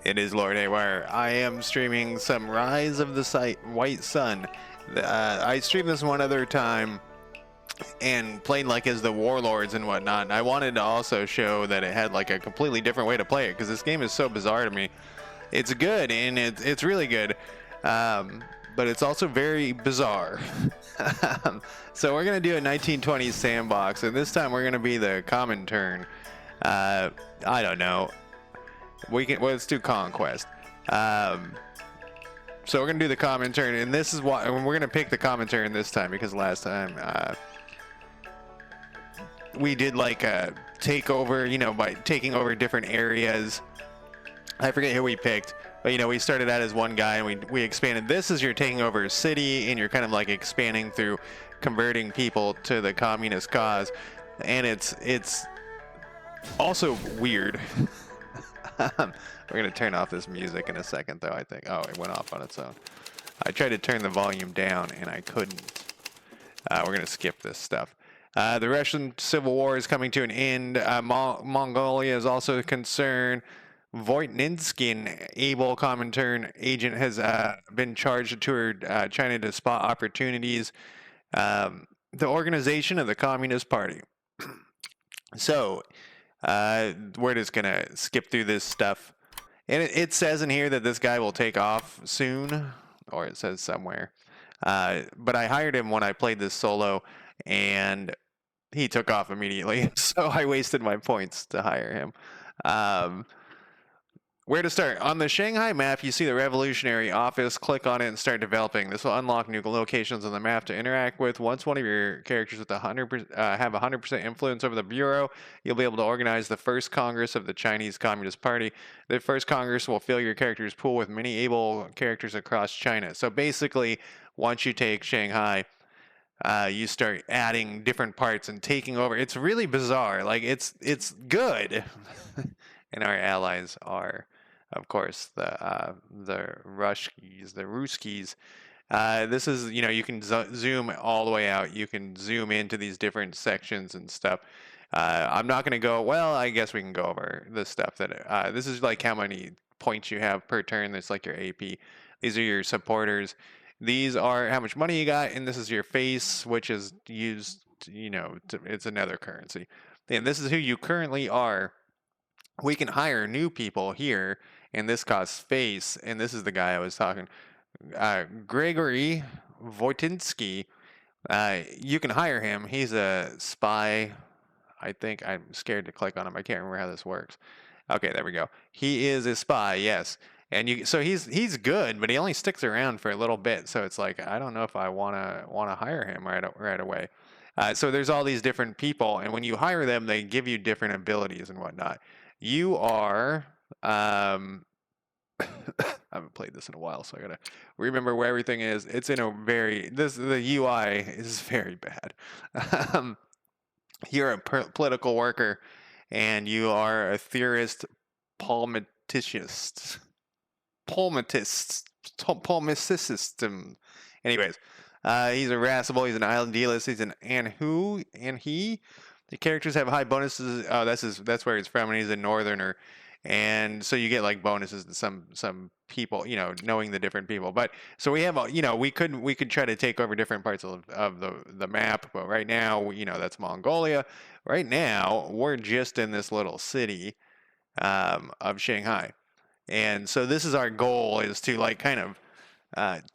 It is Lord Haywire. I am streaming some Rise of the White Sun. I streamed this one other time and played like as the warlords and whatnot. And I wanted to also show that it had like a completely different way to play it because this game is so bizarre to me. It's good and it's really good, but it's also very bizarre. So we're gonna do a 1920s sandbox, and this time we're gonna be the comintern. I don't know. Let's do conquest. So we're gonna do the comintern, and this is why we're gonna pick the comintern this time because last time we did like a takeover, by taking over different areas. I forget who we picked, but we started out as one guy and we expanded. This is you're taking over a city and you're kind of like expanding through converting people to the communist cause, and it's also weird. We're gonna turn off this music in a second, though. I think. Oh, it went off on its own. I tried to turn the volume down and I couldn't. We're gonna skip this stuff. The Russian Civil War is coming to an end. Mongolia is also a concern. Voitninsky, an able Comintern agent, has been charged to tour China to spot opportunities. The organization of the Communist Party. So, we're just going to skip through this stuff. And it says in here that this guy will take off soon, or it says somewhere. But I hired him when I played this solo, and he took off immediately. So I wasted my points to hire him. Where to start? On the Shanghai map, you see the Revolutionary Office. Click on it and start developing. This will unlock new locations on the map to interact with. Once one of your characters with 100% have 100% influence over the Bureau, you'll be able to organize the first Congress of the Chinese Communist Party. The first Congress will fill your character's pool with many able characters across China. So basically, once you take Shanghai, you start adding different parts and taking over. It's really bizarre. Like it's good, and our allies are, of course, the Ruskies, the Ruskies. This is, you can zoom all the way out. You can zoom into these different sections and stuff. I'm not going to go, well, I guess we can go over the stuff that, this is like how many points you have per turn. That's like your AP. These are your supporters. These are how much money you got. And this is your face, which is used, it's another currency. And this is who you currently are. We can hire new people here, and this costs face, and this is the guy I was talking. Gregory Voitinsky, you can hire him. He's a spy. I think I'm scared to click on him. I can't remember how this works. Okay, there we go. He is a spy, yes. And so he's good, but he only sticks around for a little bit. So it's like I don't know if I wanna hire him right away. So there's all these different people, and when you hire them, they give you different abilities and whatnot. You are, I haven't played this in a while, so I gotta remember where everything is. It's in the UI is very bad. You're a political worker, and you are a theorist, palmaticist. Anyways, he's irascible. He's an idealist. He's the characters have high bonuses. Oh, that's where he's from, and he's a northerner, and so you get like bonuses to some people, knowing the different people. But so we have, we could try to take over different parts of the map, but right now, that's Mongolia. Right now, we're just in this little city of Shanghai, and so this is our goal, is to like kind of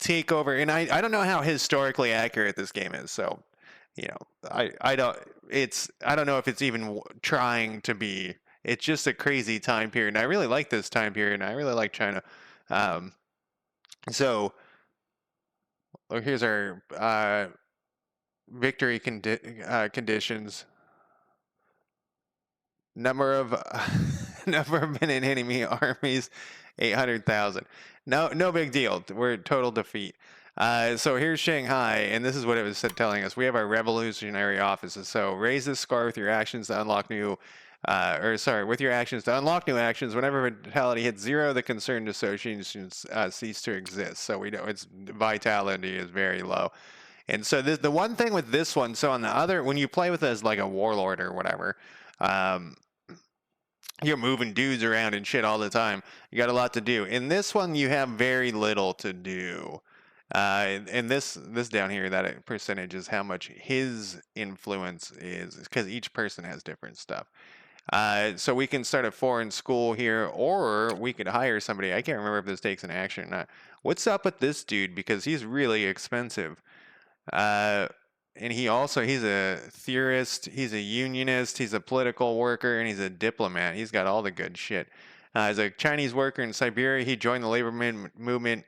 take over. And I don't know how historically accurate this game is, so. I don't know if it's even trying to be. It's just a crazy time period, and I really like this time period, and I really like China. So here's our victory conditions. Number of enemy armies, 800,000. No big deal. We're total defeat. So here's Shanghai, and this is what it was telling us. We have our revolutionary offices. So raise this score with your actions to unlock with your actions to unlock new actions. Whenever vitality hits 0, the concerned associations cease to exist. So we know its vitality is very low. And so the one thing with this one, so on the other, when you play with it as like a warlord or whatever, you're moving dudes around and shit all the time. You got a lot to do. In this one, you have very little to do. And this down here, that percentage is how much his influence is, because each person has different stuff. So we can start a foreign school here, or we could hire somebody. I can't remember if this takes an action or not. What's up with this dude? Because he's really expensive. Uh, and he's a theorist, he's a unionist, he's a political worker, and he's a diplomat. He's got all the good shit. As a Chinese worker in Siberia, he joined the labor movement.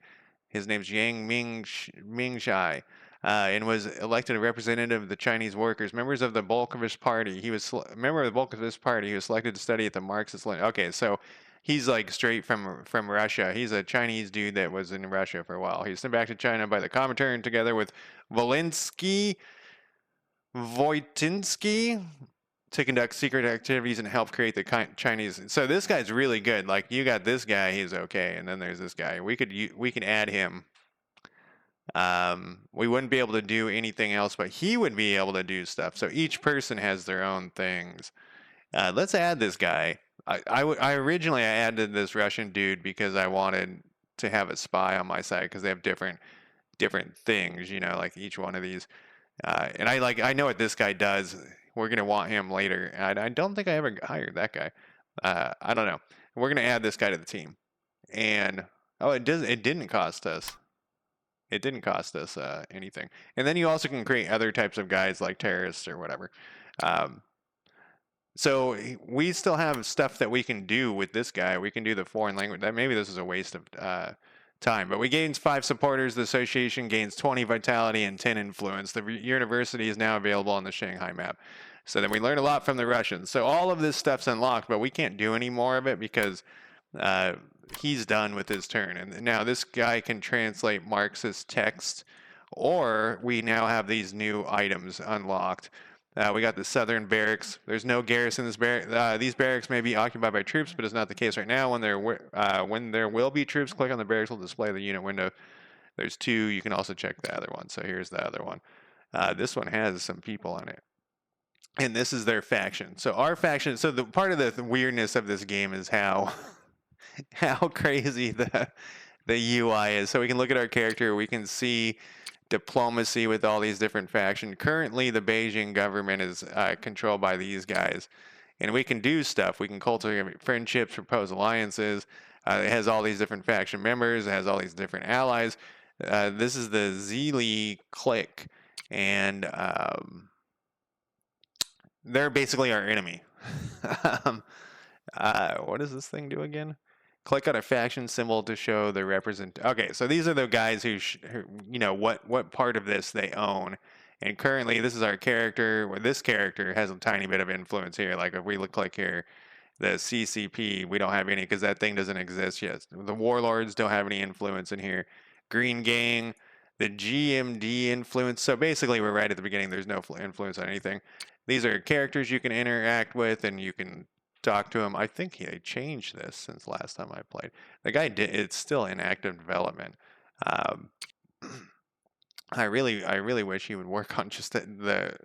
His name's Mingshai. And was elected a representative of the Chinese workers, members of the Bolshevist Party. He was a member of the Bolshevist Party. He was selected to study at the Marxist. Okay, so he's like straight from Russia. He's a Chinese dude that was in Russia for a while. He was sent back to China by the Comintern together with Volinsky Voitinsky to conduct secret activities and help create the Chinese. So this guy's really good. Like, you got this guy, he's okay, and then there's this guy. We can add him. We wouldn't be able to do anything else, but he would be able to do stuff. So each person has their own things. Let's add this guy. I originally added this Russian dude because I wanted to have a spy on my side because they have different things, like each one of these. And I know what this guy does. We're gonna want him later. I don't think I ever hired that guy. I don't know. We're gonna add this guy to the team. And it didn't cost us. It didn't cost us anything. And then you also can create other types of guys like terrorists or whatever. So we still have stuff that we can do with this guy. We can do the foreign language. Maybe this is a waste of time, but we gains 5 supporters. The association gains 20 vitality and 10 influence. The university is now available on the Shanghai map. So then we learn a lot from the Russians. So all of this stuff's unlocked, but we can't do any more of it because he's done with his turn. And now this guy can translate Marxist text, or we now have these new items unlocked. We got the southern barracks. There's no garrison in this barrack. These barracks may be occupied by troops, but it's not the case right now. When there will be troops, click on the barracks will display the unit window. There's 2. You can also check the other one. So here's the other one. This one has some people on it. And this is their faction. So our faction, so the part of the weirdness of this game is how crazy the UI is. So we can look at our character, we can see diplomacy with all these different factions. Currently, the Beijing government is controlled by these guys, and we can do stuff. We can cultivate friendships, propose alliances. It has all these different faction members. It has all these different allies. This is the Zili clique, and they're basically our enemy. What does this thing do again? Click on a faction symbol to show the represent. Okay, so these are the guys who what part of this they own. And currently, this is our character. Where this character has a tiny bit of influence here. Like if we look like here, the CCP, we don't have any because that thing doesn't exist yet. The warlords don't have any influence in here. Green Gang, the GMD influence. So basically, we're right at the beginning. There's no influence on anything. These are characters you can interact with, and you can talk to him. I think he changed this since last time I played. The guy did. It's still in active development. I really wish he would work on just the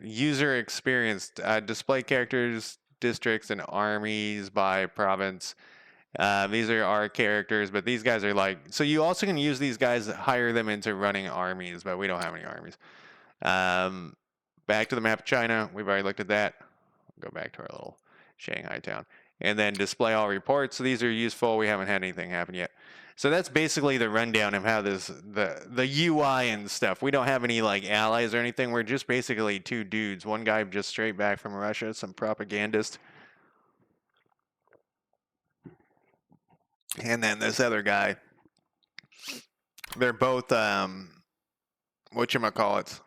user experience. Display characters, districts, and armies by province. These are our characters, but these guys are like. So you also can use these guys, hire them into running armies, but we don't have any armies. Back to the map of China. We've already looked at that. Go back to our little Shanghai town, and then display all reports. So these are useful. We haven't had anything happen yet. So that's basically the rundown of how the UI and stuff. We don't have any like allies or anything. We're just basically 2 dudes. One guy just straight back from Russia, some propagandist, and then this other guy. They're both whatchamacallits.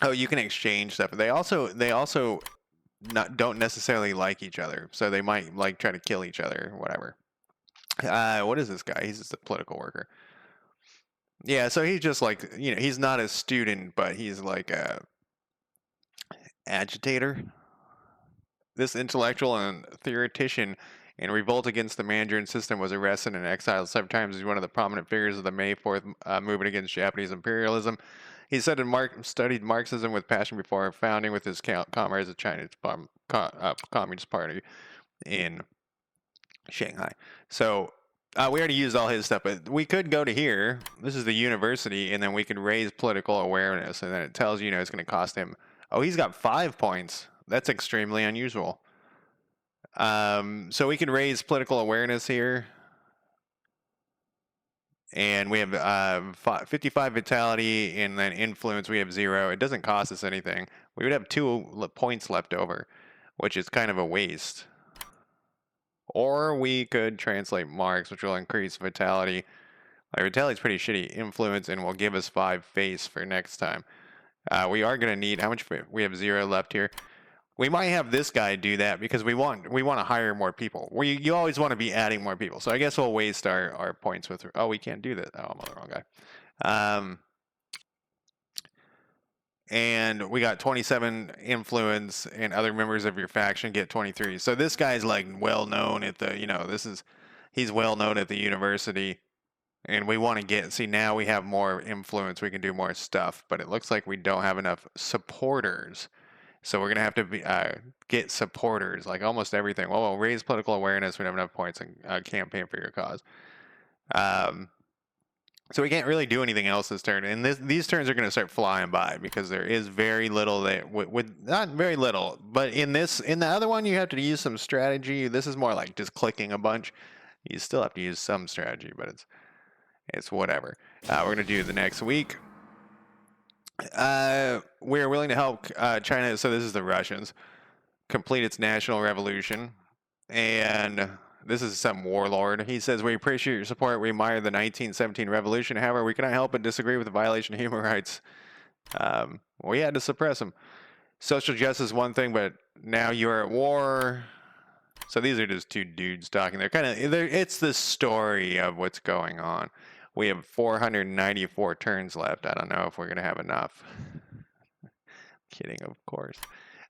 Oh, you can exchange stuff. They also don't necessarily like each other, so they might like try to kill each other or whatever. What is this guy? He's just a political worker. Yeah, so he's just like, he's not a student, but he's like a agitator. This intellectual and theoretician in revolt against the Mandarin system was arrested and exiled several times. He's one of the prominent figures of the May 4th movement against Japanese imperialism. He studied Marxism with passion before founding with his comrades the Chinese Communist Party. in Shanghai. So we already used all his stuff, but we could go to here. This is the university, and then we could raise political awareness, and then it tells you, it's going to cost him. Oh, he's got 5 points. That's extremely unusual. So we can raise political awareness here. And we have 55 vitality, and then influence we have 0. It doesn't cost us anything. We would have 2 points left over, which is kind of a waste. Or we could translate marks, which will increase vitality. Like, vitality is pretty shitty. Influence, and will give us 5 face for next time. We are going to need, how much? We have 0 left here. We might have this guy do that because we want to hire more people. You always want to be adding more people. So I guess we'll waste our points with. Oh, we can't do that. Oh, I'm on the wrong guy. And we got 27 influence, and other members of your faction get 23. So this guy's like well known at the he's well known at the university, and we want to see now we have more influence. We can do more stuff, but it looks like we don't have enough supporters. So we're going to have to get supporters, like almost everything. Well, we'll raise political awareness. We don't have enough points and campaign for your cause. So we can't really do anything else this turn. And these turns are going to start flying by because there is very little that not very little, but in the other one, you have to use some strategy. This is more like just clicking a bunch. You still have to use some strategy, but it's whatever. We're going to do the next week. We're willing to help China, so this is the Russians, complete its national revolution. And this is some warlord. He says, we appreciate your support. We admire the 1917 revolution. However, we cannot help but disagree with the violation of human rights. We had to suppress them. Social justice is one thing, but now you are at war. So these are just 2 dudes talking. It's the story of what's going on. We have 494 turns left. I don't know if we're going to have enough. Kidding, of course.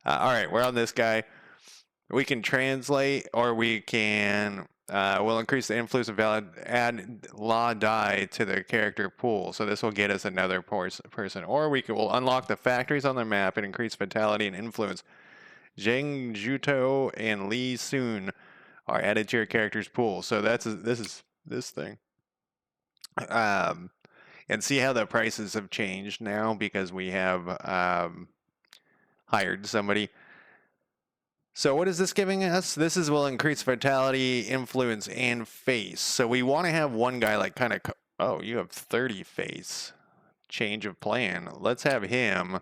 All right, we're on this guy. We can translate, or we can, we'll increase the influence of valid, add law die to the character pool. So this will get us another person. Or we'll unlock the factories on the map and increase vitality and influence. Zheng Juto and Li Sun are added to your character's pool. So this is this thing. And see how the prices have changed now because we have hired somebody. So what is this giving us? This will increase vitality, influence, and face. So we want to have one guy like kind of, oh, you have 30 face. Change of plan. Let's have him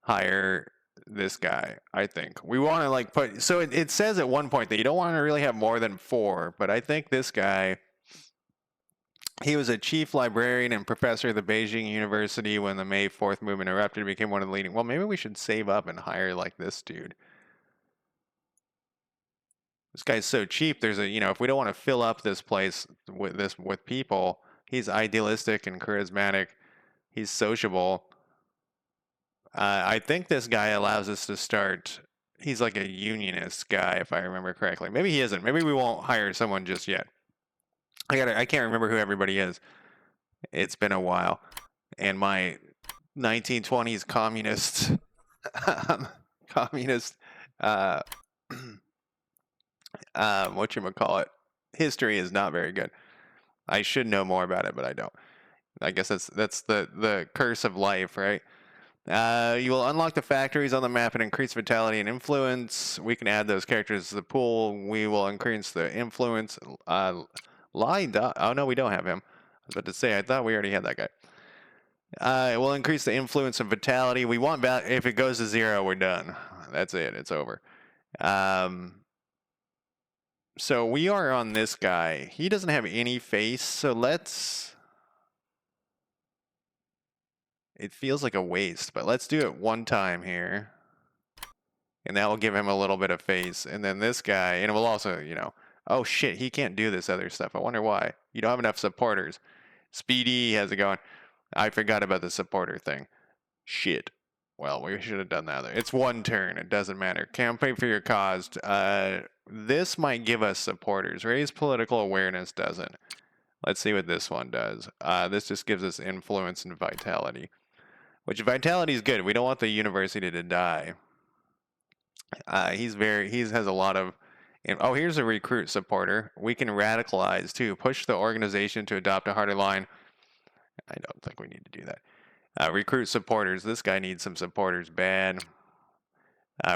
hire this guy, I think. We want to like put, so it says at one point that you don't want to really have more than 4, but I think this guy, he was a chief librarian and professor at the Beijing University when the May 4th movement erupted. He became one of the leading. Well, maybe we should save up and hire like this dude. This guy's so cheap. There's if we don't want to fill up this place with people, he's idealistic and charismatic. He's sociable. I think this guy allows us to start. He's like a unionist guy, if I remember correctly. Maybe he isn't. Maybe we won't hire someone just yet. I can't remember who everybody is. It's been a while, and my 1920s communist whatchamacallit, history is not very good. I should know more about it, but I don't. I guess that's the curse of life, right? You will unlock the factories on the map and increase vitality and influence. We can add those characters to the pool. We will increase the influence. Oh no, we don't have him. I was about to say, I thought we already had that guy. It will increase the influence and vitality. We want if it goes to 0, we're done. That's it. It's over. So we are on this guy. He doesn't have any face, so it feels like a waste, but let's do it one time here. And that will give him a little bit of face. And then this guy, and it will also, oh shit, he can't do this other stuff. I wonder why. You don't have enough supporters. Speedy, how's it going? I forgot about the supporter thing. Shit. Well, we should have done that. It's one turn. It doesn't matter. Campaign for your cause. This might give us supporters. Raise political awareness doesn't. Let's see what this one does. This just gives us influence and vitality. Which vitality is good. We don't want the university to die. He has a lot of And, oh, here's a recruit supporter. We can radicalize too. Push the organization to adopt a harder line. I don't think we need to do that. Recruit supporters. This guy needs some supporters bad.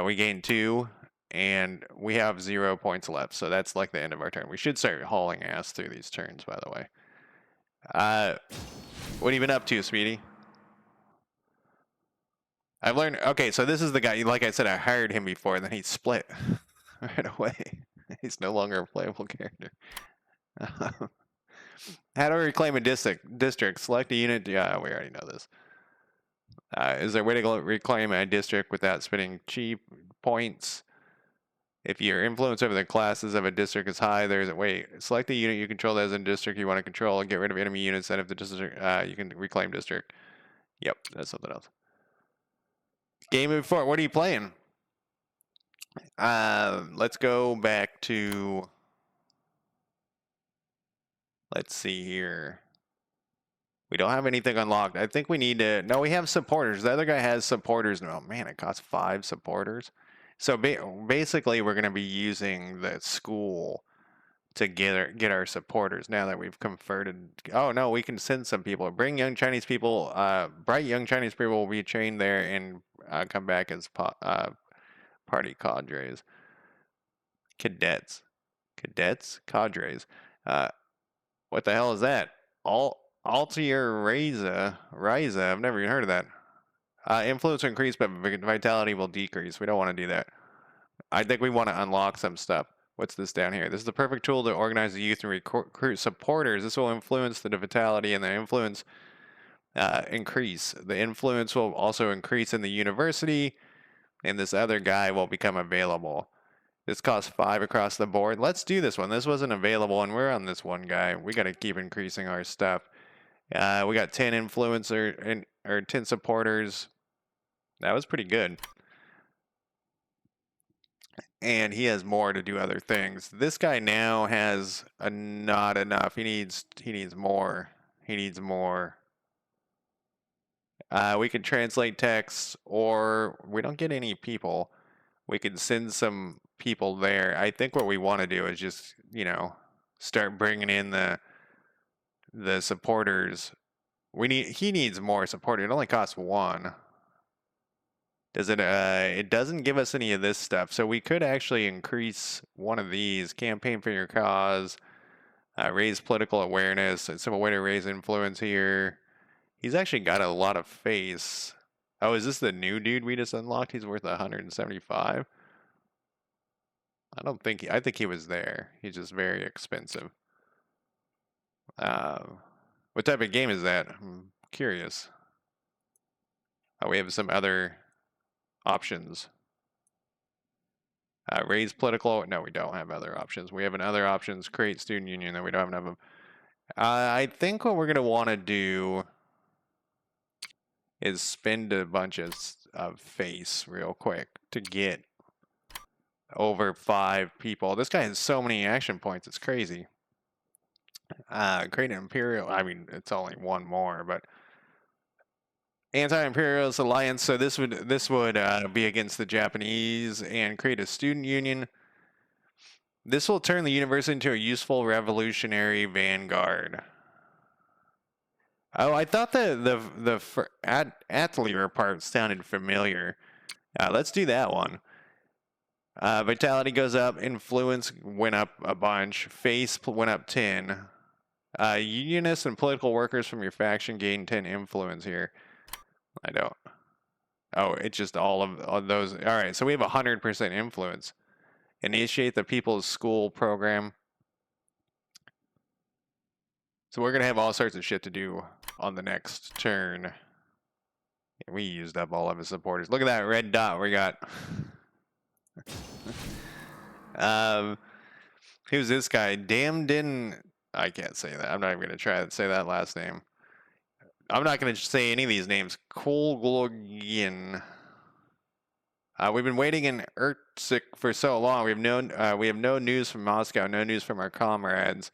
We gain 2, and we have 0 points left. So that's like the end of our turn. We should start hauling ass through these turns, by the way. What have you been up to, Speedy? I've learned. Okay, so this is the guy. Like I said, I hired him before, and then he split right away. He's no longer a playable character. How to reclaim a district? Select a unit. Yeah, we already know this. Is there a way to reclaim a district without spending cheap points? If your influence over the classes of a district is high, there's a way. Select the unit you control as a district you want to control, and get rid of enemy units. And if the district, you can reclaim district. Yep, that's something else. Game before. What are you playing? Let's go back to. Let's see here. We don't have anything unlocked. I think we need to. No, we have supporters. The other guy has supporters. Oh man, it costs 5 supporters. So basically, we're going to be using the school to get our supporters now that we've converted. Oh no, we can send some people. Bring young Chinese people. Bright young Chinese people will be trained there and come back as party cadres. Cadets, cadres. What the hell is that? Altier Riza. I've never even heard of that. Influence will increase, but vitality will decrease. We don't want to do that. I think we want to unlock some stuff. What's this down here? This is the perfect tool to organize the youth and recruit supporters. This will influence the vitality, and the influence increase. The influence will also increase in the university, and this other guy will become available. This costs 5 across the board. Let's do this one. This wasn't available, and we're on this one guy. We got to keep increasing our stuff. We got 10 influencer or 10 supporters. That was pretty good. And he has more to do other things. This guy now has not enough. He needs more. We can translate text, or we don't get any people. We can send some people there. I think what we want to do is just, start bringing in the supporters. He needs more support. It only costs 1. Does it? It doesn't give us any of this stuff. So we could actually increase one of these. Campaign for your cause. Raise political awareness. It's a way to raise influence here. He's actually got a lot of face. Oh, is this the new dude we just unlocked? He's worth 175. I think he was there. He's just very expensive. What type of game is that? I'm curious. We have some other options. Raise political. No, we don't have other options. We have other options. Create student union. No, we don't have enough of them. I think what we're going to want to do is spend a bunch of face real quick to get over 5 people. This guy has so many action points. It's crazy. Create an imperial. I mean, it's only 1 more, but anti-imperialist alliance. So this would be against the Japanese, and create a student union. This will turn the university into a useful revolutionary vanguard. Oh, I thought the atelier part sounded familiar. Let's do that one. Vitality goes up. Influence went up a bunch. Face went up 10. Unionists and political workers from your faction gain 10 influence here. I don't. Oh, it's just all of those. All right, so we have 100% influence. Initiate the People's School program. So we're going to have all sorts of shit to do on the next turn. We used up all of his supporters. Look at that red dot we got. Who's this guy? I can't say that. I'm not even going to try to say that last name. I'm not going to say any of these names. Kolglogian. We've been waiting in Irkutsk for so long. We have no news from Moscow, no news from our comrades.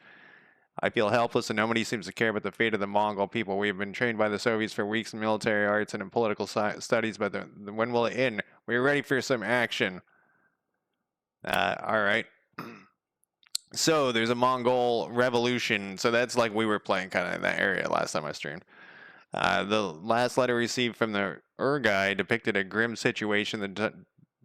I feel helpless, and nobody seems to care about the fate of the Mongol people. We have been trained by the Soviets for weeks in military arts and in political studies, but when will it end? We're ready for some action. All right. So there's a Mongol revolution. So that's like we were playing kind of in that area last time I streamed. The last letter received from the Urgai depicted a grim situation. The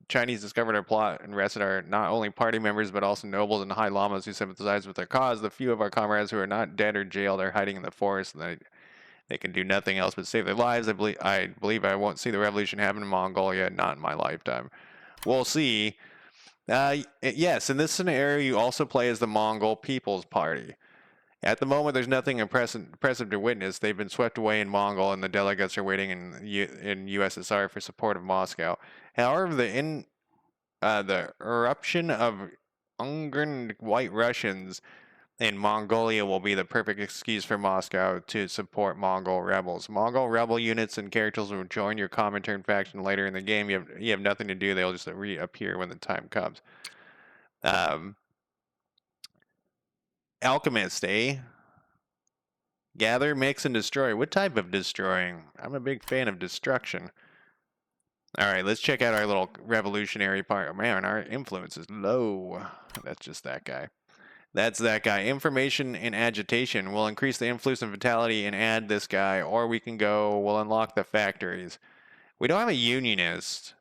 Chinese discovered our plot and arrested our not only party members but also nobles and high lamas who sympathize with their cause. The few of our comrades who are not dead or jailed are hiding in the forest, and they can do nothing else but save their lives. I believe I won't see the revolution happen in Mongolia, not in my lifetime. We'll see. Yes, in this scenario, you also play as the Mongol People's Party. At the moment, there's nothing impressive to witness. They've been swept away in Mongol, and the delegates are waiting in USSR for support of Moscow. However, the eruption of Ungern White Russians in Mongolia will be the perfect excuse for Moscow to support Mongol rebels. Mongol rebel units and characters will join your Comintern faction later in the game. You have nothing to do. They'll just reappear when the time comes. Alchemist, eh? Gather, mix, and destroy. What type of destroying? I'm a big fan of destruction. Alright, let's check out our little revolutionary part. Man, our influence is low. That's just that guy. That's that guy. Information and agitation. We'll increase the influence and vitality and add this guy. Or we'll unlock the factories. We don't have a unionist.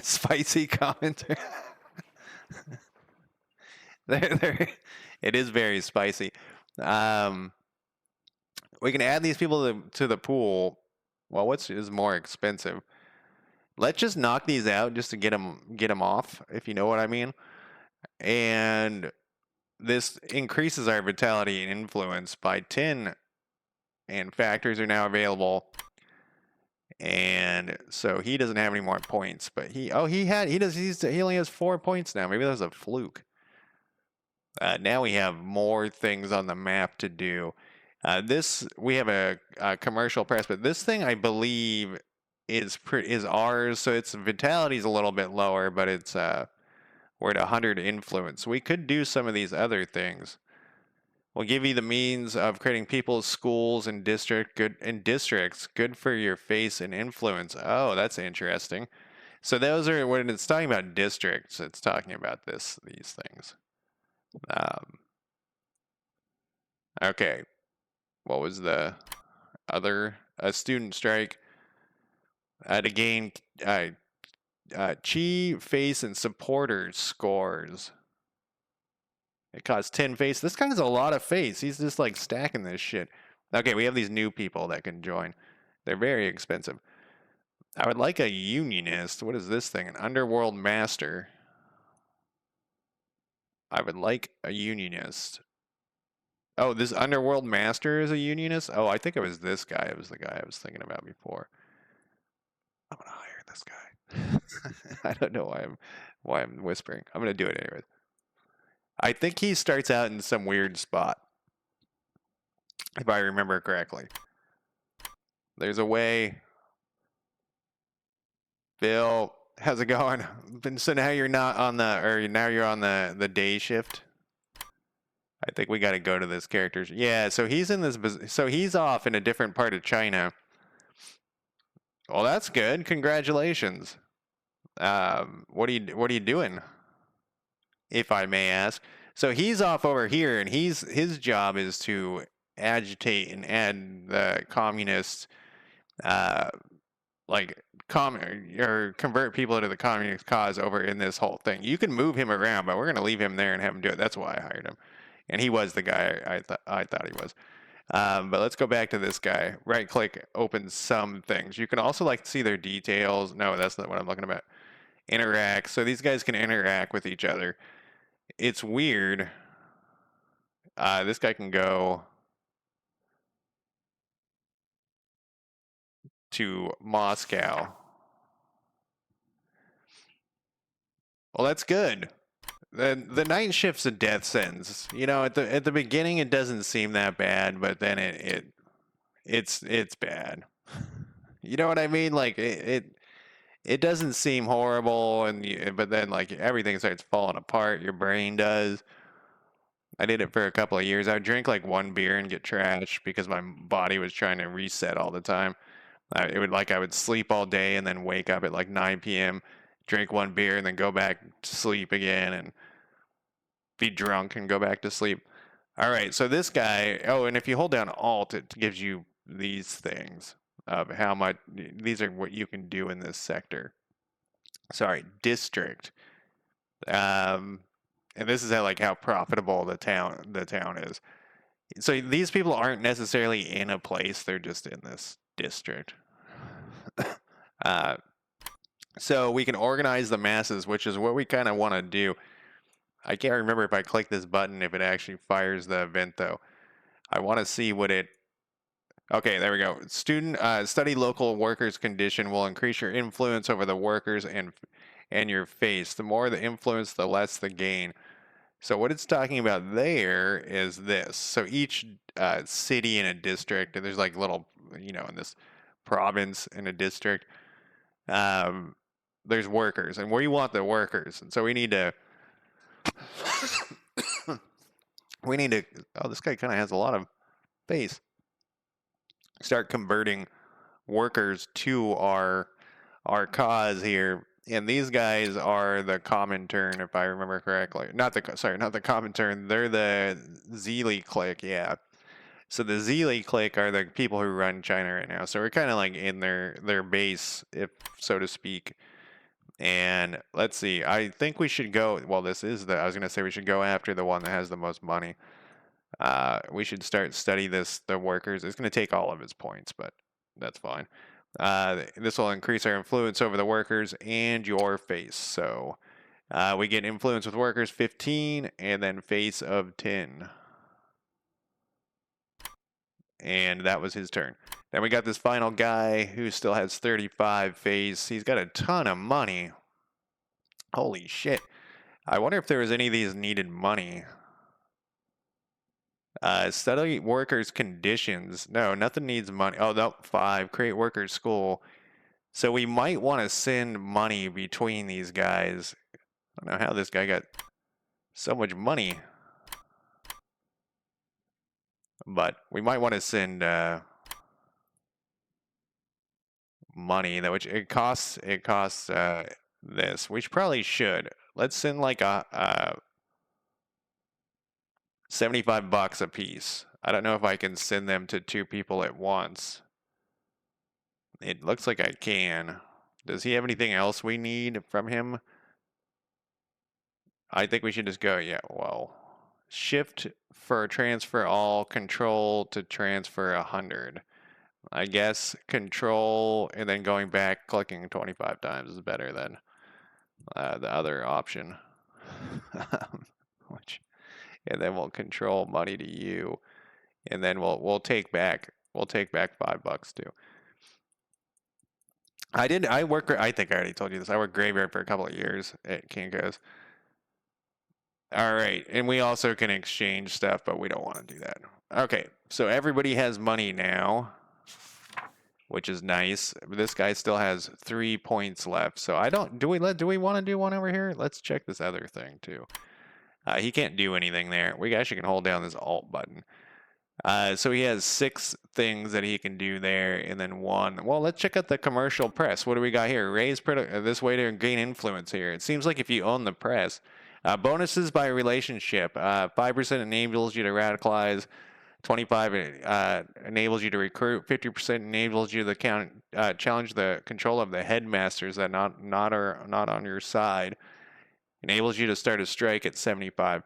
Spicy commenter. It is very spicy. We can add these people to the pool. Well, which is more expensive? Let's just knock these out just to get them off, if you know what I mean. And this increases our vitality and influence by 10, and factories are now available. And so he doesn't have any more points, but he only has 4 points now. Maybe that was a fluke. Now we have more things on the map to do. We have a commercial press, but this thing I believe is ours. So its vitality is a little bit lower, but it's we're at 100 influence. We could do some of these other things. We'll give you the means of creating people's schools and districts good for your face and influence. Oh, that's interesting. So those are when it's talking about districts. It's talking about these things. Okay. What was the other? A student strike to gain chi, face, and supporter scores. It costs 10 face. This guy's a lot of face. He's just like stacking this shit. Okay, we have these new people that can join. They're very expensive. I would like a unionist. What is this thing? An underworld master. I would like a unionist. Oh, this underworld master is a unionist? Oh, I think it was this guy. It was the guy I was thinking about before. I'm gonna hire this guy. I don't know why I'm whispering. I'm gonna do it anyways. I think he starts out in some weird spot, if I remember correctly. There's a way. Bill, how's it going? So now you're not on now you're on the day shift. I think we got to go to this character. Yeah, so he's in this. So he's off in a different part of China. Well, that's good. Congratulations. What are you doing? If I may ask. So he's off over here, and his job is to agitate and add the communists, or convert people to the communist cause over in this whole thing. You can move him around, but we're gonna leave him there and have him do it. That's why I hired him, and he was the guy I thought he was. But let's go back to this guy. Right click opens some things. You can also see their details. No, that's not what I'm looking about. Interact. So these guys can interact with each other. It's weird. This guy can go to Moscow. Well, that's good. The night shift's a death sentence. You know, at the beginning it doesn't seem that bad, but then it's bad. You know what I mean? Like it doesn't seem horrible, but then everything starts falling apart. Your brain does. I did it for a couple of years. I would drink one beer and get trashed because my body was trying to reset all the time. I would sleep all day and then wake up at 9 p.m., drink one beer and then go back to sleep again and be drunk and go back to sleep. All right, so this guy, oh, and if you hold down Alt, it gives you these things of how much, these are what you can do in this sector. Sorry, district. And this is how profitable the town is. So these people aren't necessarily in a place, they're just in this district. So we can organize the masses, which is what we kind of want to do. I can't remember if I click this button if it actually fires the event though. I want to see what it. Okay, there we go. Study local workers' condition will increase your influence over the workers and your face. The more the influence, the less the gain. So what it's talking about there is this. So each city in a district, and there's like little, in this province in a district, there's workers, and we want the workers, and so we need to. Oh, this guy kind of has a lot of face. Start converting workers to our cause here, and these guys are the comintern, if I remember correctly. Not the comintern. They're the Zeely clique, yeah. So the Zeely clique are the people who run China right now. So we're kind of like in their base, if so to speak. And let's see. I think we should go. Well, I was gonna say we should go after the one that has the most money. We should study the workers. It's gonna take all of his points, but that's fine. This will increase our influence over the workers and your face. So we get influence with workers 15 and then face of 10. And that was his turn. Then we got this final guy who still has 35 face. He's got a ton of money. Holy shit. I wonder if there was any of these needed money. Study workers' conditions. No, nothing needs money. Oh, no, 5. Create workers' school. So we might want to send money between these guys. I don't know how this guy got so much money. But we might want to send money, which it costs this. We probably should. Let's send like a 75 bucks a piece. I don't know if I can send them to 2 people at once. It looks like I can. Does he have anything else we need from him? I think we should just go, yeah, well, shift for transfer all, control to transfer 100. I guess control and then going back, clicking 25 times is better than the other option. And then we'll control money to you, and then we'll take back $5 too. I think I already told you this. I worked graveyard for a couple of years at Kinko's. All right, and we also can exchange stuff, but we don't want to do that. Okay, so everybody has money now, which is nice. This guy still has 3 points left. So do we want to do one over here? Let's check this other thing too. He can't do anything there. We actually can hold down this Alt button. So he has 6 things that he can do there, and then 1. Well, let's check out the commercial press. What do we got here? Raise this way to gain influence here. It seems like if you own the press, bonuses by relationship. 5% enables you to radicalize. 25 enables you to recruit. 50% enables you to challenge the control of the headmasters that not on your side. Enables you to start a strike at 75.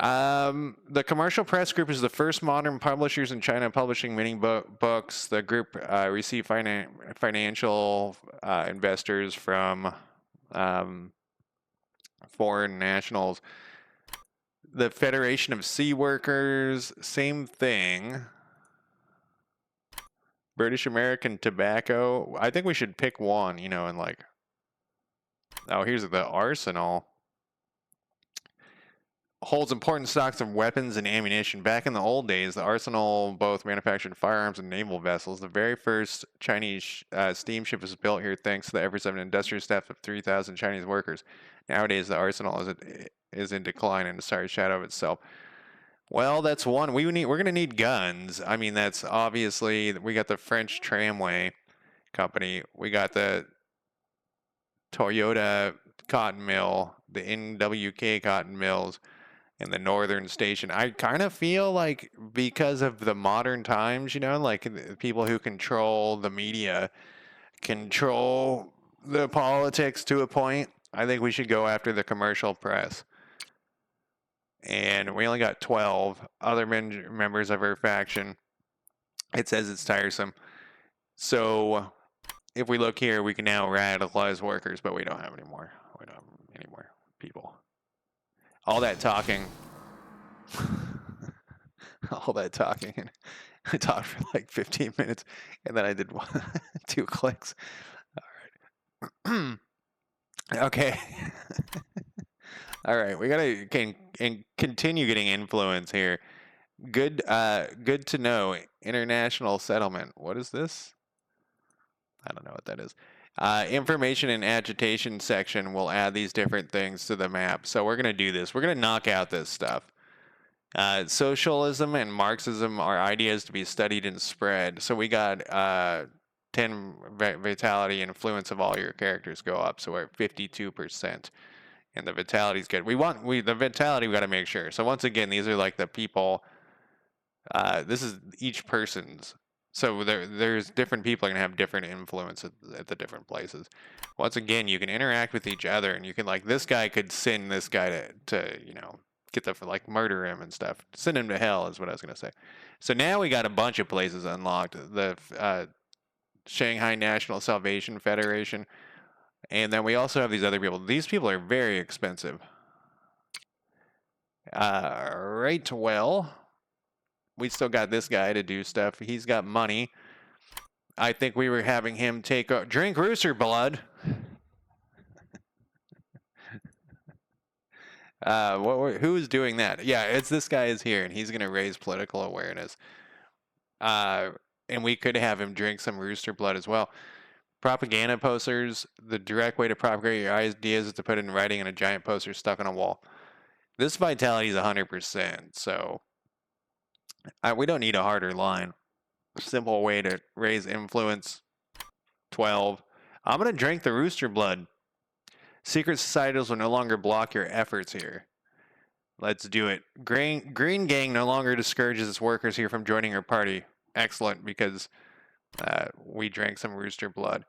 The commercial press group is the first modern publishers in China publishing many books. The group received financial investors from foreign nationals. The Federation of Sea Workers, same thing. British American Tobacco. I think we should pick one, and like. Oh, here's the Arsenal. Holds important stocks of weapons and ammunition. Back in the old days, the Arsenal both manufactured firearms and naval vessels. The very first Chinese steamship was built here thanks to the efforts of an industrial staff of 3,000 Chinese workers. Nowadays, the Arsenal is in decline and a sorry shadow of itself. Well, that's one. We're going to need guns. I mean, that's obviously, we got the French Tramway Company. We got the Toyota cotton mill, the NWK cotton mills, and the northern station. I kind of feel like because of the modern times, like the people who control the media control the politics to a point. I think we should go after the commercial press. And we only got 12 other members of our faction. It says it's tiresome. So if we look here, we can now radicalize workers, but we don't have any more. We don't have any more people. All that talking. All that talking. I talked for like 15 minutes, and then I did 2 clicks. All right. Okay. All right. We gotta continue getting influence here. Good. Good to know. International settlement. What is this? I don't know what that is. Information and agitation section will add these different things to the map. So we're gonna do this. We're gonna knock out this stuff. Socialism and Marxism are ideas to be studied and spread. So we got 10 vitality, influence of all your characters go up. So we're at 52%, and the vitality is good. The vitality we got to make sure. So once again, these are like the people. This is each person's. So there's different people are gonna have different influence at the different places. Once again, you can interact with each other, and you can this guy could send this guy to get the murder him and stuff. Send him to hell is what I was gonna say. So now we got a bunch of places unlocked. The Shanghai National Salvation Federation, and then we also have these other people. These people are very expensive. Right. Well, we still got this guy to do stuff. He's got money. I think we were having him drink rooster blood. Who's doing that? Yeah, it's this guy is here, and he's going to raise political awareness. And we could have him drink some rooster blood as well. Propaganda posters. The direct way to propagate your ideas is to put it in writing on a giant poster stuck on a wall. This vitality is 100%, so we don't need a harder line. Simple way to raise influence. 12. I'm going to drink the rooster blood. Secret societies will no longer block your efforts here. Let's do it. Green Gang no longer discourages its workers here from joining our party. Excellent, because we drank some rooster blood.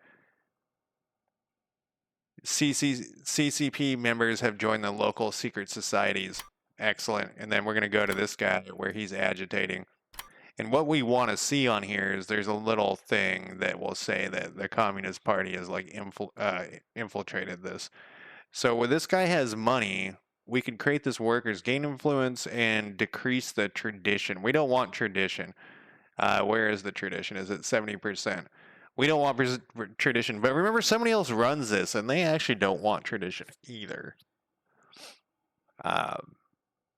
CCP members have joined the local secret societies. Excellent. And then we're going to go to this guy where he's agitating. And what we want to see on here is there's a little thing that will say that the Communist Party has infiltrated this. So when this guy has money, we can create this workers, gain influence, and decrease the tradition. We don't want tradition. Where is the tradition? Is it 70%? We don't want tradition. But remember, somebody else runs this, and they actually don't want tradition either.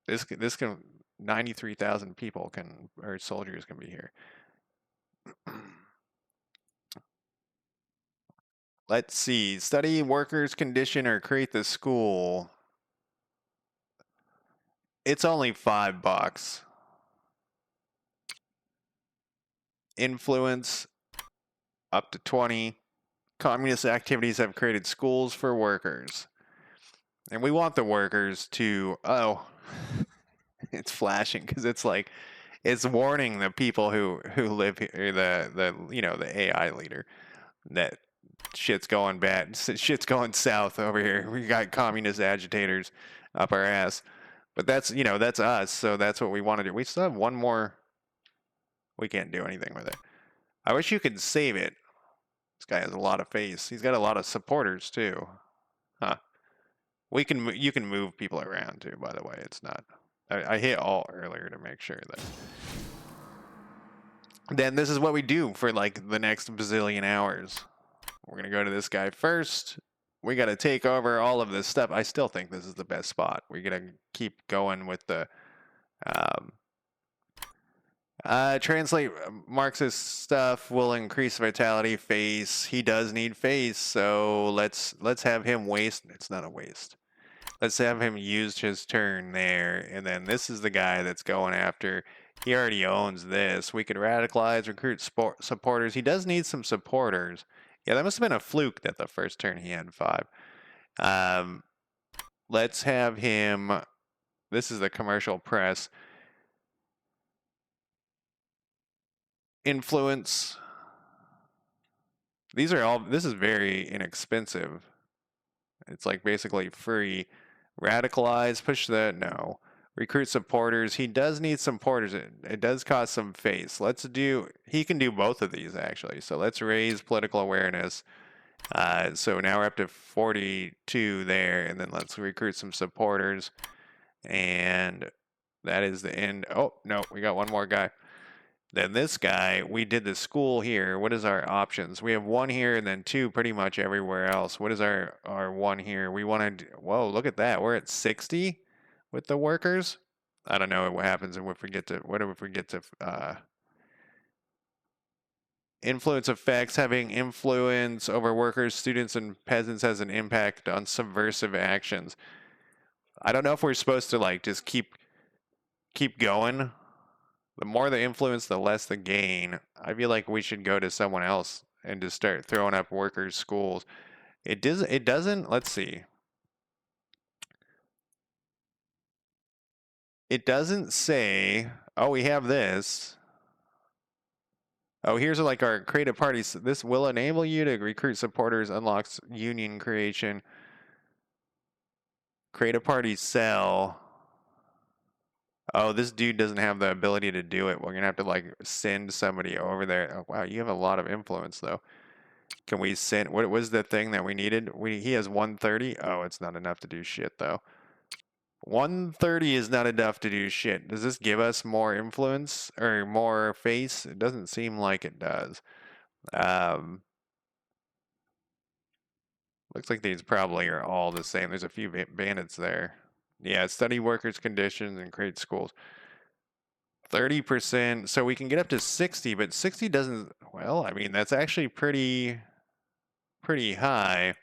This can 93,000 people or soldiers can be here. Let's see. Study workers' condition or create the school. It's only $5. Influence up to 20. Communist activities have created schools for workers. And we want the workers to it's flashing because it's warning the people who live here, the AI leader, that shit's going bad. Shit's going south over here. We got communist agitators up our ass. But that's us, so that's what we want to do. We still have one more. We can't do anything with it. I wish you could save it. This guy has a lot of face. He's got a lot of supporters too. Huh. You can move people around too, by the way. It's not. I hit alt earlier to make sure that. Then this is what we do for the next bazillion hours. We're going to go to this guy first. We got to take over all of this stuff. I still think this is the best spot. We're going to keep going with the translate Marxist stuff will increase vitality. Face. He does need face, so let's have him waste. It's not a waste. Let's have him use his turn there, and then this is the guy that's going after. He already owns this. We could radicalize, recruit supporters. He does need some supporters. Yeah, that must have been a fluke that the first turn he had 5. Um, let's have him. This is the commercial press. Influence. These are all. This is very inexpensive. It's like basically free. Radicalize. Push the no. Recruit supporters. He does need some supporters. It does cost some face. Let's do. He can do both of these actually. So let's raise political awareness. So now we're up to 42 there, and then let's recruit some supporters. And that is the end. Oh, no, we got one more guy. Then this guy, we did the school here. What is our options? We have 1 here and then 2 pretty much everywhere else. What is our 1 here? We want to, whoa, look at that. We're at 60 with the workers. I don't know what happens if we get to, what if we get to, influence effects. Having influence over workers, students, and peasants has an impact on subversive actions. I don't know if we're supposed to like just keep going. The more the influence, the less the gain. I feel like we should go to someone else and just start throwing up workers' schools. It does. It doesn't. Let's see. It doesn't say. Oh, we have this. Oh, here's like our creative parties. This will enable you to recruit supporters, unlocks union creation, create a party sell. Oh, this dude doesn't have the ability to do it. We're gonna have to like send somebody over there. Oh, wow, you have a lot of influence though. Can we send? What was the thing that we needed? He has 130. Oh, it's not enough to do shit though. 130 is not enough to do shit. Does this give us more influence or more face? It doesn't seem like it does. Um, looks like these probably are all the same. There's a few bandits there. Yeah, study workers' conditions and create schools. 30%. So we can get up to 60, but 60 doesn't. Well, I mean that's actually pretty high.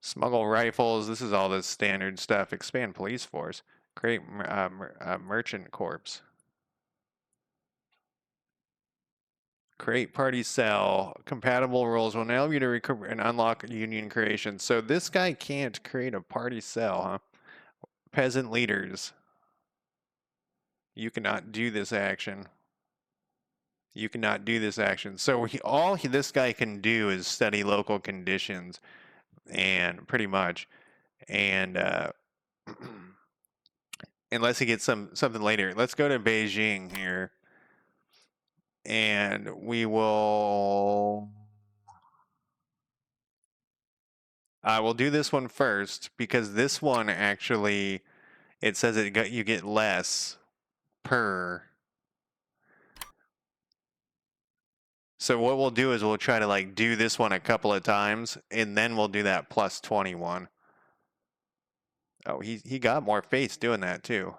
Smuggle rifles. This is all the standard stuff. Expand police force. Create merchant corps. Create party cell. Compatible roles will enable you to recover and unlock union creation. So this guy can't create a party cell, huh? Peasant leaders. You cannot do this action. You cannot do this action. So this guy can do is study local conditions, and pretty much, and unless he gets something later. Let's go to Beijing here, and we will. We'll do this one first because this one actually it says you get less per. So what we'll do is we'll try to like do this one a couple of times, and then we'll do that plus 21. Oh, he got more face doing that too.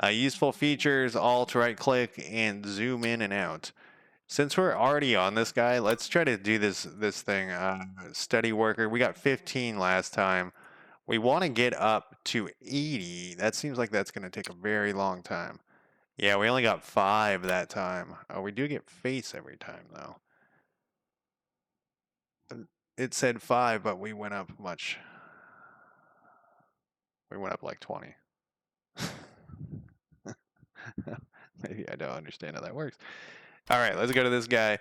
Useful features: alt, right click, and zoom in and out. Since we're already on this guy, let's try to do this thing. Study worker. We got 15 last time. We want to get up to 80. That seems like that's going to take a very long time. Yeah, we only got 5 that time. Oh, we do get face every time though. It said 5, but we went up much. We went up like 20. Maybe I don't understand how that works. All right, let's go to this guy.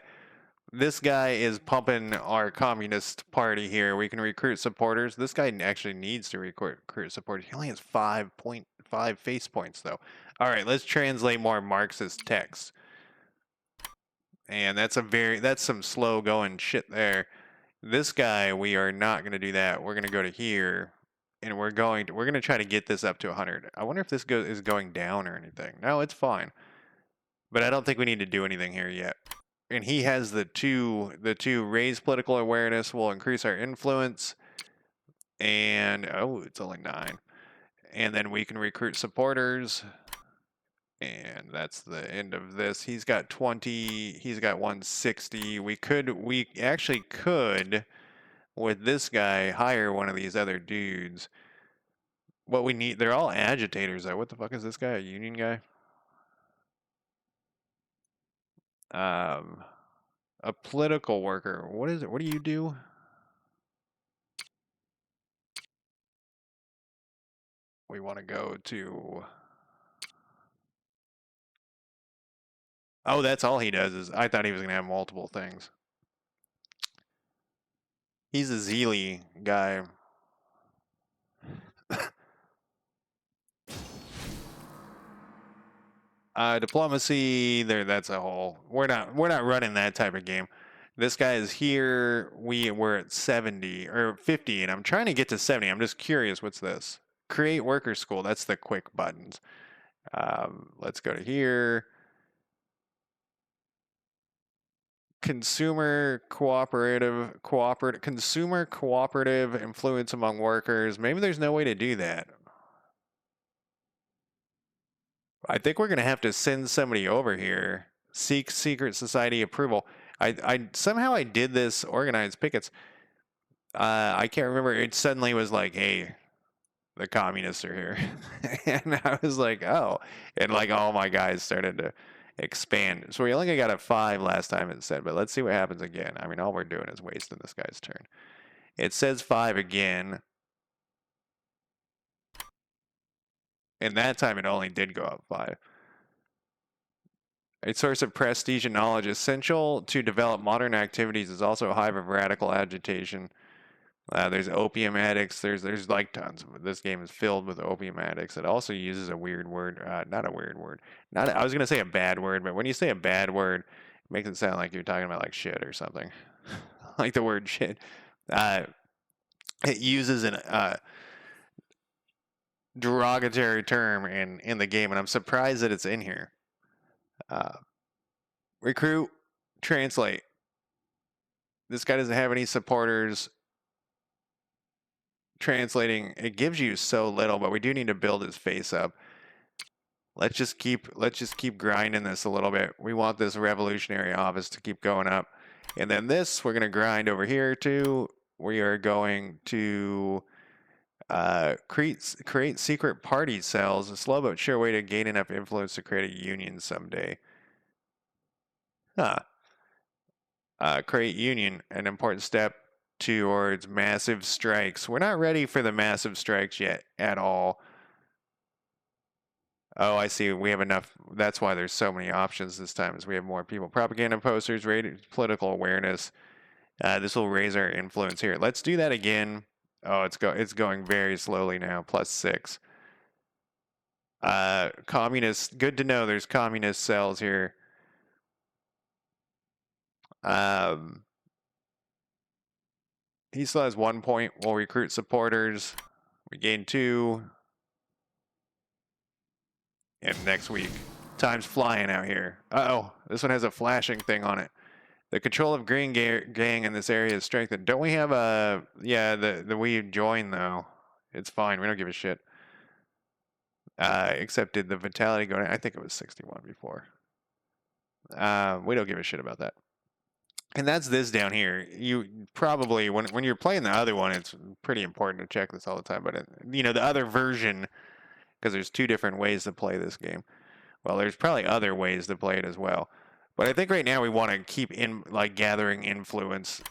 This guy is pumping our communist party here. We can recruit supporters. This guy actually needs to recruit supporters. He only has 5.5 face points, though. All right, let's translate more Marxist text. And that's some slow going shit there. This guy, we are not going to do that. We're going to go to here, and we're going to try to get this up to 100. I wonder if this is going down or anything. No, it's fine. But I don't think we need to do anything here yet. And he has the two raise political awareness will increase our influence, and oh, it's only 9. And then we can recruit supporters, and that's the end of this. He's got 20. He's got 160. We actually could with this guy hire one of these other dudes. What we need, they're all agitators though. What the fuck is this guy? A union guy? Um A political worker. What is it? What do you do? We want to go to... Oh, that's all he does is... I thought he was going to have multiple things. He's a Zeely guy. Diplomacy, there. That's a whole... We're not running that type of game. This guy is here. We're at 70 or 50, and I'm trying to get to 70. I'm just curious. What's this? Create worker school. That's the quick buttons. Let's go to here. Consumer cooperative influence among workers. Maybe there's no way to do that. I think we're gonna have to send somebody over here. Seek secret society approval. I somehow I did this organized pickets. I can't remember. It suddenly was like, hey, the communists are here. And I was like, oh. And like all my guys started to expand. So we only got a 5 last time it said, but let's see what happens again. I mean, all we're doing is wasting this guy's turn. It says 5 again. And that time it only did go up 5. A source of prestige and knowledge essential to develop modern activities is also a hive of radical agitation. There's opium addicts. There's like tons of it. This game is filled with opium addicts. It also uses a weird word. Not a weird word. I was gonna say a bad word, but when you say a bad word, it makes it sound like you're talking about like shit or something, like the word shit. It uses an derogatory term in the game, and I'm surprised that it's in here. Recruit, translate. This guy doesn't have any supporters. Translating, it gives you so little, but we do need to build his face up. Let's just keep grinding this a little bit. We want this revolutionary office to keep going up. And then this, we're going to grind over here too. We are going to create secret party cells, a slow but sure way to gain enough influence to create a union someday. Create union, an important step towards massive strikes. We're not ready for the massive strikes yet at all. Oh, I see. We have enough. That's why there's so many options this time, is we have more people. Propaganda posters, political awareness. This will raise our influence here. Let's do that again. Oh, it's going very slowly now. +6. Communists. Good to know. There's communist cells here. He still has 1 point. We'll recruit supporters. We gain 2. And next week. Time's flying out here. Uh-oh. This one has a flashing thing on it. The control of Green Gang in this area is strengthened. Don't we have a... Yeah, the we joined, though. It's fine. We don't give a shit. Except did the vitality go down? I think it was 61 before. We don't give a shit about that. And that's this down here. You probably, when you're playing the other one, it's pretty important to check this all the time. But, the other version, because there's 2 different ways to play this game. Well, there's probably other ways to play it as well. But I think right now we want to keep gathering influence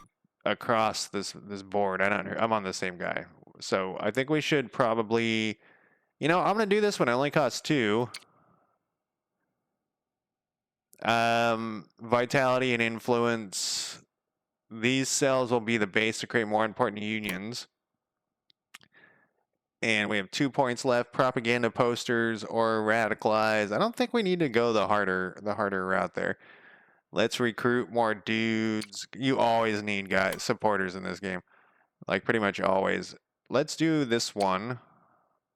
across this board. I'm on the same guy. So I think we should probably, I'm going to do this one. It only costs 2. Vitality and influence. These cells will be the base to create more important unions. And we have 2 points left. Propaganda posters or radicalize. I don't think we need to go the harder route there. Let's recruit more dudes. You always need supporters in this game. Like pretty much always. Let's do this one.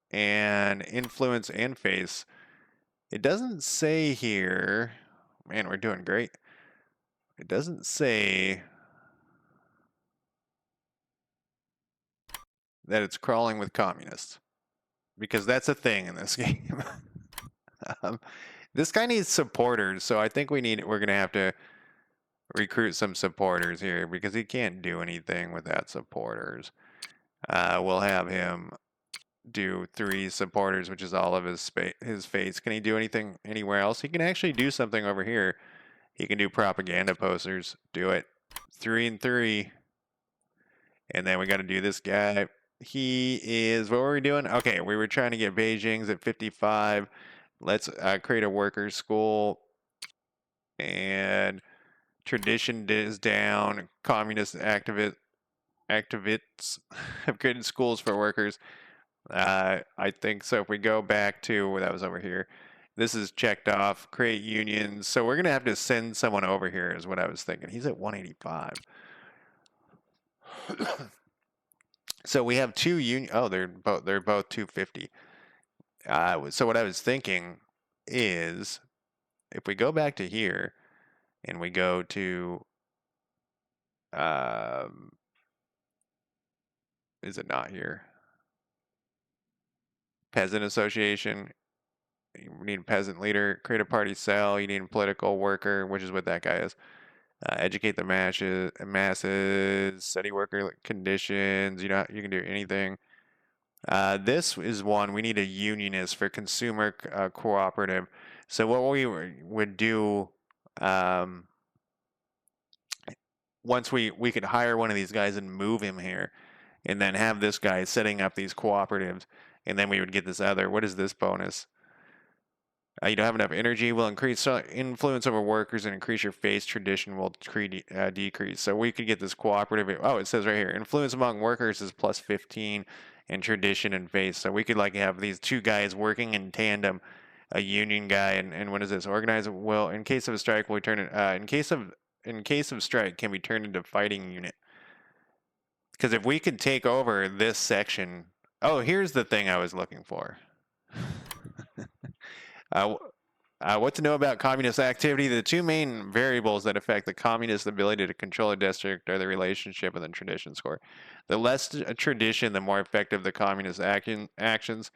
And influence and face. It doesn't say here. Man, we're doing great. It doesn't say that it's crawling with communists. Because that's a thing in this game. This guy needs supporters, so I think we're going to have to recruit some supporters here because he can't do anything without supporters. We'll have him do 3 supporters, which is all of his face. Can he do anything anywhere else? He can actually do something over here. He can do propaganda posters. Do it. 3 and 3. And then we got to do this guy. He is, what were we doing? Okay, we were trying to get Beijing's at 55. Let's create a workers' school. And tradition is down. Communist activists have created schools for workers. I think so. If we go back to where that was over here, this is checked off. Create unions. So we're gonna have to send someone over here, is what I was thinking. He's at 185. So we have two union. Oh, they're both 250. So what I was thinking is, if we go back to here, and we go to, is it not here? Peasant Association. You need a peasant leader. Create a party cell. You need a political worker, which is what that guy is. Educate the masses. Study worker conditions. You can do anything. This is one. We need a unionist for consumer cooperative. So what we would do, once we could hire one of these guys and move him here, and then have this guy setting up these cooperatives, and then we would get this other. What is this bonus? You don't have enough energy. Will increase influence over workers and increase your face. Tradition will decrease. So we could get this cooperative. Oh, it says right here, influence among workers is plus 15, and tradition and face. So we could like have these two guys working in tandem, a union guy and what is this? Organize will in case of a strike will turn it in case of strike can be turned into fighting unit. Because if we could take over this section, oh, here's the thing I was looking for. What to know about communist activity? The two main variables that affect the communist ability to control a district are the relationship and the tradition score. The less tradition, the more effective the communist actions.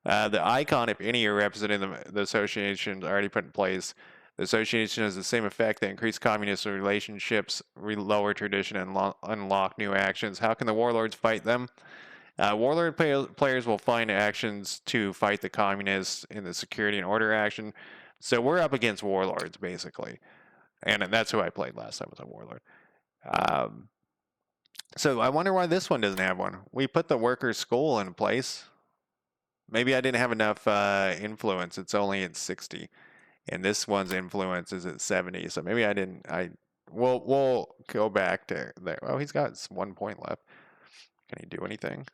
The icon, if any, are representing the associations already put in place. The association has the same effect that increase communist relationships, lower tradition, and unlock new actions. How can the warlords fight them? Warlord players will find actions to fight the communists in the security and order action. So we're up against warlords, basically. And that's who I played last time, was a warlord. So I wonder why this one doesn't have one. We put the workers' school in place. Maybe I didn't have enough influence. It's only at 60. And this one's influence is at 70. So maybe I didn't. We'll go back to there. Oh, he's got 1 point left. Can he do anything?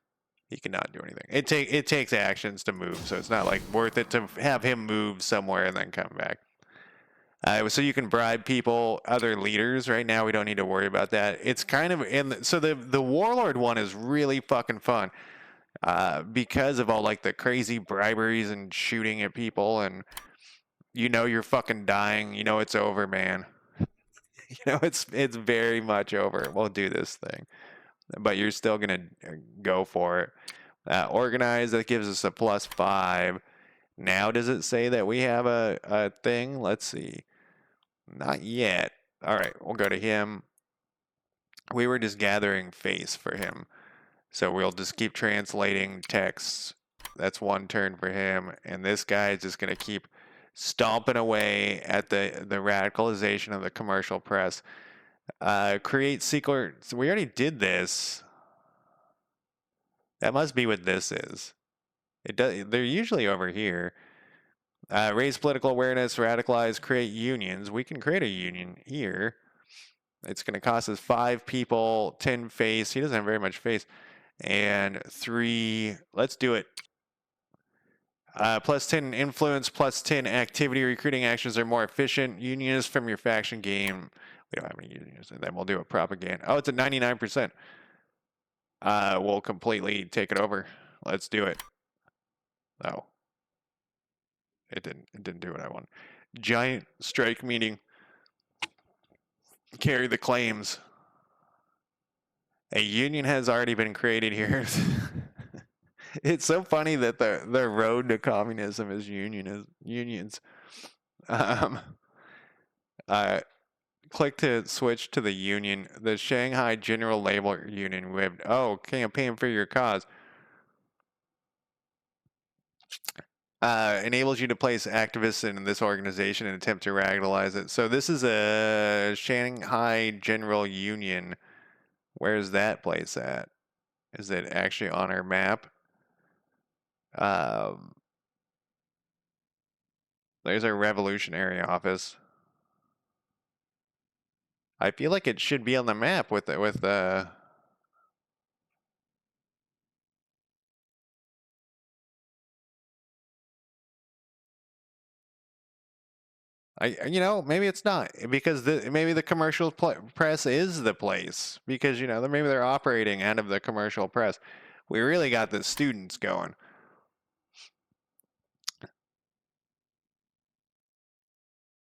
He cannot do anything. It takes actions to move, so it's not like worth it to have him move somewhere and then come back. So you can bribe people, other leaders. Right now, we don't need to worry about that. It's kind of so the warlord one is really fucking fun, because of all like the crazy briberies and shooting at people, and you're fucking dying. It's over, man. It's very much over. We'll do this thing. But you're still going to go for it. Organize, that gives us a +5. Now, does it say that we have a thing? Let's see. Not yet. All right, we'll go to him. We were just gathering face for him. So we'll just keep translating texts. That's 1 turn for him. And this guy is just going to keep stomping away at the radicalization of the commercial press. Create secret. So we already did this. That must be what this is. They're usually over here. Raise political awareness, radicalize, create unions. We can create a union here. It's going to cost us 5 people, 10 face. He doesn't have very much face. And 3. Let's do it. +10 influence, +10 activity. Recruiting actions are more efficient. Unionists from your faction game. We don't have any unions. And then we'll do a propaganda. Oh, it's at 99%. We'll completely take it over. Let's do it. Oh. It didn't do what I want. Giant strike meeting. Carry the claims. A union has already been created here. It's so funny that the road to communism is unions. Click to switch to the union. The Shanghai General Labor Union. Campaign for your cause. Enables you to place activists in this organization and attempt to radicalize it. So this is a Shanghai General Union. Where's that place at? Is it actually on our map? Um, there's our revolutionary office. I feel like it should be on the map with the. Maybe it's not because maybe the commercial press is the place because maybe they're operating out of the commercial press. We really got the students going.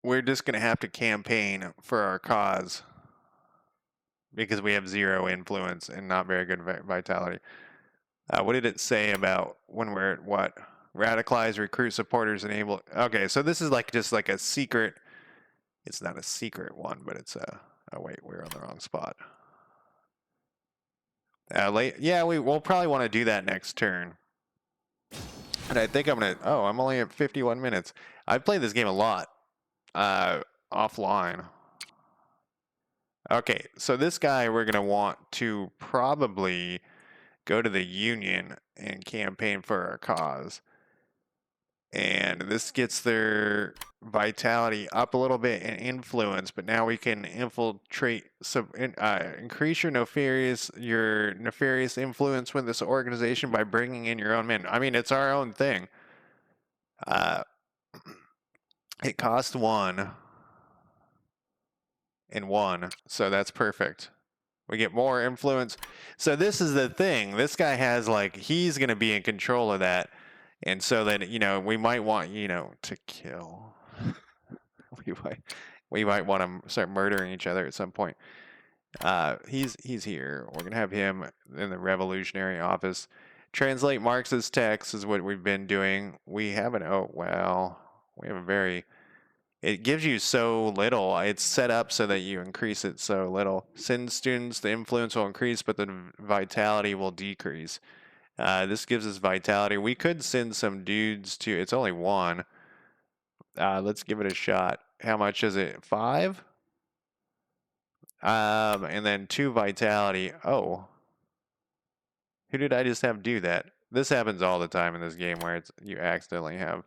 We're just gonna have to campaign for our cause because we have zero influence and not very good vitality. What did it say about when we're at what? Radicalize, recruit supporters, enable. Okay, so this is just like a secret. It's not a secret one, but it's a. Oh wait, we're on the wrong spot. Yeah, we'll probably want to do that next turn. And I think I'm gonna. Oh, I'm only at 51 minutes. I've played this game a lot, offline. Okay, so this guy we're gonna want to probably go to the Union and campaign for our cause. And this gets their vitality up a little bit and influence, but now we can infiltrate, increase your nefarious influence with this organization by bringing in your own men. I mean, it's our own thing. It costs 1 and 1, so that's perfect. We get more influence. So this is the thing. This guy has he's going to be in control of that. And so then, we might want, to kill. we might want to start murdering each other at some point. He's here. We're gonna have him in the revolutionary office. Translate Marxist text is what we've been doing. We have we have a very. It gives you so little. It's set up so that you increase it so little. Send students, the influence will increase, but the vitality will decrease. This gives us vitality. We could send some dudes to. It's only 1. Let's give it a shot. How much is it? 5? And then 2 vitality. Oh. Who did I just have do that? This happens all the time in this game where you accidentally have.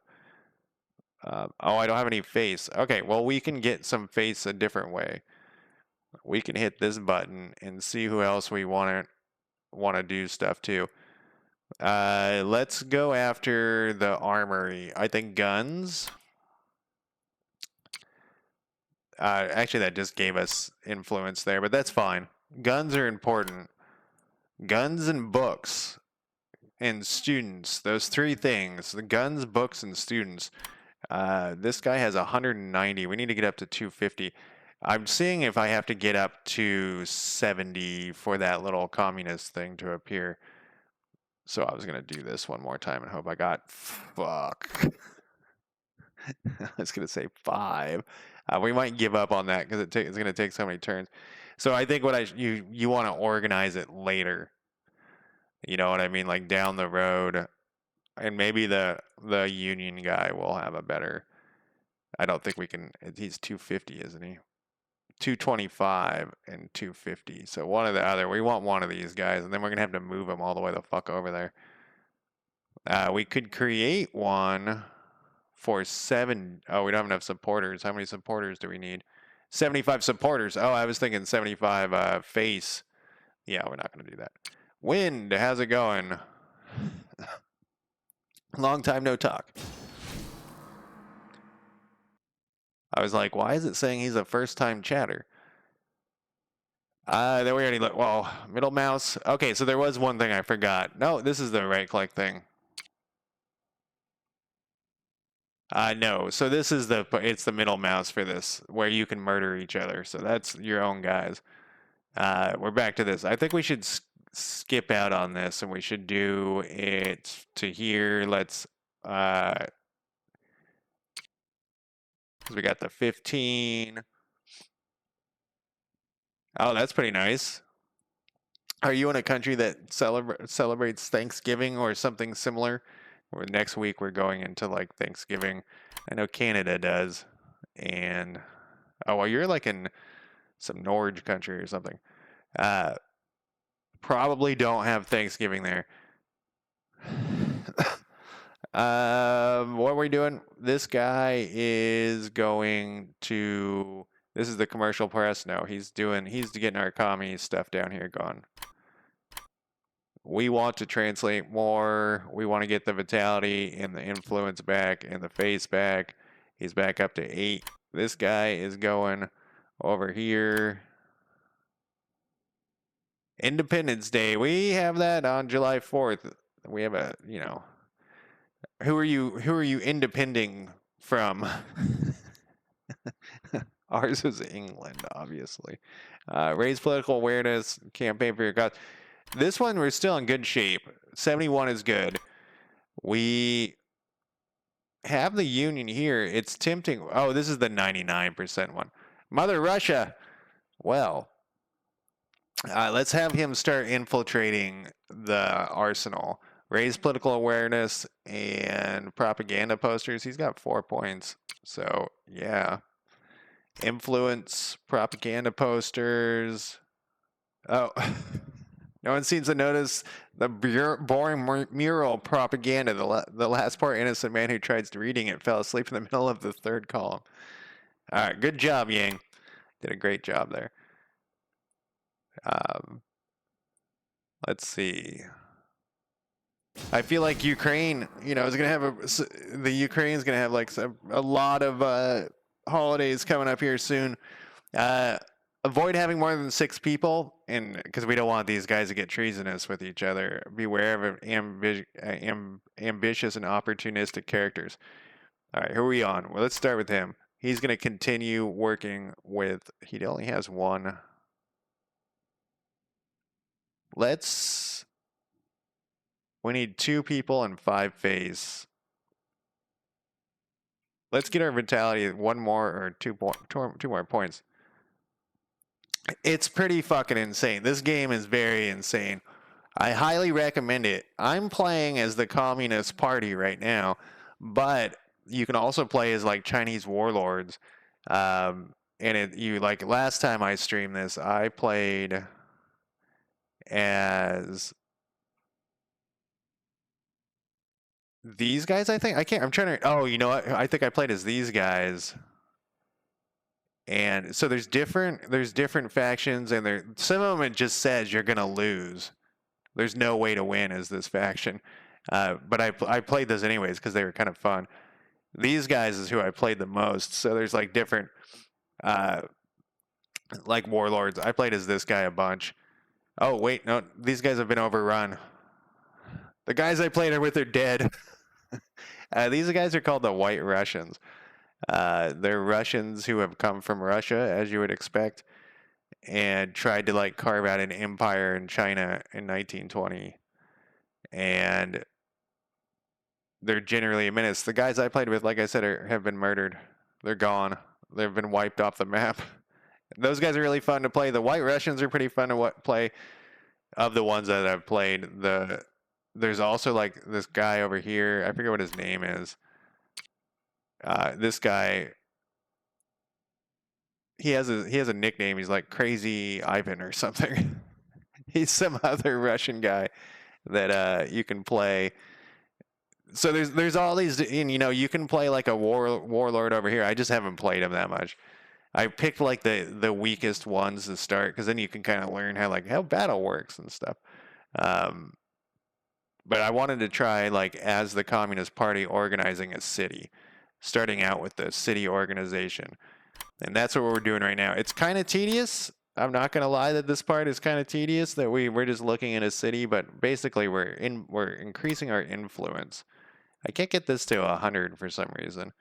Oh, I don't have any face. Okay, well, we can get some face a different way. We can hit this button and see who else we want to do stuff to. Let's go after the armory. I think guns. Actually, that just gave us influence there, but that's fine. Guns are important. Guns and books and students. Those 3 things. The guns, books, and students. This guy has 190. We need to get up to 250. I'm seeing if I have to get up to 70 for that little communist thing to appear. So I was going to do this one more time and hope I got... Fuck. I was going to say 5. We might give up on that because it's going to take so many turns. So I think you want to organize it later. You know what I mean? Like down the road. And maybe the union guy will have a better... I don't think we can... He's 250, isn't he? 225 and 250. So one or the other. We want one of these guys, and then we're going to have to move him all the way the fuck over there. We could create one for 7... Oh, we don't have enough supporters. How many supporters do we need? 75 supporters. Oh, I was thinking 75 face. Yeah, we're not going to do that. Wind, how's it going? Long time no talk. I was like, why is it saying he's a first-time chatter? Then we already looked. Well, middle mouse. Okay, so there was one thing I forgot. No, this is the right-click thing. No. So this is it's the middle mouse for this, where you can murder each other. So that's your own guys. We're back to this. I think we should skip out on this, and we should do it to here. Let's, because we got the 15. Oh, that's pretty nice. Are you in a country that celebrates Thanksgiving or something similar, Next week we're going into like Thanksgiving. I know Canada does, and oh well, you're like in some Norge country or something. Uh, Probably don't have Thanksgiving there. What are we doing? This guy is going to. This is the commercial press. No, he's getting our commie stuff down here gone. We want to translate more. We want to get the vitality and the influence back and the face back. He's back up to 8. This guy is going over here. Independence Day. We have that on July 4th. We have a, who are you independing from? Ours is England, obviously. Raise political awareness, campaign for your cause. This one, we're still in good shape. 71 is good. We have the Union here. It's tempting. Oh, this is the 99% one. Mother Russia. Well, let's have him start infiltrating the arsenal. Raise political awareness and propaganda posters. He's got 4 points. So, yeah. Influence, propaganda posters. Oh, no one seems to notice the boring mural propaganda. The last poor innocent man who tried reading it fell asleep in the middle of the 3rd column. All right, good job, Yang. Did a great job there. Let's see. I feel like Ukraine, is going to have the Ukraine is going to have like a lot of holidays coming up here soon. Avoid having more than 6 people, and because we don't want these guys to get treasonous with each other. Beware of ambitious and opportunistic characters. All right, who are we on? Well, let's start with him. He's going to continue working with. He only has 1. We need 2 people and 5 phase. Let's get our vitality 1 more or 2 more points. It's pretty fucking insane. This game is very insane. I highly recommend it. I'm playing as the Communist Party right now, but you can also play as like Chinese warlords. And last time I streamed this, I played as these guys, I think. I'm trying to. Oh, you know what? I think I played as these guys. And so there's different factions, and some of them it just says you're gonna lose. There's no way to win as this faction. But I played those anyways because they were kind of fun. These guys is who I played the most. So there's like different, like warlords. I played as this guy a bunch. Oh wait, no, these guys have been overrun. The guys I played with are dead. These guys are called the White Russians. They're Russians who have come from Russia, as you would expect, and tried to like carve out an empire in China in 1920. And they're generally a menace. The guys I played with, like I said, have been murdered. They're gone. They've been wiped off the map. Those guys are really fun to play. The White Russians are pretty fun to play. Of the ones that I've played, there's also like this guy over here. I forget what his name is. This guy, he has a nickname. He's like Crazy Ivan or something. He's some other Russian guy that you can play. So there's all these, and you can play like a warlord over here. I just haven't played him that much. I picked like the weakest ones to start because then you can kind of learn how battle works and stuff. But I wanted to try like as the Communist Party organizing a city, starting out with the city organization, and that's what we're doing right now. It's kind of tedious. I'm not gonna lie that this part is kind of tedious. That we're just looking at a city, but basically we're increasing our influence. I can't get this to 100 for some reason,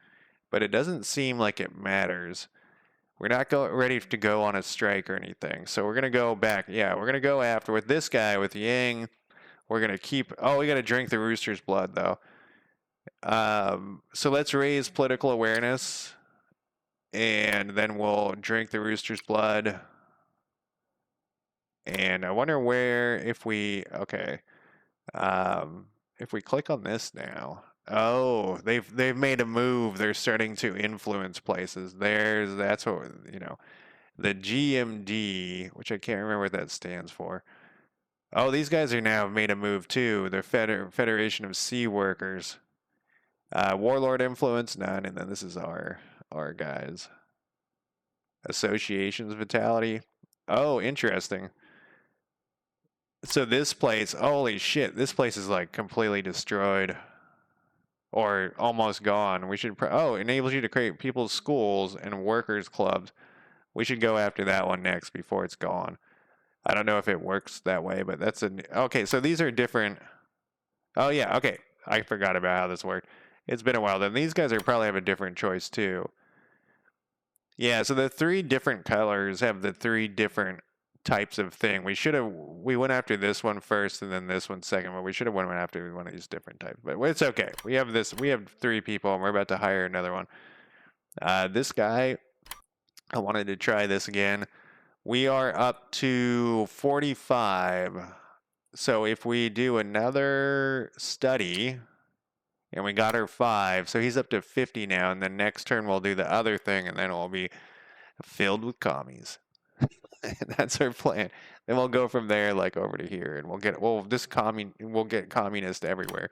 but it doesn't seem like it matters. We're not ready to go on a strike or anything, so we're gonna go back. Yeah, we're gonna go after with this guy with Yang. We're gonna keep. Oh, we gotta drink the rooster's blood though. So let's raise political awareness, and then we'll drink the rooster's blood. And I wonder if we okay. if we click on this now, oh, they've made a move. They're starting to influence places. That's what, the GMD, which I can't remember what that stands for. Oh, these guys are now made a move too. They're Federation of Sea Workers. Warlord influence none, and then this is our guys. Associations vitality. Oh, interesting. So this place, holy shit, this place is like completely destroyed or almost gone. We should enables you to create people's schools and workers clubs. We should go after that one next before it's gone. I don't know if it works that way, but okay. So these are different. Oh yeah, okay. I forgot about how this worked. It's been a while. Then these guys are probably have a different choice too. Yeah, so the three different colors have the three different types of thing. We went after this one first and then this one second, but we should have went after one of these different types. But it's okay. We have three people and we're about to hire another one. This guy, I wanted to try this again. We are up to 45. So if we do another study and we got her 5, so he's up to 50 now, and then next turn we'll do the other thing and then it will be filled with commies. That's our plan. Then we'll go from there like over to here, and we'll get communist everywhere.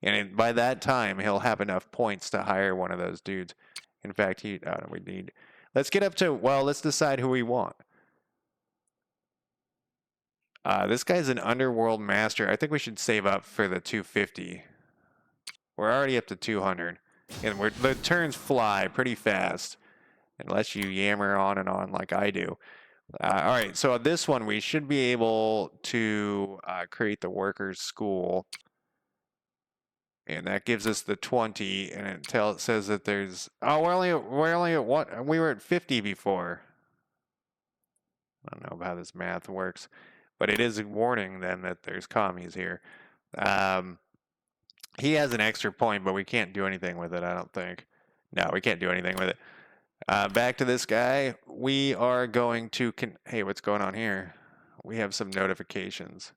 And by that time, he'll have enough points to hire one of those dudes. In fact, let's get up to, well, let's decide who we want. This guy's an underworld master. I think we should save up for the 250. We're already up to 200, and the turns fly pretty fast, unless you yammer on and on like I do. All right, so on this one, we should be able to create the workers' school. And that gives us the 20, and it says that there's... Oh, we're only at what? We were at 50 before. I don't know how this math works, but it is a warning then that there's commies here. He has an extra point, but we can't do anything with it, I don't think. No, we can't do anything with it. Back to this guy. We are going to... Hey, what's going on here? We have some notifications.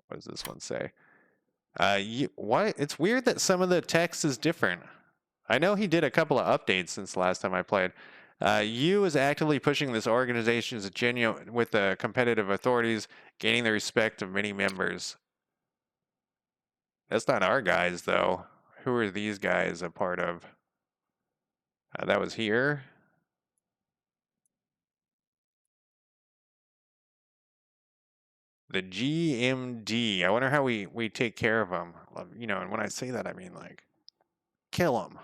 What does this one say? What? It's weird that some of the text is different. I know he did a couple of updates since the last time I played. You is actively pushing this organization as a genuine with the competitive authorities, gaining the respect of many members. That's not our guys, though. Who are these guys a part of? That was here. The GMD. I wonder how we take care of them. And when I say that, I mean like kill them.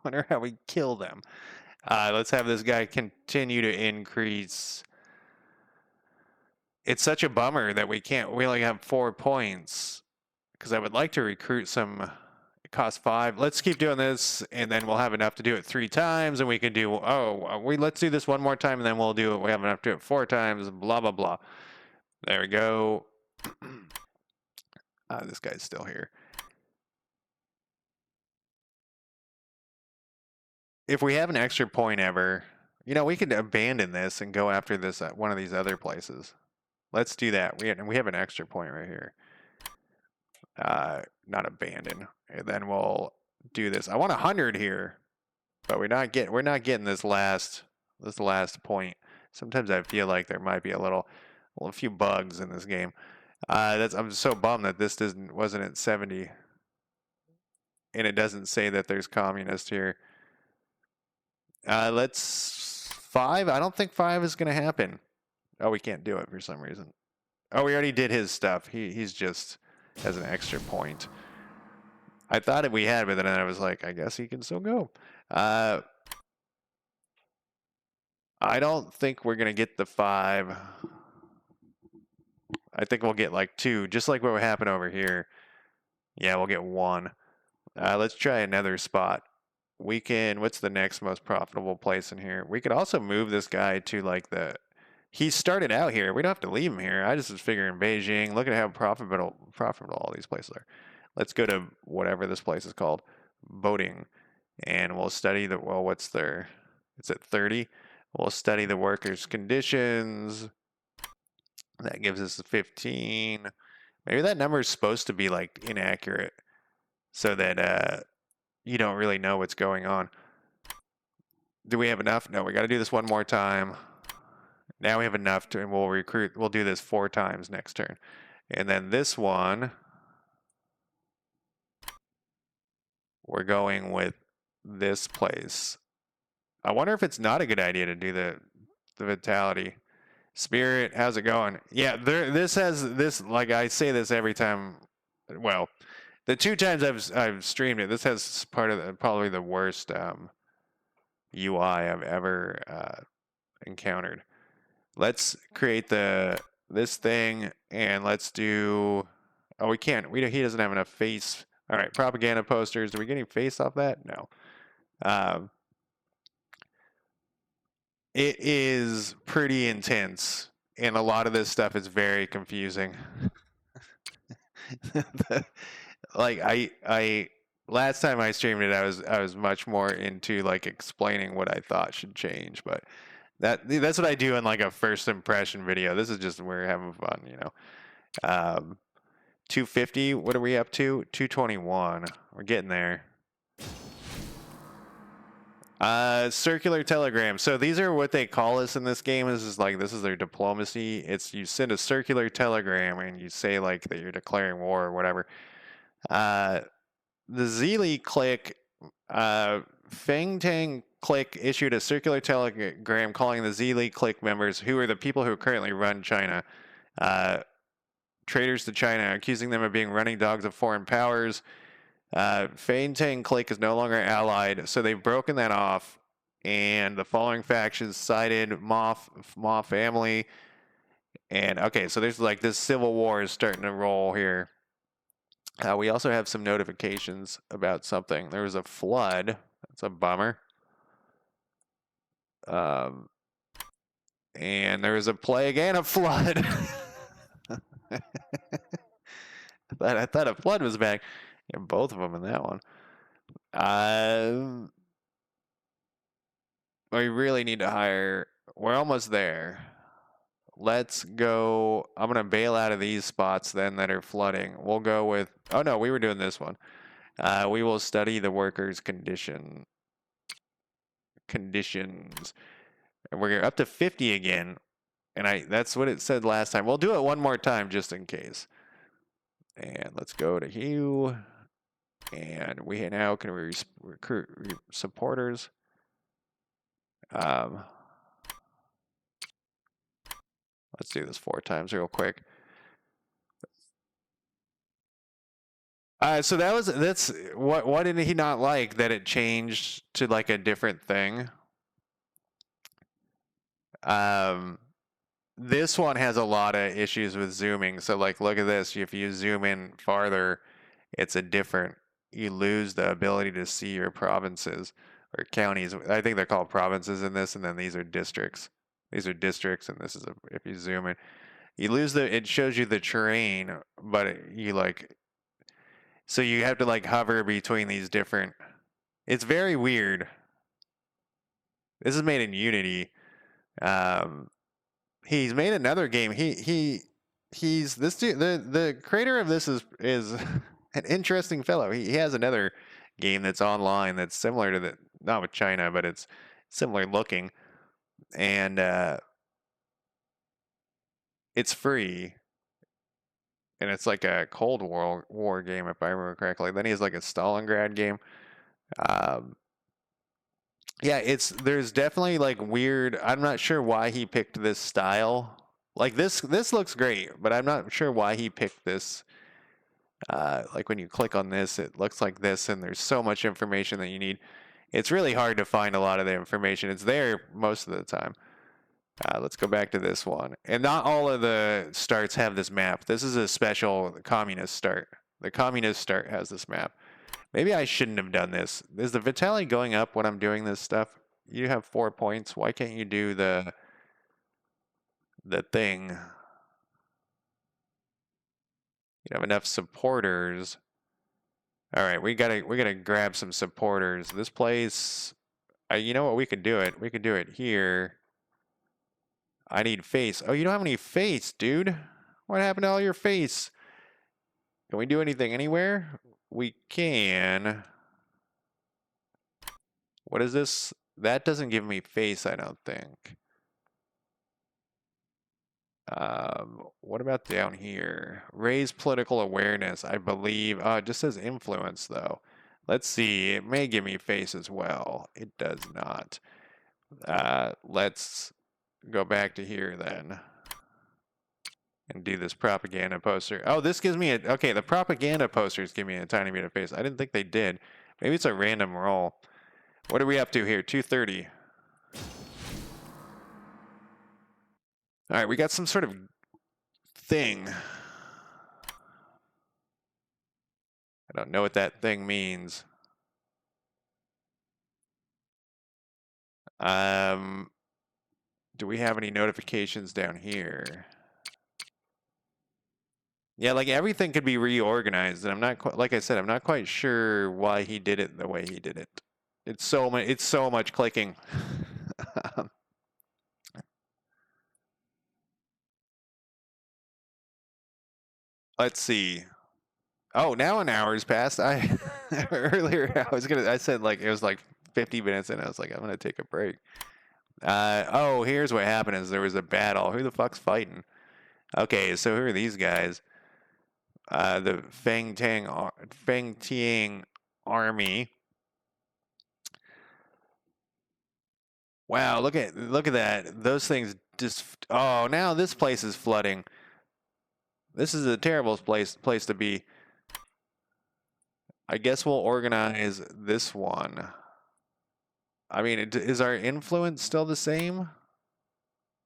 Wonder how we kill them. Let's have this guy continue to increase. It's such a bummer that we only have 4 points, because I would like to recruit some. It costs 5. Let's keep doing this, and then we'll have enough to do it 3 times, and we can do, let's do this one more time, and then we'll do it. We have enough to do it 4 times, blah, blah, blah. There we go. This guy's still here. If we have an extra point ever, we could abandon this and go after this at one of these other places. Let's do that. We have an extra point right here. Not abandon. And then we'll do this. I want 100 here, but we're not getting this last point. Sometimes I feel like there might be a few bugs in this game. I'm so bummed that this wasn't at 70, and it doesn't say that there's communists here. Let's 5. I don't think 5 is gonna happen. Oh, we can't do it for some reason. Oh, we already did his stuff. He's just has an extra point. I thought we had, but then I was like, I guess he can still go. I don't think we're gonna get the 5. I think we'll get like 2, just like what happened over here. Yeah, we'll get 1. Let's try another spot. What's the next most profitable place in here? We could also move this guy to he started out here. We don't have to leave him here. I just was figuring Beijing. Look at how profitable all these places are. Let's go to whatever this place is called, boating, and we'll study it's at 30. We'll study the workers' conditions. That gives us 15. Maybe that number is supposed to be like inaccurate so that you don't really know what's going on. Do we have enough? No, we got to do this one more time. Now we have enough to, and we'll do this 4 times next turn. And then this one, we're going with this place. I wonder if it's not a good idea to do the vitality. Spirit, how's it going? Yeah, this has this, like I say this every time. Well, the 2 times I've streamed it, this has probably the worst UI I've ever encountered. Let's create this thing, and let's do. Oh, we can't. He doesn't have enough face. All right, propaganda posters. Do we get any face off that? No. It is pretty intense, and a lot of this stuff is very confusing. Like I last time I streamed it, I was much more into like explaining what I thought should change, but that's what I do in like a first impression video. This is just we're having fun, you know. 250. What are we up to? 221. We're getting there. Circular telegram. So these are what they call us in this game. This is their diplomacy. It's you send a circular telegram and you say like that you're declaring war or whatever. The Zeely clique, Feng Tang clique issued a circular telegram calling the Zeely clique members, who are the people who currently run China, traitors to China, accusing them of being running dogs of foreign powers. Feng Tang clique is no longer allied, so they've broken that off. And the following factions sided Ma family. And okay, so there's like this civil war is starting to roll here. We also have some notifications about something. There was a flood. That's a bummer. And there was a plague and a flood. I thought a flood was back. Yeah, both of them in that one. We really need to hire. We're almost there. Let's go. I'm going to bail out of these spots then that are flooding. We'll go with. Oh, no, we were doing this one. We will study the workers' conditions. And we're up to 50 again. And that's what it said last time. We'll do it one more time just in case. And let's go to Hugh. And we now can recruit supporters. Let's do this 4 times real quick. So that's what did he not like that it changed to like a different thing? This one has a lot of issues with zooming. So like, look at this. If you zoom in farther, it's a different. You lose the ability to see your provinces or counties. I think they're called provinces in this, and then these are districts. These are districts, and this is if you zoom in, you lose it shows you the terrain, but you like. So you have to like hover between these different. It's very weird. This is made in Unity. He's made another game. He's this dude. The creator of this is an interesting fellow. He has another game that's online that's similar to not with China, but it's similar looking, and it's free. And it's like a Cold War game, if I remember correctly. Then he has like a Stalingrad game. Yeah, there's definitely like weird. I'm not sure why he picked this style. Like this looks great, but I'm not sure why he picked this. Like when you click on this, it looks like this, and there's so much information that you need. It's really hard to find a lot of the information. It's there most of the time. Let's go back to this one. And not all of the starts have this map. This is a special communist start. The communist start has this map. Maybe I shouldn't have done this. Is the vitality going up when I'm doing this stuff? You have 4 points. Why can't you do the thing? You have enough supporters. All right, we gotta grab some supporters. This place, you know what? We could do it. We could do it here. I need face. Oh, you don't have any face, dude. What happened to all your face? Can we do anything anywhere? We can. What is this? That doesn't give me face, I don't think. What about down here? Raise political awareness, I believe. It just says influence, though. Let's see. It may give me face as well. It does not. Let's go back to here then and do this propaganda poster. Oh, this gives me a... Okay, the propaganda posters give me a tiny bit of face. I didn't think they did. Maybe it's a random roll. What are we up to here? 230. All right, we got some sort of thing. I don't know what that thing means. Do we have any notifications down here? Yeah, like everything could be reorganized, and I'm not quite, like I said, I'm not quite sure why he did it the way he did it. It's so much clicking. Let's see. Oh, now an hour's passed. I earlier I said like it was like 50 minutes and I was like I'm gonna take a break. Oh, here's what happened is there was a battle. Who the fuck's fighting? Okay, so who are these guys? The Feng Tiang army. Wow, look at that. Those things just oh, now this place is flooding. This is a terrible place to be. I guess we'll organize this one. I mean, is our influence still the same?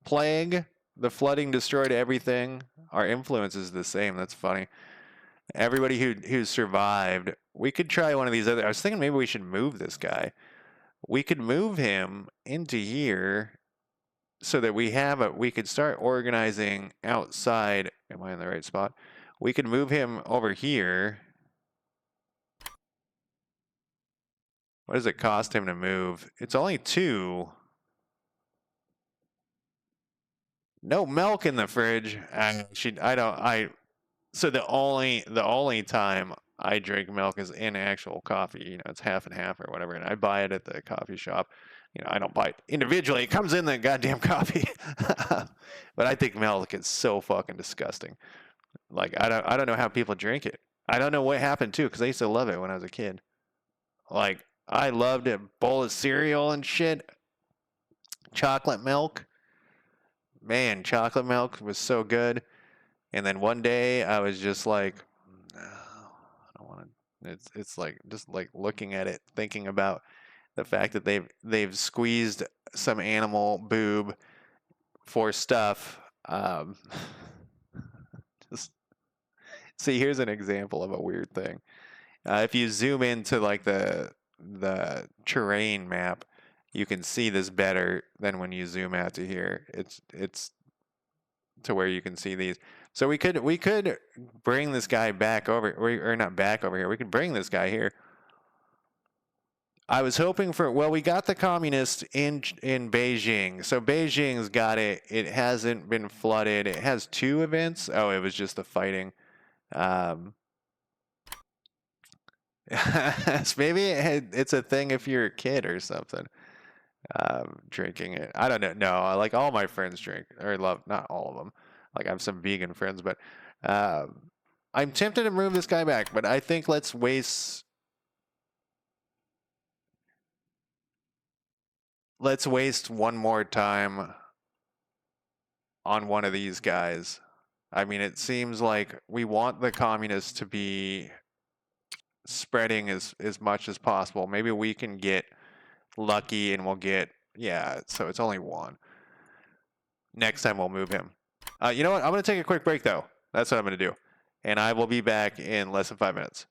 Plague, the flooding destroyed everything. Our influence is the same. That's funny. Everybody who survived. We could try one of these other. I was thinking maybe we should move this guy. We could move him into here so that we could start organizing outside. Am I in the right spot? We could move him over here. What does it cost him to move? It's only 2. No milk in the fridge. So the only time I drink milk is in actual coffee. You know, it's half and half or whatever, and I buy it at the coffee shop. You know, I don't buy it individually. It comes in the goddamn coffee. But I think milk is so fucking disgusting. Like I don't know how people drink it. I don't know what happened too, because I used to love it when I was a kid. Like I loved a bowl of cereal and shit. Chocolate milk. Man, chocolate milk was so good. And then one day I was just like, no, I don't want to. It's like just like looking at it, thinking about the fact that they've squeezed some animal boob for stuff. Just see, here's an example of a weird thing. If you zoom into like the terrain map, you can see this better than when you zoom out to here. It's to where you can see these. So we could bring this guy back over, or not back over here. We could bring this guy here. I was hoping for, well, we got the communists in Beijing. So Beijing's got it. It hasn't been flooded. It has 2 events. Oh, it was just the fighting. Maybe it's a thing if you're a kid or something. Drinking it. I don't know. No, like all my friends drink or love, not all of them. Like I have some vegan friends, but I'm tempted to move this guy back, but I think let's waste one more time on one of these guys. I mean, it seems like we want the communists to be spreading as much as possible. Maybe we can get lucky and we'll get, yeah, so it's only 1. Next time we'll move him. You know what? I'm going to take a quick break though. That's what I'm going to do. And I will be back in less than 5 minutes.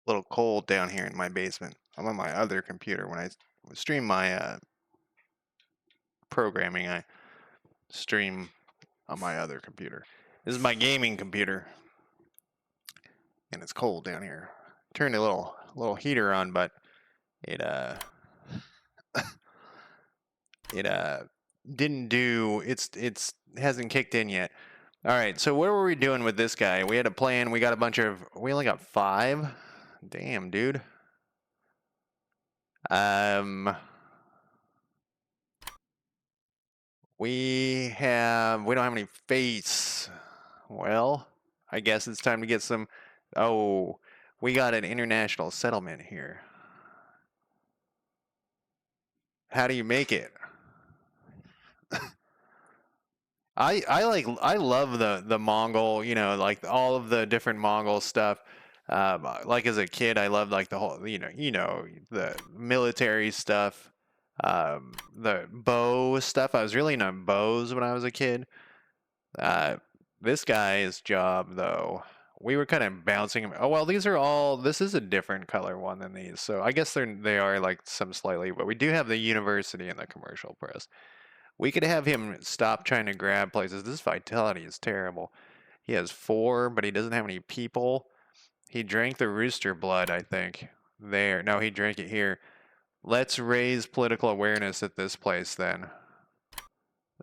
little cold down here in my basement. I'm on my other computer. When I stream my programming, I stream on my other computer. This is my gaming computer, and it's cold down here. Turned a little heater on, but it it didn't do. It's hasn't kicked in yet. All right, so what were we doing with this guy? We had a plan. We got a bunch of. We only got 5. Damn, dude. We don't have any face. Well, I guess it's time to get some. Oh, we got an international settlement here. How do you make it? I love the Mongol, like all of the different Mongol stuff. Like as a kid, I loved like the whole, the military stuff, the bow stuff. I was really into bows when I was a kid. This guy's job though, we were kind of bouncing him. Oh well, this is a different color one than these, so I guess they are like some slightly, but we do have the university and the commercial press. We could have him stop trying to grab places. This vitality is terrible. He has 4, but he doesn't have any people. He drank the rooster blood, I think. There. No, he drank it here. Let's raise political awareness at this place then.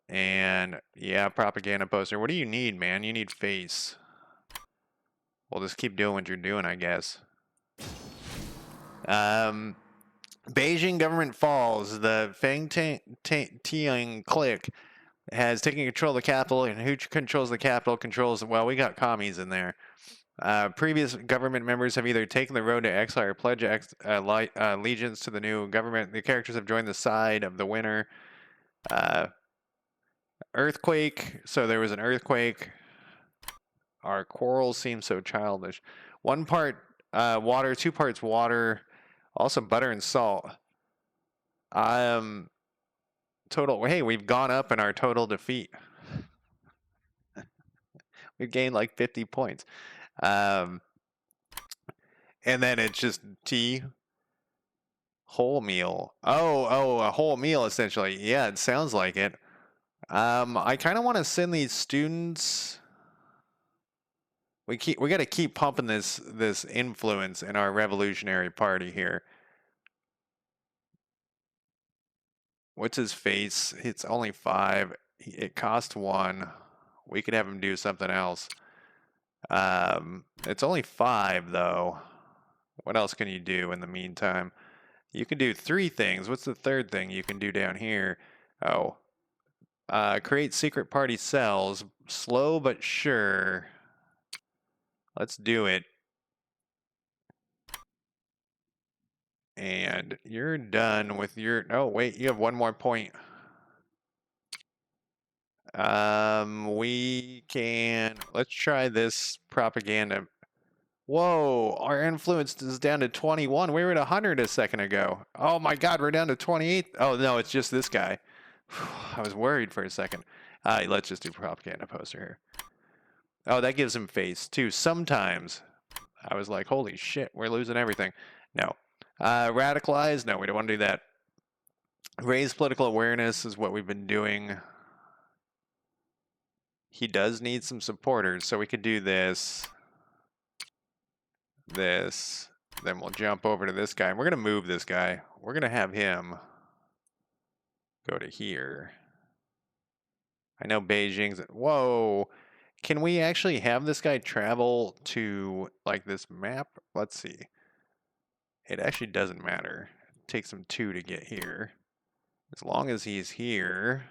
And yeah, propaganda poster. What do you need, man? You need face. We'll just keep doing what you're doing, I guess. Beijing government falls. The Fang Tiang clique has taken control of the capital, and who controls the capital controls. Well, we got commies in there. Previous government members have either taken the road to exile or pledge allegiance to the new government. The characters have joined the side of the winner. Earthquake. So there was an earthquake. Our quarrels seem so childish. 1 part water, 2 parts water. Also butter and salt. Total. Hey, we've gone up in our total defeat. We've gained like 50 points. And then it's just tea. Whole meal. Oh, a whole meal essentially. Yeah, it sounds like it. I kind of want to send these students. We got to keep pumping this influence in our revolutionary party here. What's his face? It's only 5. It cost 1. We could have him do something else. It's only 5 though. What else can you do in the meantime? You can do 3 things. What's the third thing you can do down here? Oh, create secret party cells. Slow but sure. Let's do it. And you're done with your. Oh wait, you have 1 more point. We can. Let's try this propaganda. Whoa, our influence is down to 21. We were at 100 a second ago. Oh my God, we're down to 28. Oh no, it's just this guy. I was worried for a second. Let's just do propaganda poster here. Oh, that gives him face too. Sometimes I was like, holy shit, we're losing everything. No. Radicalize? No, we don't want to do that. Raise political awareness is what we've been doing. He does need some supporters, so we could do this. This. Then we'll jump over to this guy. And we're going to move this guy. We're going to have him go to here. I know Beijing's. Whoa. Can we actually have this guy travel to like this map? Let's see. It actually doesn't matter. It takes him 2 to get here. As long as he's here.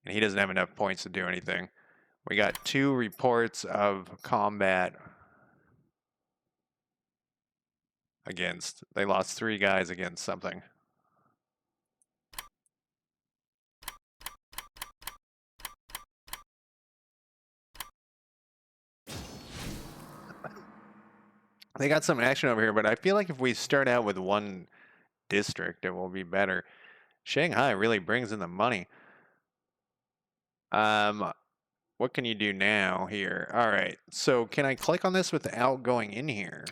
And he doesn't have enough points to do anything. We got 2 reports of combat against. They lost 3 guys against something. They got some action over here, but I feel like if we start out with 1 district, it will be better. Shanghai really brings in the money. What can you do now here? All right. So can I click on this without going in here?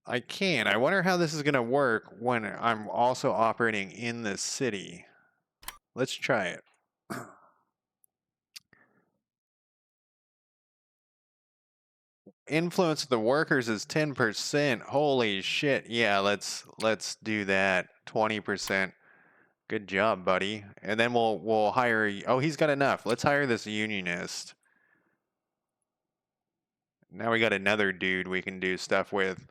I can. I wonder how this is going to work when I'm also operating in the city. Let's try it. Influence of the workers is 10%. Holy shit. Yeah, let's do that. 20%. Good job, buddy. And then we'll hire. Oh, he's got enough. Let's hire this unionist. Now we got another dude we can do stuff with.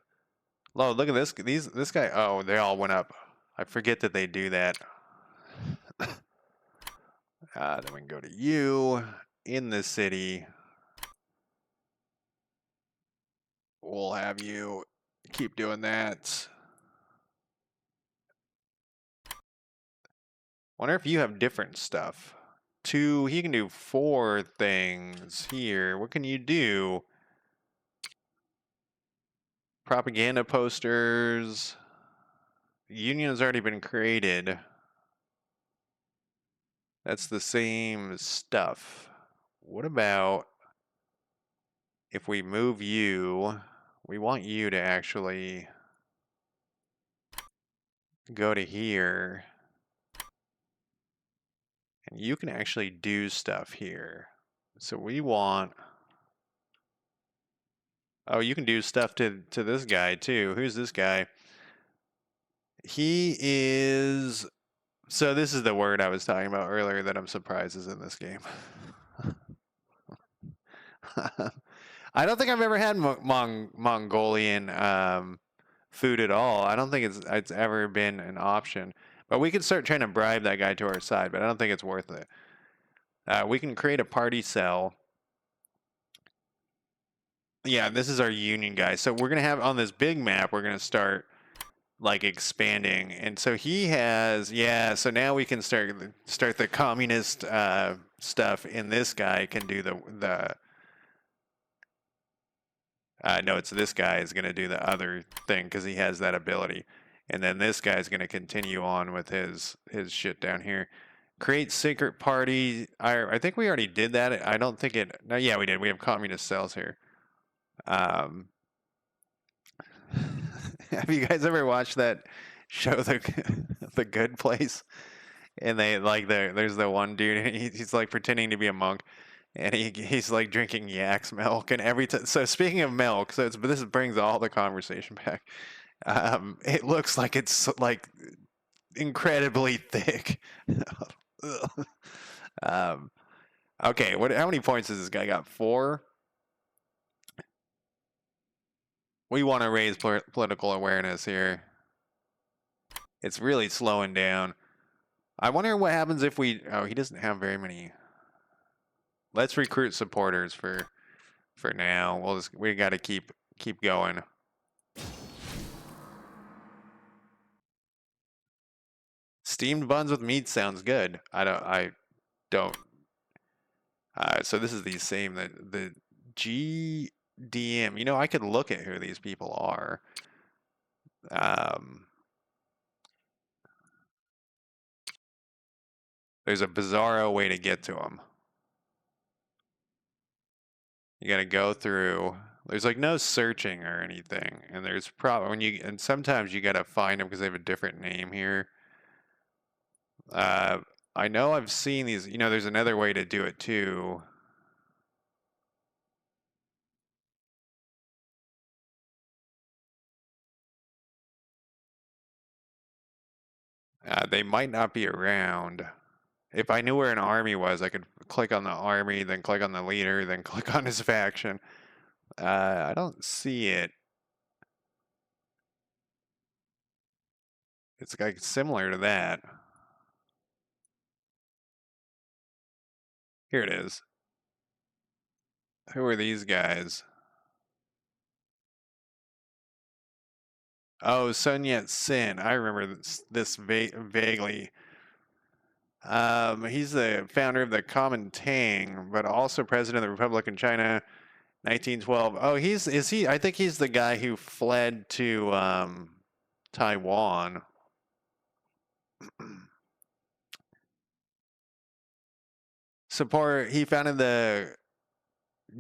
Oh, look at this. This guy. Oh, they all went up. I forget that they do that. Then we can go to you in the city. We'll have you keep doing that. Wonder if you have different stuff. He can do 4 things here. What can you do? Propaganda posters. Union has already been created. That's the same stuff. What about if we move you? We want you to actually go to here. And you can actually do stuff here. So we want... Oh, you can do stuff to this guy too. Who's this guy? He is... So this is the word I was talking about earlier that I'm surprised is in this game. I don't think I've ever had Mongolian food at all. I don't think it's ever been an option. But we could start trying to bribe that guy to our side, but I don't think it's worth it. We can create a party cell. Yeah, this is our union guy. So we're going to have on this big map, we're going to start like expanding. And so he has, yeah, so now we can start the communist stuff, and this guy can do the no, it's this guy is going to do the other thing because he has that ability. And then this guy's going to continue on with his shit down here. Create secret party. I think we already did that. I don't think it. No, yeah, we did. We have communist cells here. Have you guys ever watched that show, the Good Place? And they like there's the one dude, and he's like pretending to be a monk, and he's like drinking yak's milk, and every time. So speaking of milk, this brings all the conversation back. It looks like it's like incredibly thick. Okay, how many points has this guy got? 4. We want to raise political awareness here. It's really slowing down. I wonder what happens if we... Oh, he doesn't have very many. Let's recruit supporters for now. We got to keep going. Steamed buns with meat sounds good. I don't. So this is the same the GDM. You know, I could look at who these people are. There's a bizarro way to get to them. You got to go through. There's like no searching or anything, and there's and sometimes you got to find them because they have a different name here. I know I've seen these. You know, there's another way to do it too. They might not be around. If I knew where an army was, I could click on the army, then click on the leader, then click on his faction. I don't see it. It's like similar to that. Here it is. Who are these guys? Oh, Sun Yat-sen. I remember this vaguely. He's the founder of the Comintern, but also president of the Republic of China, 1912. Oh, is he? I think he's the guy who fled to Taiwan. support. He founded the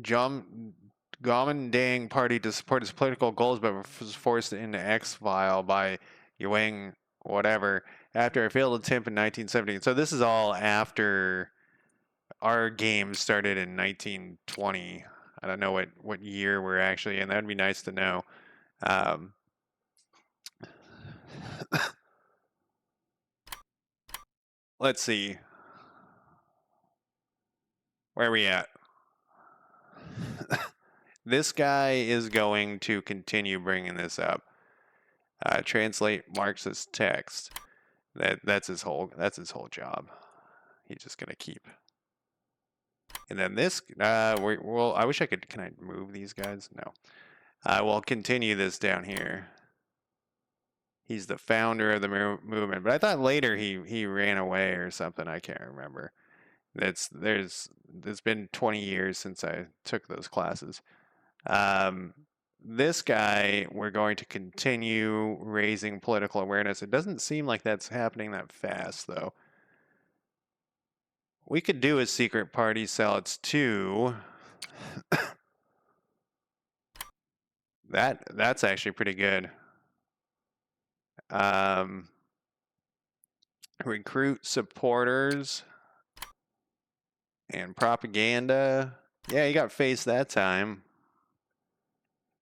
Kuomintang party to support his political goals, but was forced into exile by Yuan whatever after a failed attempt in 1917. So this is all after our game started in 1920. I don't know what year we're actually in. That'd be nice to know. Um, let's see. Where are we at? This guy is going to continue bringing this up. Translate Marxist text. That's his whole job. He's just gonna keep. And then this. Well, I wish I could. Can I move these guys? No. We'll continue this down here. He's the founder of the movement, but I thought later he ran away or something. I can't remember. It's been 20 years since I took those classes. This guy, we're going to continue raising political awareness. It doesn't seem like that's happening that fast, though. We could do a secret party zealots too. That's actually pretty good. Recruit supporters and propaganda. Yeah, you got faced that time.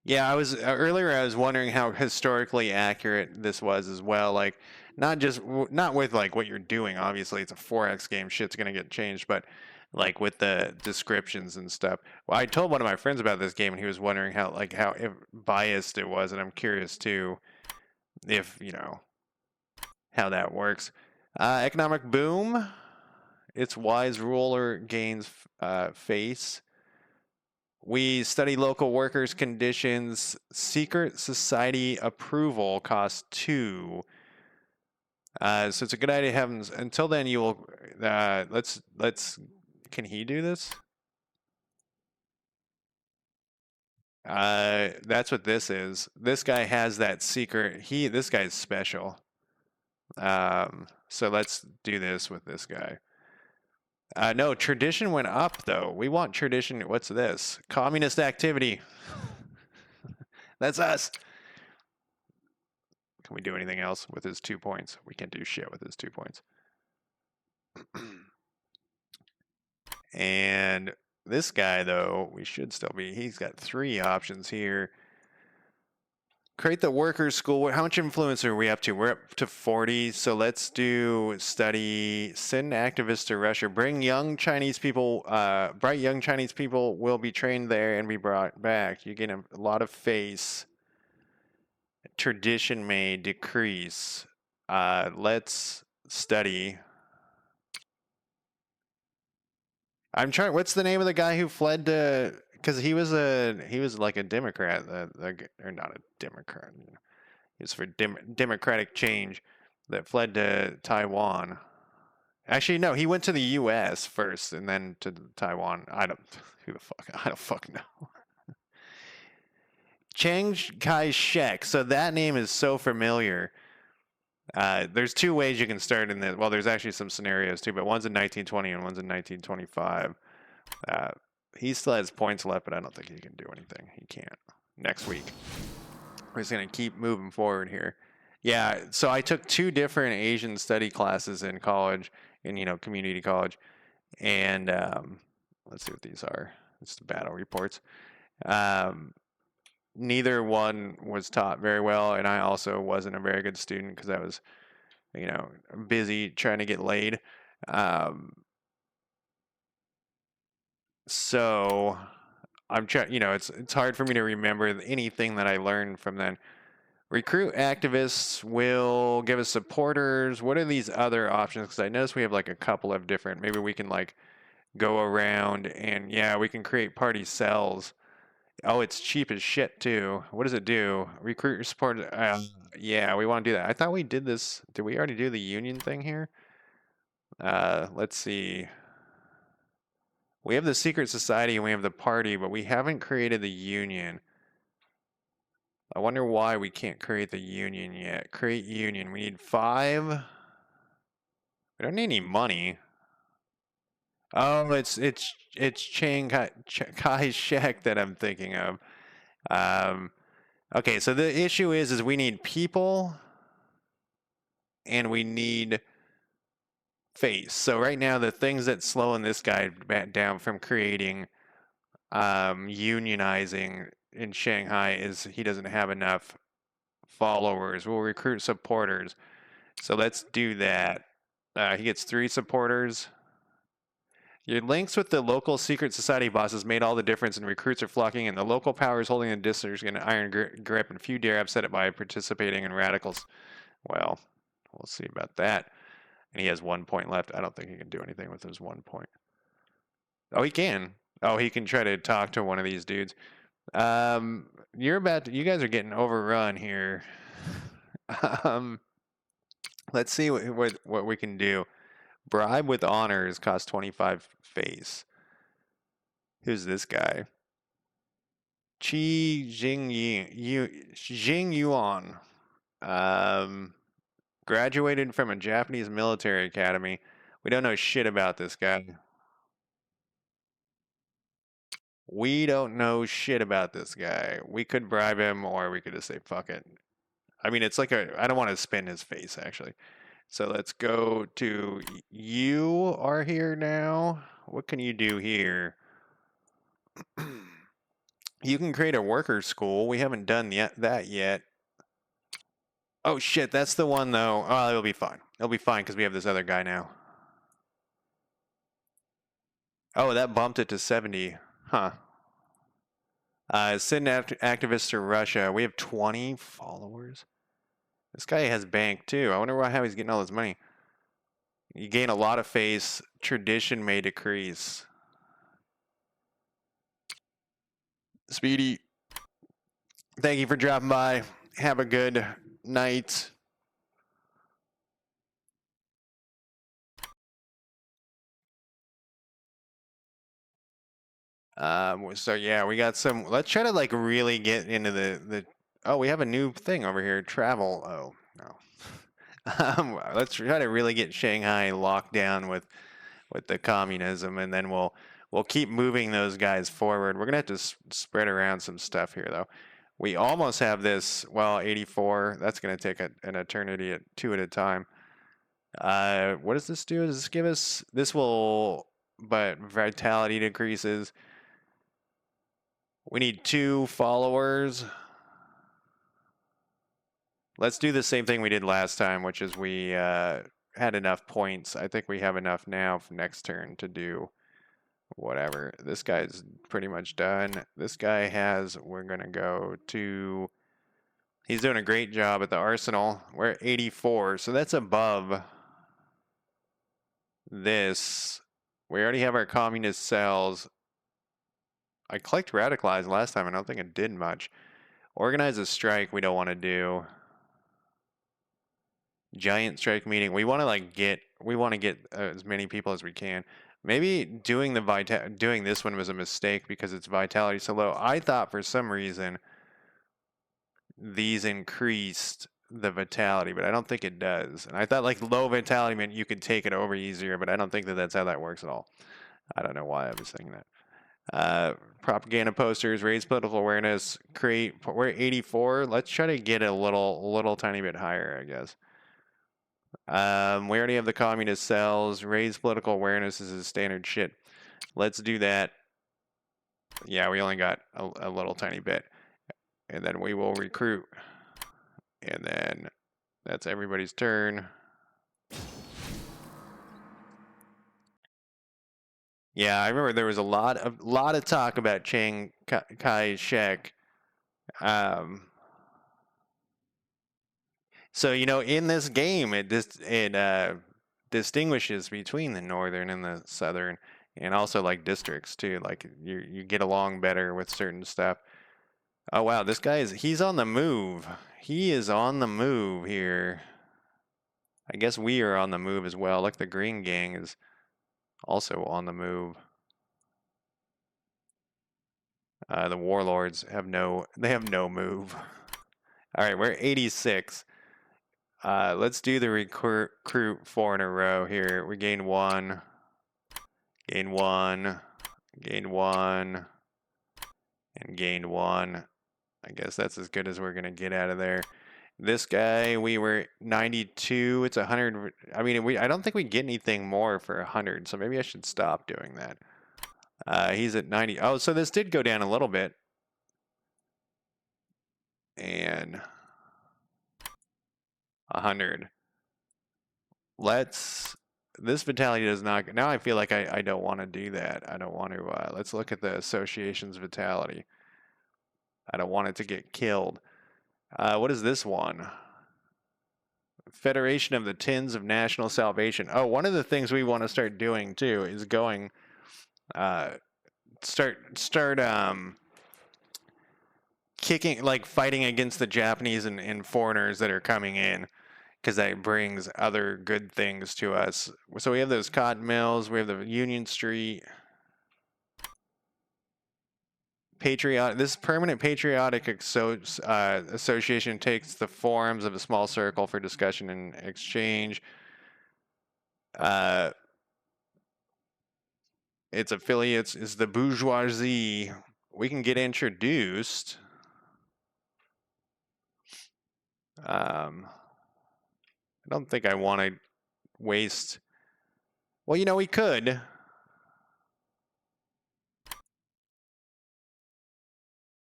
Yeah, I was earlier. I was wondering how historically accurate this was as well. Like, not with like what you're doing. Obviously, it's a 4X game. Shit's gonna get changed, but like with the descriptions and stuff. Well, I told one of my friends about this game, and he was wondering how biased it was, and I'm curious too, if how that works. Economic boom. Its wise ruler gains face. We study local workers' conditions. Secret society approval costs 2. So it's a good idea to have them. Until then, you will. Let's. Can he do this? That's what this is. This guy has that secret. This guy's special. So let's do this with this guy. No, tradition went up, though. We want tradition. What's this? Communist activity. That's us. Can we do anything else with his 2 points? We can't do shit with his 2 points. And this guy, though, we should still be. He's got 3 options here. Create the workers' school. How much influence are we up to? We're up to 40. So let's do study. Send activists to Russia. Bring young Chinese people. Bright young Chinese people will be trained there and be brought back. You get a lot of face. Tradition may decrease. Let's study. I'm trying. What's the name of the guy who fled to? Because he was like a Democrat, or not a Democrat. He was for democratic change that fled to Taiwan. Actually, no, he went to the U.S. first and then to Taiwan. I don't fucking know. Chiang Kai-shek. So that name is so familiar. There's 2 ways you can start in this. Well, there's actually some scenarios too, but one's in 1920 and one's in 1925. He still has points left, but I don't think he can do anything. He can't. Next week. We're just going to keep moving forward here. Yeah, so I took 2 different Asian study classes in college, in community college. And let's see what these are. It's the battle reports. Neither one was taught very well, and I also wasn't a very good student because I was, busy trying to get laid. So I'm trying, it's hard for me to remember anything that I learned from then. Recruit activists will give us supporters. What are these other options? Because I noticed we have like a couple of different. Maybe we can like go around and we can create party cells. Oh, it's cheap as shit too. What does it do? Recruit your support. Yeah, we want to do that. I thought we did this. Did we already do the union thing here? Let's see. We have the secret society and we have the party, but we haven't created the union. I wonder why we can't create the union yet. Create union. We need 5. We don't need any money. Oh, it's Kai Shek that I'm thinking of. Um, okay, so the issue is we need people and we need face. So right now, the things that slowing this guy down from creating unionizing in Shanghai is he doesn't have enough followers. We'll recruit supporters. So let's do that. He gets 3 supporters. Your links with the local secret society bosses made all the difference, and recruits are flocking, and the local powers holding the district get an iron grip, and few dare upset it by participating in radicals. Well, we'll see about that. And he has 1 point left. I don't think he can do anything with his 1 point. Oh, he can. Oh, he can try to talk to one of these dudes. You guys are getting overrun here. um, let's see what we can do. Bribe with honors costs 25 face. Who's this guy? Jing Yuan. Graduated from a Japanese military academy. We don't know shit about this guy. We don't know shit about this guy. We could bribe him, or we could just say fuck it. I mean, it's like I don't want to spin his face actually. So let's go to you are here now. What can you do here? You can create a worker school. We haven't done that yet. Oh shit, that's the one though. Oh, it'll be fine. It'll be fine because we have this other guy now. Oh, that bumped it to 70. Huh. Send activists to Russia. We have 20 followers. This guy has bank too. I wonder how he's getting all his money. You gain a lot of face. Tradition may decrease. Speedy, thank you for dropping by. Have a good night. So yeah, we got some. Let's try to like really get into the. Oh, we have a new thing over here. Travel. Oh no. Let's try to really get Shanghai locked down with the communism, and then we'll keep moving those guys forward. We're gonna have to spread around some stuff here, though. We almost have this. Well, 84. That's gonna take an eternity at 2 at a time. What does this do? Does this give us? This will, but vitality decreases. We need 2 followers. Let's do the same thing we did last time, which is we had enough points. I think we have enough now for next turn to do whatever. This guy's pretty much done. This guy has, we're going to go to, he's doing a great job at the arsenal. We're at 84, so that's above this. We already have our communist cells. I clicked radicalize last time. I don't think it did much. Organize a strike we don't want to do. Giant strike meeting. We want to get as many people as we can. Maybe doing this one was a mistake because its vitality so low. I thought for some reason these increased the vitality, but I don't think it does. And I thought like low vitality meant you could take it over easier, but I don't think that that's how that works at all. I don't know why I was thinking that. Propaganda posters, raise political awareness, we're at 84. Let's try to get a little tiny bit higher, I guess. We already have the communist cells. Raise political awareness is a standard shit. Let's do that. Yeah, we only got a little tiny bit. And then we will recruit. And then that's everybody's turn. Yeah, I remember there was a lot of talk about Chiang Kai-shek. So in this game, it distinguishes between the northern and the southern, and also like districts too. Like you get along better with certain stuff. Oh wow, this guy he's on the move. He is on the move here. I guess we are on the move as well. Like the Green Gang is also on the move. The warlords have no move. All right, we're 86. Let's do the recruit 4 in a row here. We gain 1. Gain 1, gain 1, and gain 1. I guess that's as good as we're going to get out of there. This guy, we were 92. It's 100. I mean, I don't think we get anything more for 100, so maybe I should stop doing that. He's at 90. Oh, so this did go down a little bit. And 100. This vitality does not, now I feel like I don't want to do that. I don't want to, let's look at the association's vitality. I don't want it to get killed. What is this one? Federation of the Tins of National Salvation. Oh, one of the things we want to start doing too is going, start kicking, like fighting against the Japanese and foreigners that are coming in, because that brings other good things to us. So we have those cotton mills, we have the Union Street. This permanent patriotic association takes the forms of a small circle for discussion and exchange. Its affiliates is the bourgeoisie. We can get introduced. I don't think I want to waste. Well, you know, we could.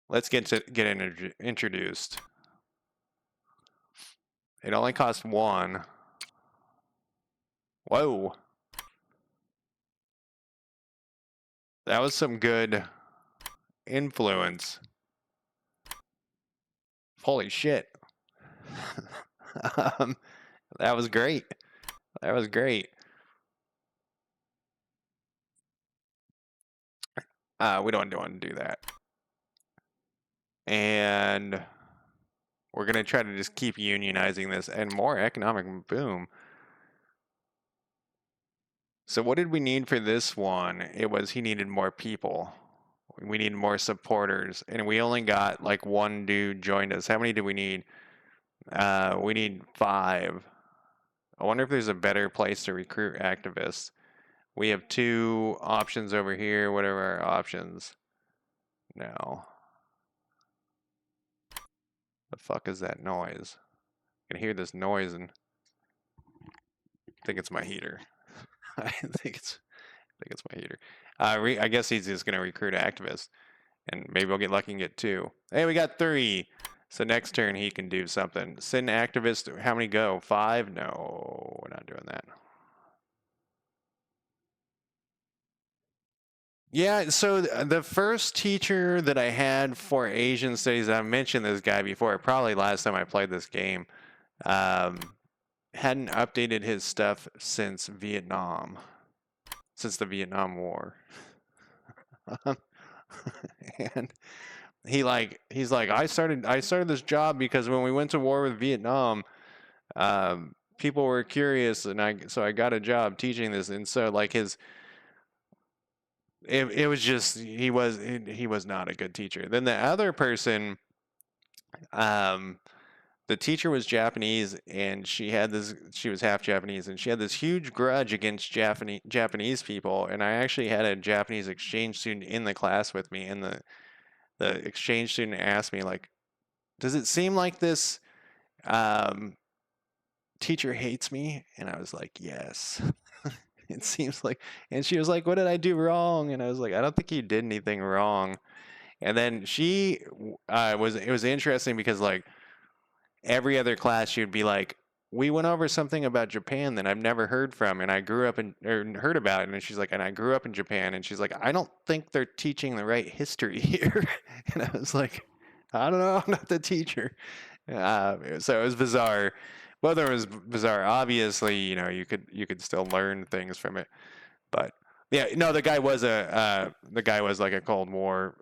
Let's get introduced. It only costs 1. Whoa. That was some good influence. Holy shit. That was great. That was great. We don't want to do that. And we're going to try to just keep unionizing this and more economic boom. So what did we need for this one? It was he needed more people. We need more supporters. And we only got like 1 dude joined us. How many do we need? We need 5. I wonder if there's a better place to recruit activists. We have 2 options over here. What are our options? No. The fuck is that noise? I can hear this noise and I think it's my heater. I think it's my heater. I guess he's just gonna recruit activists, and maybe we'll get lucky and get 2. Hey, we got 3. So next turn he can do something. Send activists. How many go? 5? No, we're not doing that. Yeah, so the first teacher that I had for Asian studies, I mentioned this guy before, probably last time I played this game, hadn't updated his stuff since Vietnam, since the Vietnam War. And he's like, I started this job because when we went to war with Vietnam, people were curious, and so I got a job teaching this, and so like it was just he was not a good teacher. Then the other person, the teacher was Japanese, and she was half Japanese, and she had this huge grudge against Japanese people. And I actually had a Japanese exchange student in the class with me, and the exchange student asked me, like, does it seem like this teacher hates me? And I was like, yes. It seems like, and she was like, what did I do wrong? And I was like, I don't think you did anything wrong. And then it was interesting because like every other class she would be like, we went over something about Japan that I've never heard from, and I grew up heard about it. And she's like, and I grew up in Japan, and she's like, I don't think they're teaching the right history here. And I was like, I don't know, I'm not the teacher. So it was bizarre. Whether it was bizarre, obviously, you know, you could still learn things from it. But yeah, no, the guy was like a Cold War.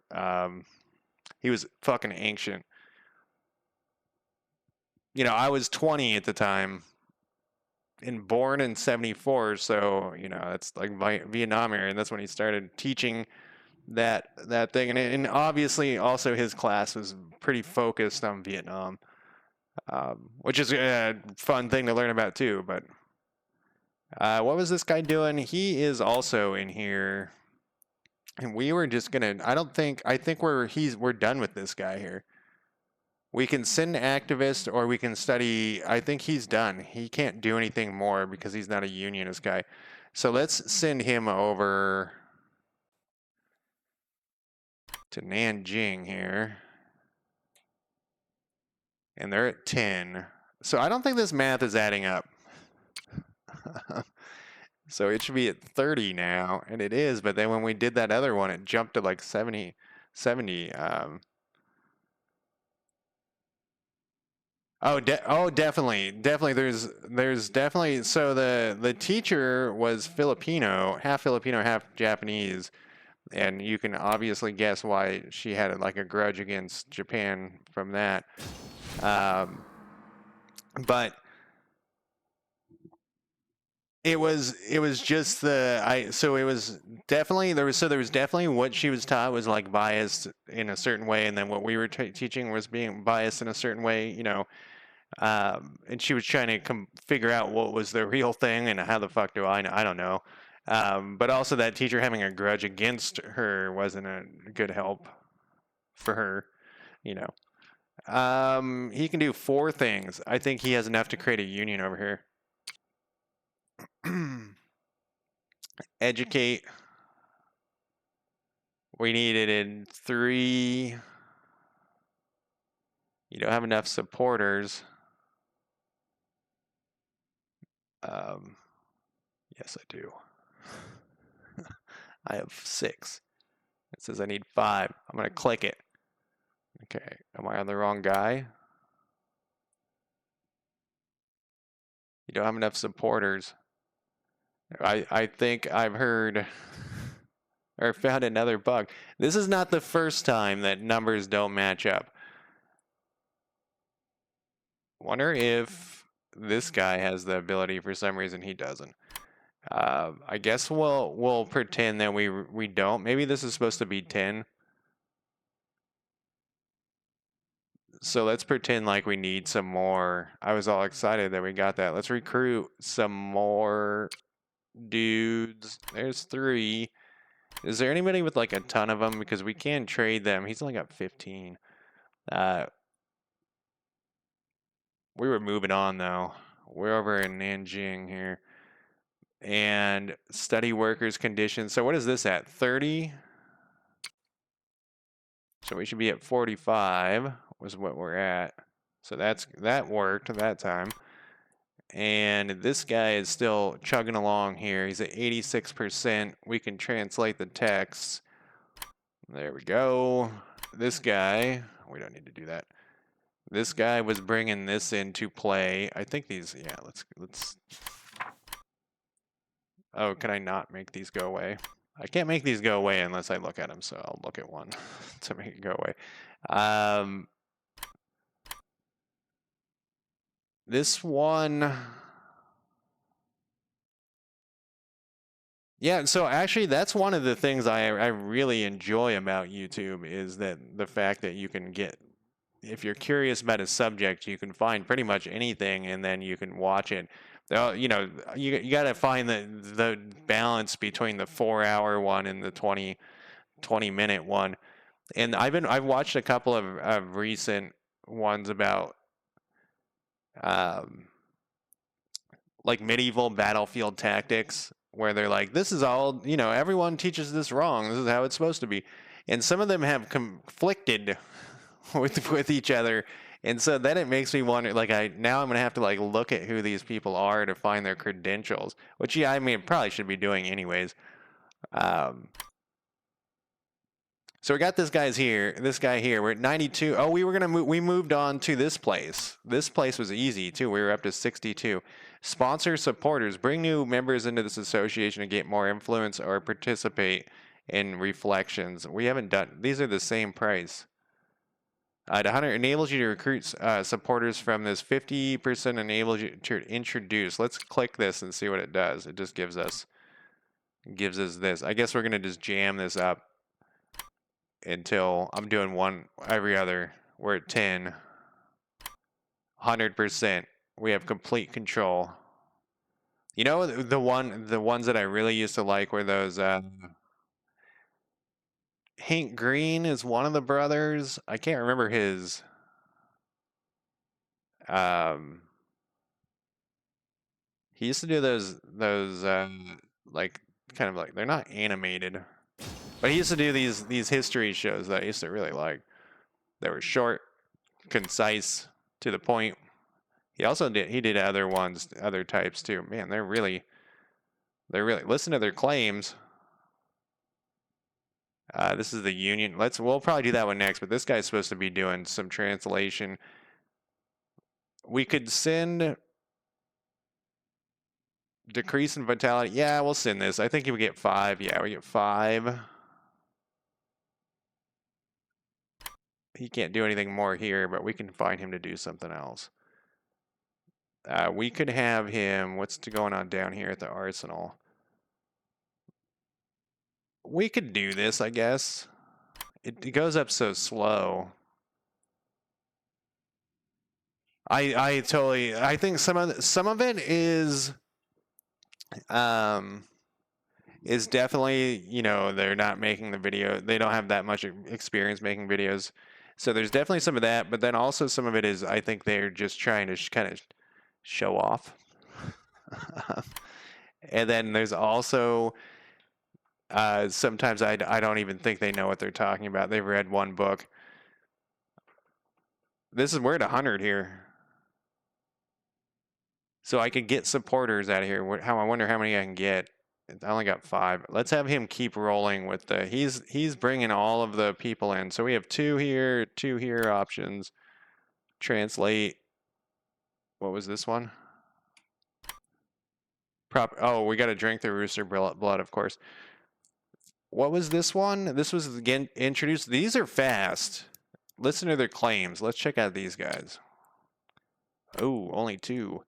He was fucking ancient. You know, I was 20 at the time and born in 74, so you know that's like Vietnam era, and that's when he started teaching that thing. And obviously also his class was pretty focused on Vietnam, which is a fun thing to learn about too. But What was this guy doing? He is also in here. And we were just gonna, I think we're done with this guy here. We can send activists or we can study. I think he's done. He can't do anything more because he's not a unionist guy. So let's send him over to Nanjing here. And they're at 10. So I don't think this math is adding up. So it should be at 30 now, and it is, but then when we did that other one, it jumped to like 70. Definitely. There's definitely, so the teacher was Filipino, half Japanese, and you can obviously guess why she had like a grudge against Japan from that. But it was just so it was definitely there was definitely what she was taught was like biased in a certain way, and then what we were teaching was being biased in a certain way, and she was trying to figure out what was the real thing, and how the fuck do I know? I don't know. But also that teacher having a grudge against her wasn't a good help for her, you know. He can do 4 things. I think he has enough to create a union over here. Educate. We need it in 3. You don't have enough supporters. Yes, I do. I have 6. It says I need 5. I'm going to click it. Okay, am I on the wrong guy? You don't have enough supporters. I think I've heard or found another bug. This is not the first time that numbers don't match up. Wonder if this guy has the ability for some reason he doesn't. I guess we'll pretend that we don't. Maybe this is supposed to be 10. So let's pretend like we need some more. I was all excited that we got that. Let's recruit some more dudes. There's 3. Is there anybody with like a ton of them? Because we can trade them. He's only got 15. We were moving on though. We're over in Nanjing here. And study workers conditions. So what is this at? 30? So we should be at 45 was what we're at. So that worked that time. And this guy is still chugging along here. He's at 86%. We can translate the text. There we go. This guy, we don't need to do that. This guy was bringing this into play. I think these, yeah, let's. Oh, can I not make these go away? I can't make these go away unless I look at them, so I'll look at one to make it go away. This one, yeah, so actually that's one of the things I really enjoy about YouTube is that the fact that you can get, if you're curious about a subject, you can find pretty much anything and then you can watch it. You know, you got to find the balance between the 4-hour one and the 20-minute one. And I've watched a couple of recent ones about like medieval battlefield tactics where they're like, this is all, everyone teaches this wrong. This is how it's supposed to be. And some of them have conflicted with each other. And so then it makes me wonder, like, now I'm going to have to like look at who these people are to find their credentials, which, yeah, I mean, probably should be doing anyways. So we got this guy here. We're at 92. Oh, we moved on to this place. This place was easy too. We were up to 62. Sponsor supporters. Bring new members into this association to get more influence or participate in reflections. We haven't done, these are the same price. 100 enables you to recruit supporters from this. 50% enables you to introduce. Let's click this and see what it does. It just gives us this. I guess we're going to just jam this up until I'm doing one every other. We're at 10. 100%. We have complete control. You know, the ones that I really used to like were those. Hank Green is one of the brothers. I can't remember his. Um, he used to do those like kind of like they're not animated, but he used to do these history shows that I used to really like. They were short, concise, to the point. He did other ones, other types too. Man, they're really listen to their claims. This is the Union. We'll probably do that one next, but this guy's supposed to be doing some translation. We could send decrease in vitality. Yeah, we'll send this. I think we get 5. Yeah, we get 5. He can't do anything more here, but we can find him to do something else. We could have him. What's going on down here at the arsenal? We could do this, I guess. It goes up so slow. I think some of it um is definitely, they're not making the video. They don't have that much experience making videos. So there's definitely some of that, but then also some of it is I think they're just trying to kind of show off. And then there's also sometimes I don't even think they know what they're talking about. They've read one book. We're at 100 here. So I could get supporters out of here. I wonder how many I can get. I only got 5. Let's have him keep rolling with he's bringing all of the people in. So we have 2 here options. Translate. What was this one? Oh, we got to drink the rooster blood, of course. What was this one? This was again introduced. These are fast. Listen to their claims. Let's check out these guys. Oh, only 2.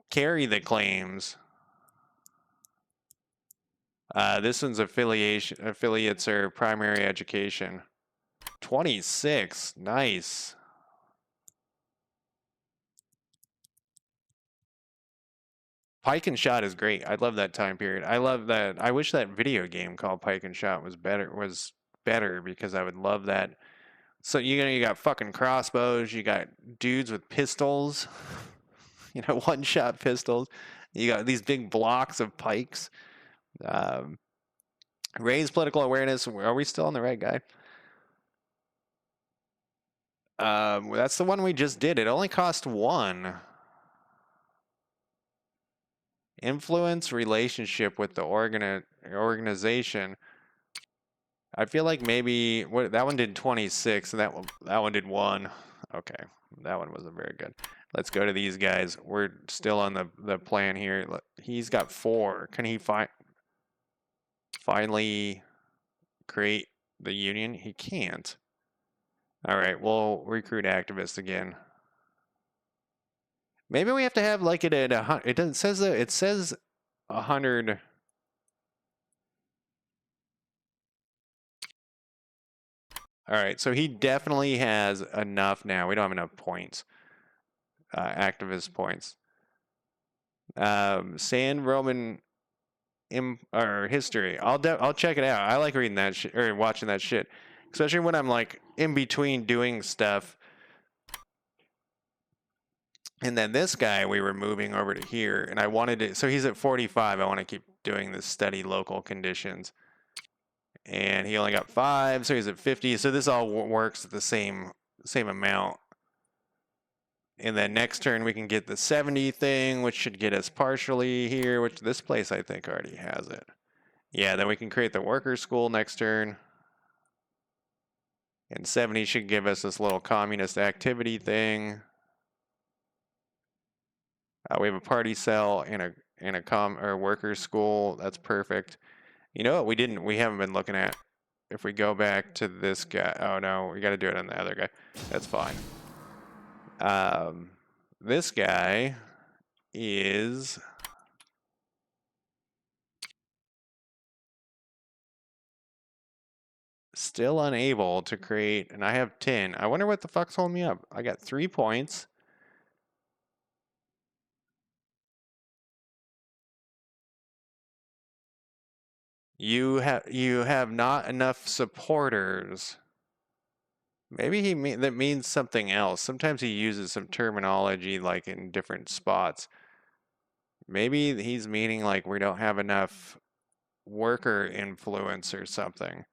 Carry the claims. This one's affiliates or primary education. 26. Nice. Pike and Shot is great. I love that time period. I love that. I wish that video game called Pike and Shot was better because I would love that. So you got fucking crossbows, you got dudes with pistols, one-shot pistols. You got these big blocks of pikes. Um, Raise political awareness. Are we still on the right guy? That's the one we just did. It only cost 1. Influence relationship with the organization. I feel like maybe that one did 26, and that one did 1. Okay, that one wasn't very good. Let's go to these guys. We're still on the plan here. He's got 4. Can he finally create the union? He can't. All right, we'll recruit activists again. Maybe we have to have like it at 100. It says 100. All right, so he definitely has enough now. We don't have enough points, activist points. Sand Roman or history. I'll check it out. I like reading that shit or watching that shit, especially when I'm like in between doing stuff. And then this guy, we were moving over to here, and I wanted to. So he's at 45. I want to keep doing this study local conditions. And he only got 5, so he's at 50. So this all works at the same amount. And then next turn we can get the 70 thing, which should get us partially here, which this place I think already has it. Yeah, then we can create the worker school next turn. And 70 should give us this little communist activity thing. We have a party cell and a worker school. That's perfect. You know what we haven't been looking at? If we go back to this guy, oh no, we got to do it on the other guy. That's fine. This guy is still unable to create, and I have 10. I wonder what the fuck's holding me up. I got 3 points. You have not enough supporters. Maybe that means something else. Sometimes he uses some terminology like in different spots. Maybe he's meaning like we don't have enough worker influence or something.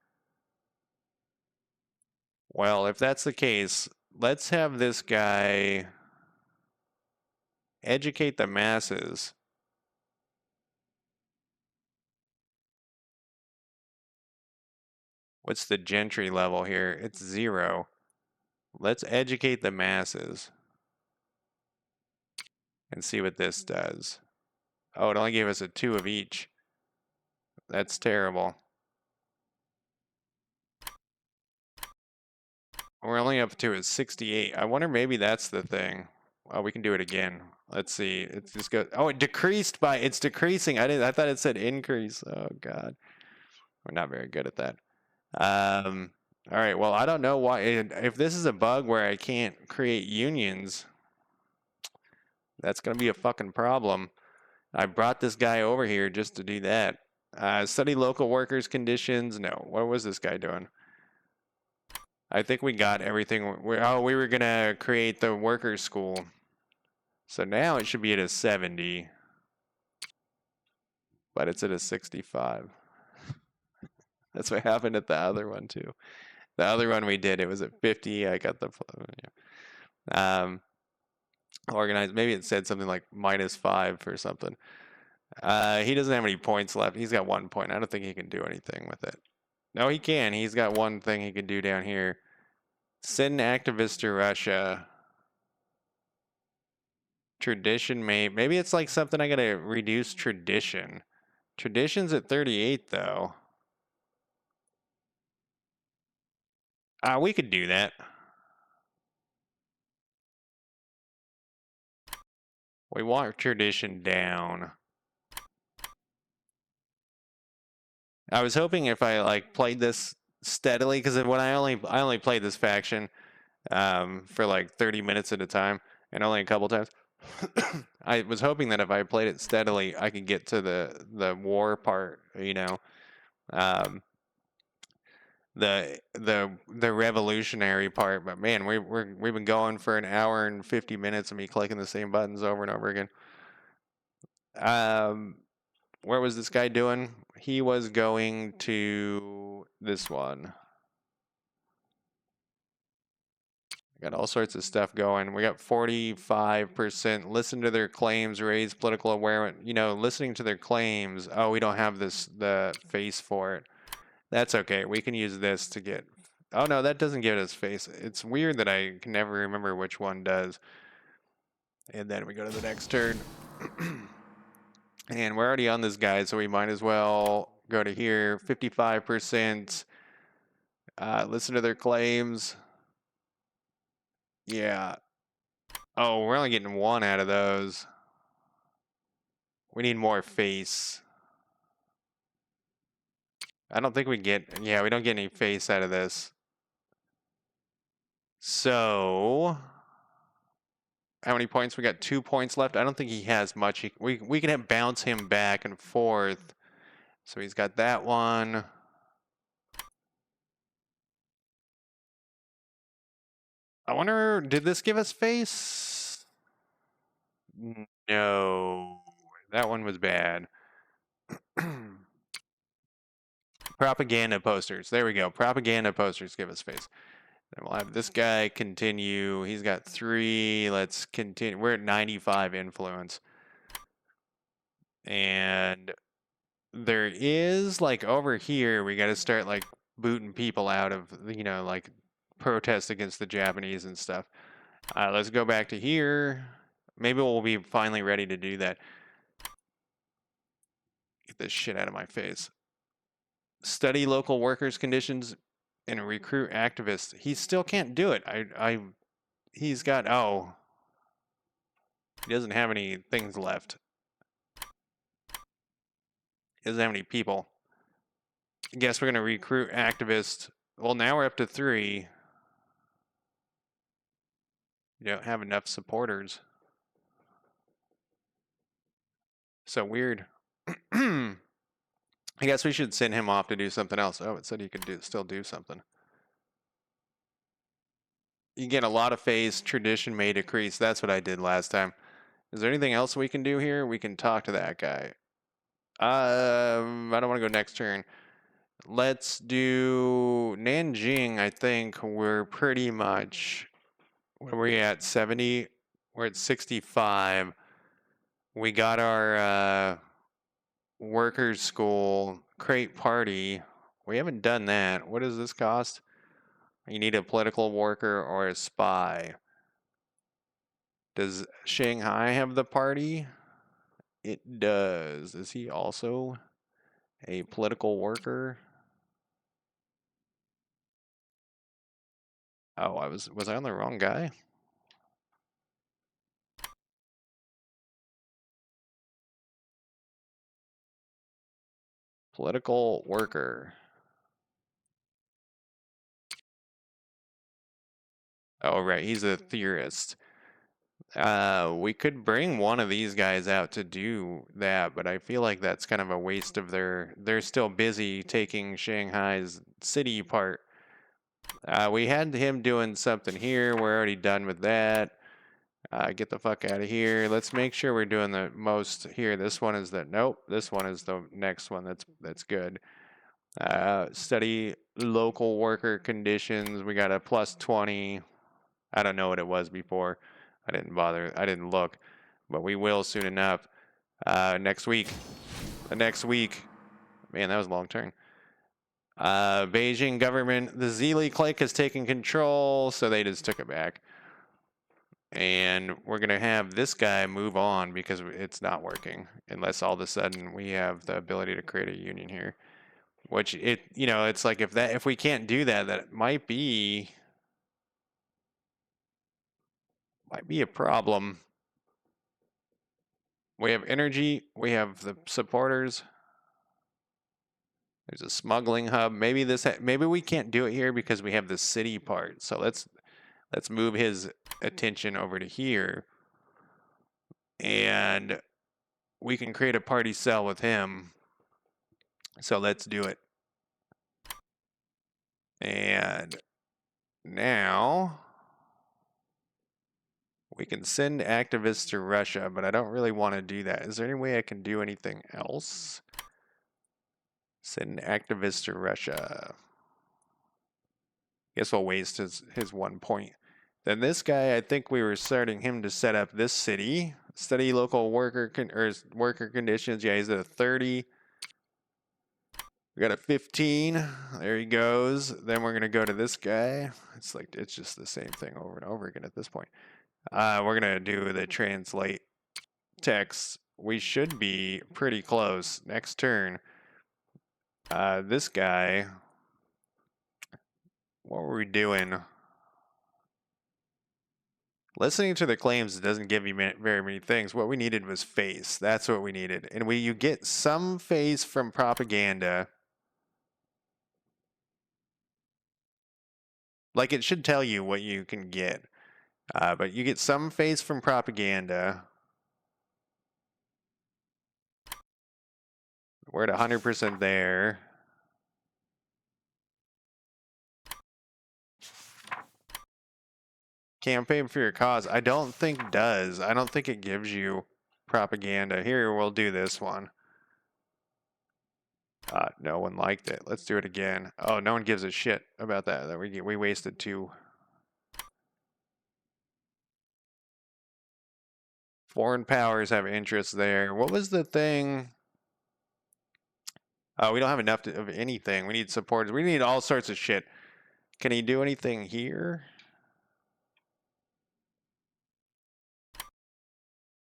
Well, if that's the case, let's have this guy educate the masses. What's the gentry level here? It's 0. Let's educate the masses and see what this does. Oh, it only gave us a 2 of each. That's terrible. We're only up to a 68. I wonder maybe that's the thing. Oh, we can do it again. Let's see. It's just go. Oh, it decreased by. It's decreasing. I thought it said increase. Oh God, we're not very good at that. All right. Well, I don't know why. If this is a bug where I can't create unions, that's gonna be a fucking problem. I brought this guy over here just to do that. Study local workers' conditions. No. What was this guy doing? I think we got everything. We were gonna create the workers' school. So now it should be at a 70, but it's at a 65. That's what happened at the other one too. The other one we did, it was at 50. I got the um, organized. Maybe it said something like -5 or something. He doesn't have any points left. He's got 1 point. I don't think he can do anything with it. No, he can. He's got one thing he can do down here. Send activists to Russia. Tradition maybe it's like something I gotta reduce tradition. Tradition's at 38 though. We could do that. We want tradition down. I was hoping if I like played this steadily, because when I only played this faction for like 30 minutes at a time, and only a couple times. I was hoping that if I played it steadily, I could get to the war part, you know, the revolutionary part. But man, we've been going for an hour and 50 minutes of me clicking the same buttons over and over again. Where was this guy doing? He was going to this one. Got all sorts of stuff going. We got 45%. Listen to their claims, raise political awareness. You know, listening to their claims. Oh, we don't have the face for it. That's okay. We can use this to get. Oh no, that doesn't give us face. It's weird that I can never remember which one does. And then we go to the next turn. And we're already on this guy, so we might as well go to here. 55%. Listen to their claims. Yeah. Oh, we're only getting 1 out of those. We need more face. I don't think we get... Yeah, we don't get any face out of this. So... How many points? We got 2 points left. I don't think he has much. We can bounce him back and forth. So he's got that one. I wonder, did this give us face? No. That one was bad. Propaganda posters. There we go. Propaganda posters give us face. And we'll have this guy continue. He's got 3. Let's continue. We're at 95 influence. And there is, like, over here, we got to start, like, booting people out of, you know, like, protest against the Japanese and stuff. Let's go back to here. Maybe we'll be finally ready to do that. Get this shit out of my face. Study local workers' conditions and recruit activists. He still can't do it. He's got, oh, he doesn't have any things left. He doesn't have any people. I guess we're going to recruit activists. Well, now we're up to 3. You don't have enough supporters. So weird. I guess we should send him off to do something else. Oh, it said he could still do something. You get a lot of phase, tradition may decrease. That's what I did last time. Is there anything else we can do here? We can talk to that guy. I don't want to go next turn. Let's do Nanjing. I think we're pretty much, what are we at? 70? We're at 65. We got our workers' school crate party. We haven't done that. What does this cost? You need a political worker or a spy. Does Shanghai have the party? It does. Is he also a political worker? Oh, was I on the wrong guy? Political worker. Oh, right, he's a theorist. We could bring one of these guys out to do that, but I feel like that's kind of a waste of they're still busy taking Shanghai's city part. We had him doing something here. We're already done with that. Get the fuck out of here. Let's make sure we're doing the most here. This one is the nope. This one is the next one. That's good. Study local worker conditions. We got a plus 20. I don't know what it was before. I didn't bother. I didn't look, but we will soon enough. Next week. Next week. Man, that was a long turn. Beijing government. The Zili clique has taken control, so they just took it back. And we're going to have this guy move on because it's not working unless all of a sudden we have the ability to create a union here. Which it's like if we can't do that, that might be a problem. We have energy, we have the supporters. There's a smuggling hub. Maybe maybe we can't do it here because we have the city part. So let's move his attention over to here. And we can create a party cell with him. So let's do it. And now we can send activists to Russia, but I don't really want to do that. Is there any way I can do anything else? Send activists to Russia. Guess we'll waste his 1 point. Then this guy, I think we were starting him to set up this city. Study local worker conditions. Yeah, he's at a 30. We got a 15. There he goes. Then we're gonna go to this guy. It's just the same thing over and over again at this point. We're gonna do the translate text. We should be pretty close. Next turn. This guy. What were we doing? Listening to the claims doesn't give you very many things. What we needed was face. That's what we needed. And you get some face from propaganda. Like it should tell you what you can get. But you get some face from propaganda. We're at 100% there. Campaign for your cause. I don't think does. I don't think it gives you propaganda. Here, we'll do this one. No one liked it. Let's do it again. Oh, no one gives a shit about that. We wasted 2. Foreign powers have interest there. What was the thing? We don't have enough of anything. We need supporters. We need all sorts of shit. Can he do anything here?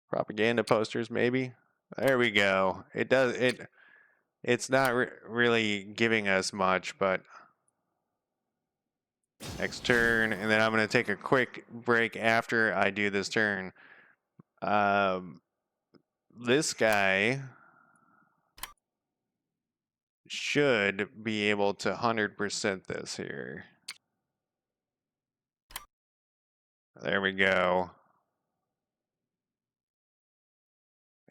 Propaganda posters, maybe. There we go. It does it. It's not really giving us much, but next turn, and then I'm going to take a quick break after I do this turn. This guy should be able to 100% this here. There we go.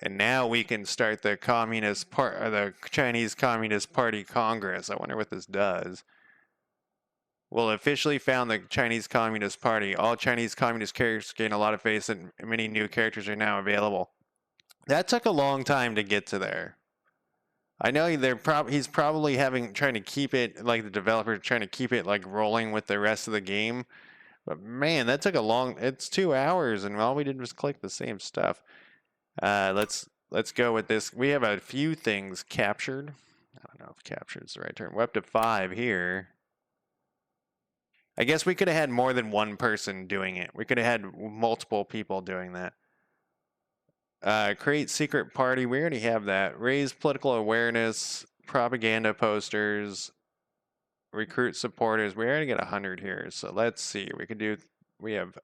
And now we can start the the Chinese Communist Party Congress. I wonder what this does. Will officially found the Chinese Communist Party. All Chinese Communist characters gain a lot of face, and many new characters are now available. That took a long time to get to there. I know he's probably trying to keep it, like the developer trying to keep it like rolling with the rest of the game. But man, that took it's 2 hours, and all we did was click the same stuff. Let's go with this. We have a few things captured. I don't know if captured is the right term. We're up to 5 here. I guess we could have had more than one person doing it. We could have had multiple people doing that. Create secret party. We already have that. Raise political awareness. Propaganda posters. Recruit supporters. We already got 100 here. So let's see. We have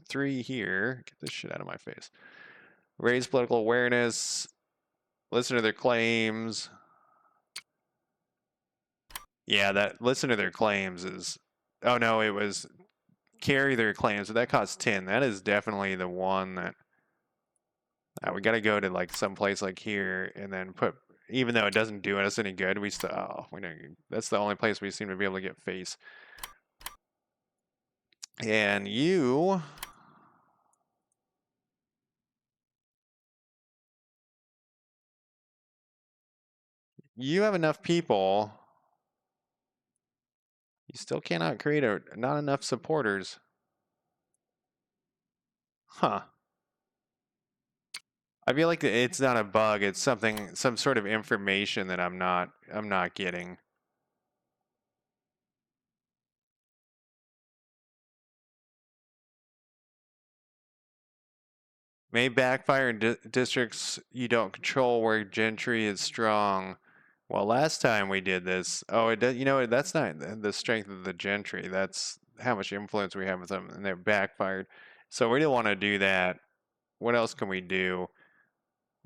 3 here. Get this shit out of my face. Raise political awareness. Listen to their claims. Yeah, that listen to their claims is. Oh no, it was carry their claims. So that costs 10. That is definitely the one that. We got to go to like some place like here and then put. Even though it doesn't do us any good, we still. Oh, we don't. That's the only place we seem to be able to get face. And you. You have enough people. You still cannot create not enough supporters. Huh. I feel like it's not a bug. It's some sort of information that I'm not getting. May backfire in districts you don't control where gentry is strong. Well, last time we did this, oh, it does. You know, that's not the strength of the gentry. That's how much influence we have with them, and they're backfired. So we don't want to do that. What else can we do?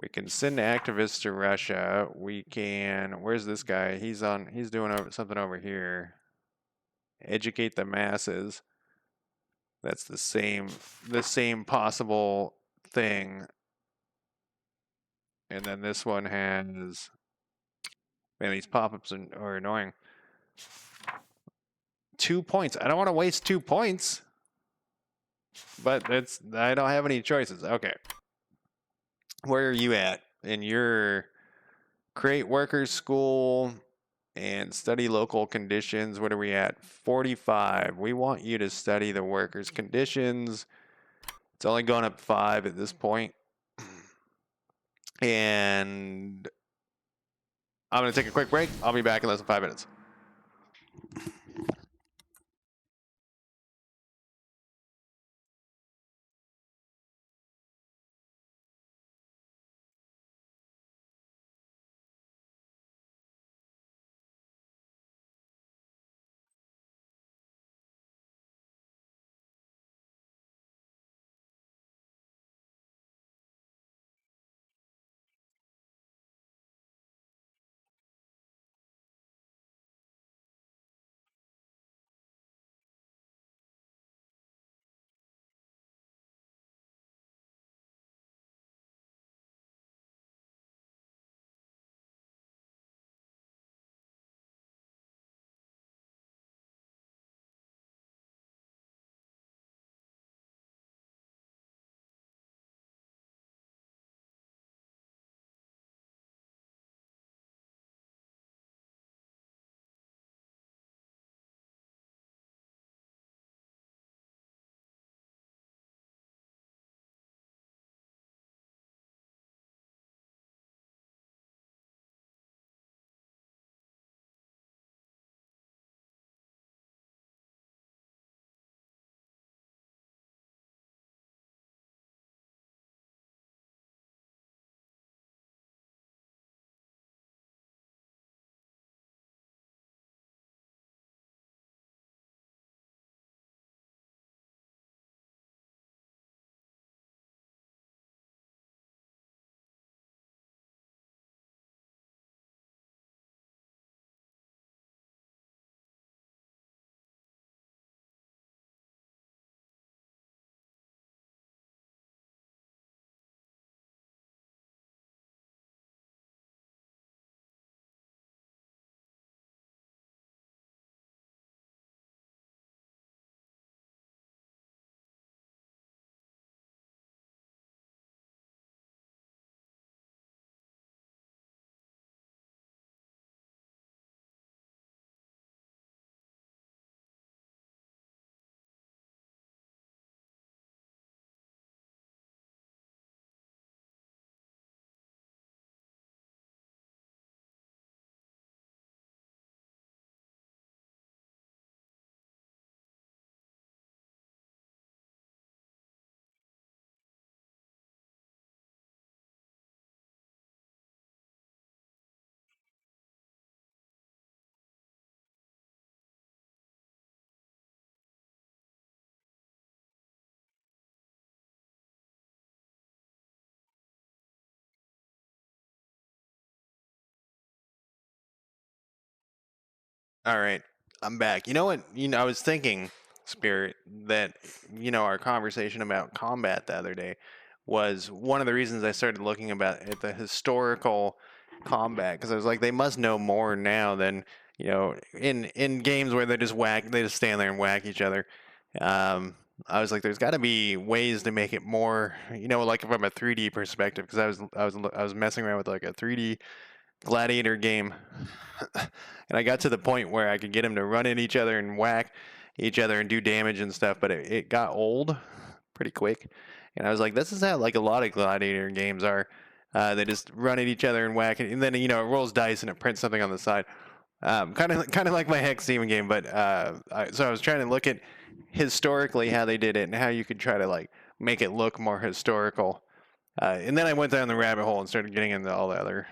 We can send activists to Russia. We can. Where's this guy? He's on. He's doing something over here. Educate the masses. That's the same possible thing. And then this one has. Man, these pop-ups are annoying. 2 points. I don't want to waste 2 points. But I don't have any choices. Okay. Where are you at? In your create workers school and study local conditions. What are we at? 45. We want you to study the workers' conditions. It's only gone up 5 at this point. And I'm going to take a quick break. I'll be back in less than 5 minutes. All right, I'm back. You know what? I was thinking, Spirit, that our conversation about combat the other day was one of the reasons I started looking about at the historical combat because I was like, they must know more now than in games where they just stand there and whack each other. Um, I was like, there's got to be ways to make it more, like from a 3D perspective, because I was messing around with like a 3D gladiator game, and I got to the point where I could get them to run at each other and whack each other and do damage and stuff, but it got old pretty quick. And I was like, this is how like a lot of gladiator games are. They just run at each other and whack it, and then it rolls dice and it prints something on the side. Kind of like my Hex Demon game, but so I was trying to look at historically how they did it and how you could try to like make it look more historical. And then I went down the rabbit hole and started getting into all the other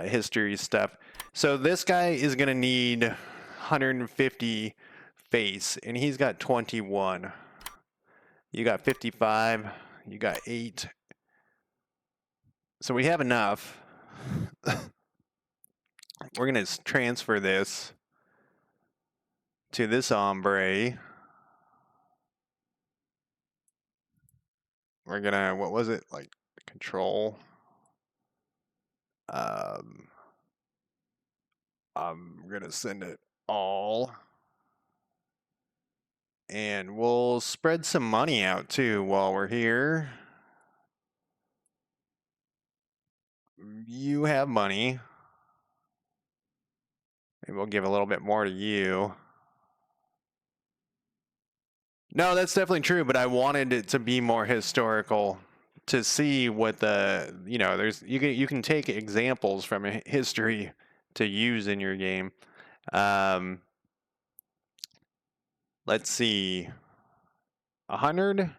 history stuff. So this guy is going to need 150 face, and he's got 21. You got 55. You got 8. So we have enough. We're going to transfer this to this hombre. We're going to, what was it? Like, control. I'm going to send it all. And we'll spread some money out too while we're here. You have money. Maybe we'll give a little bit more to you. No, that's definitely true, but I wanted it to be more historical to see what there's you can take examples from history to use in your game. Let's see. 100.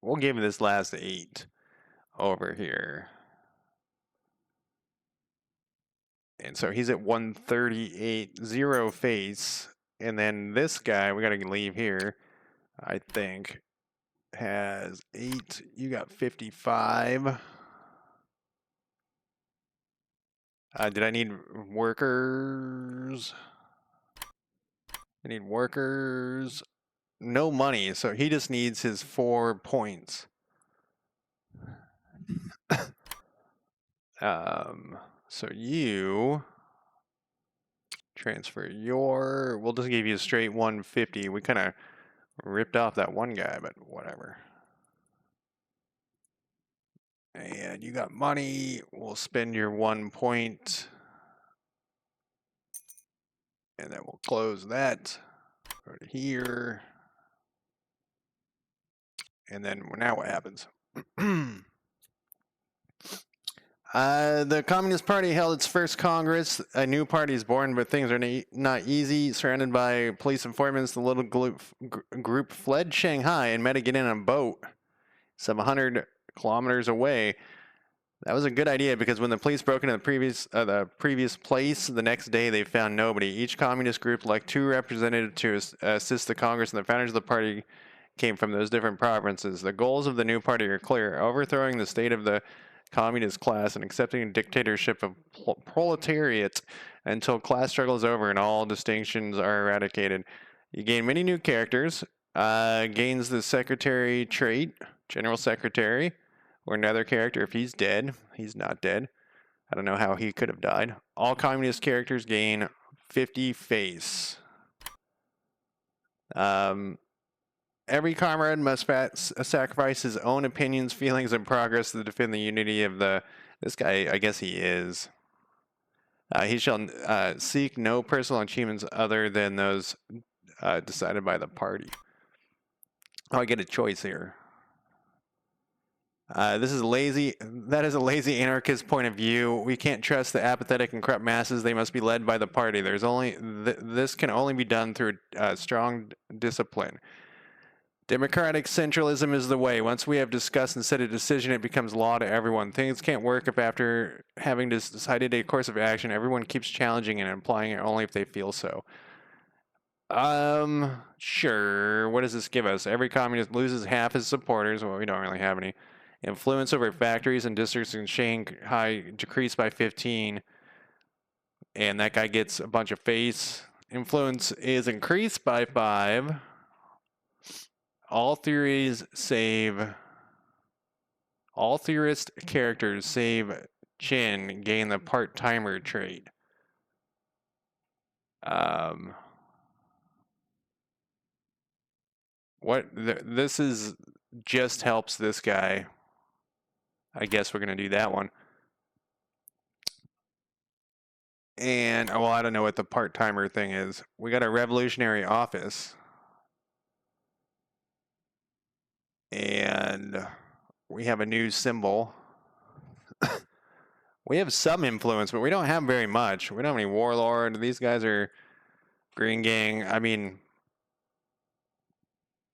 We'll give this last 8 over here. And so he's at 138, 0 face. And then this guy, we got to leave here, I think, has 8. You got 55. Did I need workers? I need workers. No money, so he just needs his 4 points. So you transfer we'll just give you a straight 150. We kind of ripped off that one guy, but whatever. And you got money. We'll spend your 1 point. And then we'll close that. Go to here. And then now what happens? The Communist Party held its first Congress. A new party is born, but things are not easy. Surrounded by police informants, the little group fled Shanghai and met again in a boat some 100 kilometers away. That was a good idea because when the police broke into the previous place, the next day they found nobody. Each communist group elected 2 representatives to assist the Congress, and the founders of the party came from those different provinces. The goals of the new party are clear: overthrowing the state of the communist class and accepting a dictatorship of proletariat until class struggle is over and all distinctions are eradicated. You gain many new characters. Gains the secretary trait, general secretary, or another character if he's dead. He's not dead. I don't know how he could have died. All communist characters gain 50 face. Every comrade must sacrifice his own opinions, feelings, and progress to defend the unity of this guy. I guess he is. He shall seek no personal achievements other than those decided by the party. Oh, I get a choice here. This is lazy. That is a lazy anarchist point of view. We can't trust the apathetic and corrupt masses. They must be led by the party. There's only this can only be done through strong discipline. Democratic centralism is the way. Once we have discussed and set a decision, it becomes law to everyone. Things can't work if after having decided a course of action, everyone keeps challenging and applying it only if they feel so. Sure. What does this give us? Every communist loses half his supporters. Well, we don't really have any. Influence over factories and districts in Shanghai decreased by 15. And that guy gets a bunch of face. Influence is increased by 5. All theorist characters save Chin gain the part-timer trait. This is just helps this guy. I guess we're gonna do that one. And well, I don't know what the part-timer thing is. We got a revolutionary office. And we have a new symbol. We have some influence, but we don't have very much. We don't have any warlord. These guys are Green Gang. I mean,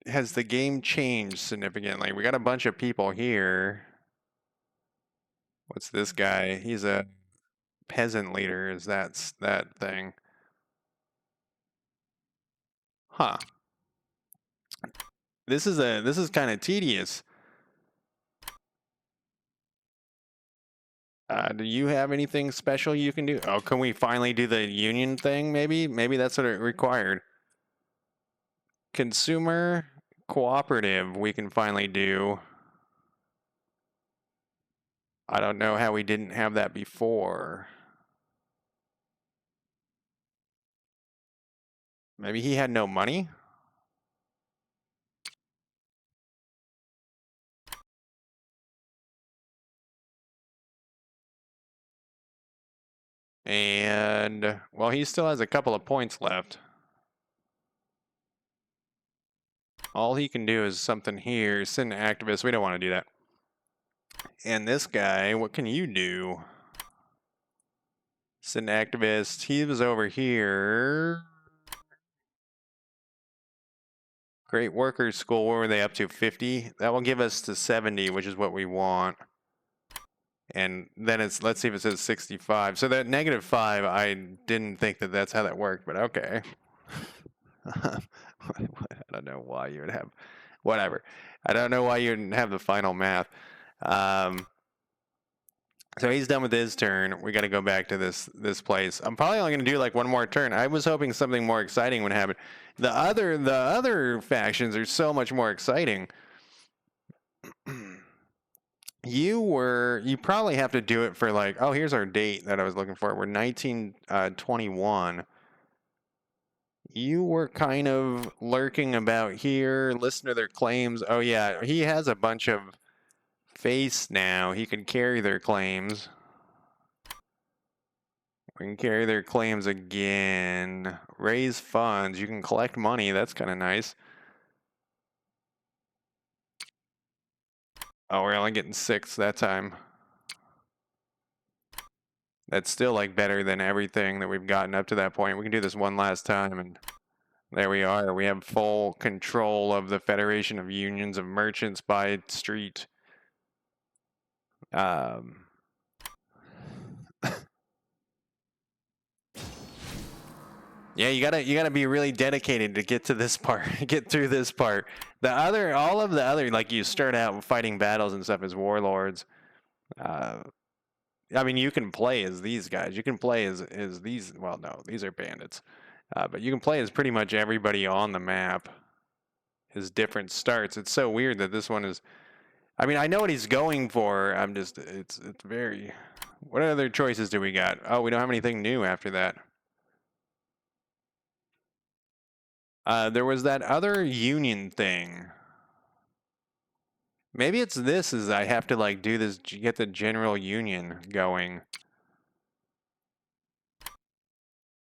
has the game changed significantly? We got a bunch of people here. What's this guy? He's a peasant leader. Is that thing? Huh. This is kind of tedious. Do you have anything special you can do? Oh, can we finally do the union thing? Maybe that's what it required. Consumer cooperative we can finally do. I don't know how we didn't have that before. Maybe he had no money? And, well, he still has a couple of points left. All he can do is something here. Send an activist. We don't want to do that. And this guy, what can you do? Send an activist. He was over here. Great Workers School. What were they up to? 50? That will give us to 70, which is what we want. And then it's, let's see if it says 65. So that -5, I didn't think that that's how that worked, but okay. I don't know why you would have, whatever. I don't know why you wouldn't have the final math. So he's done with his turn. We got to go back to this place. I'm probably only going to do like one more turn. I was hoping something more exciting would happen. The other factions are so much more exciting. You probably have to do it for like, oh, here's our date that I was looking for. We're 1921. You were kind of lurking about here. Listen to their claims. Oh yeah, he has a bunch of face now. He can carry their claims. We can carry their claims again. Raise funds. You can collect money. That's kind of nice. Oh, we're only getting 6 that time. That's still like better than everything that we've gotten up to that point. We can do this one last time, and there we are. We have full control of the Federation of Unions of Merchants by Street. Yeah, you gotta be really dedicated to get to this part, get through this part. All of the other, like you start out fighting battles and stuff as warlords. I mean, you can play as these guys. You can play as these. Well, no, these are bandits. But you can play as pretty much everybody on the map. His different starts. It's so weird that this one is. I mean, I know what he's going for. I'm just. It's very. What other choices do we got? Oh, we don't have anything new after that. There was that other union thing. Maybe it's this, is I have to like do this, get the general union going.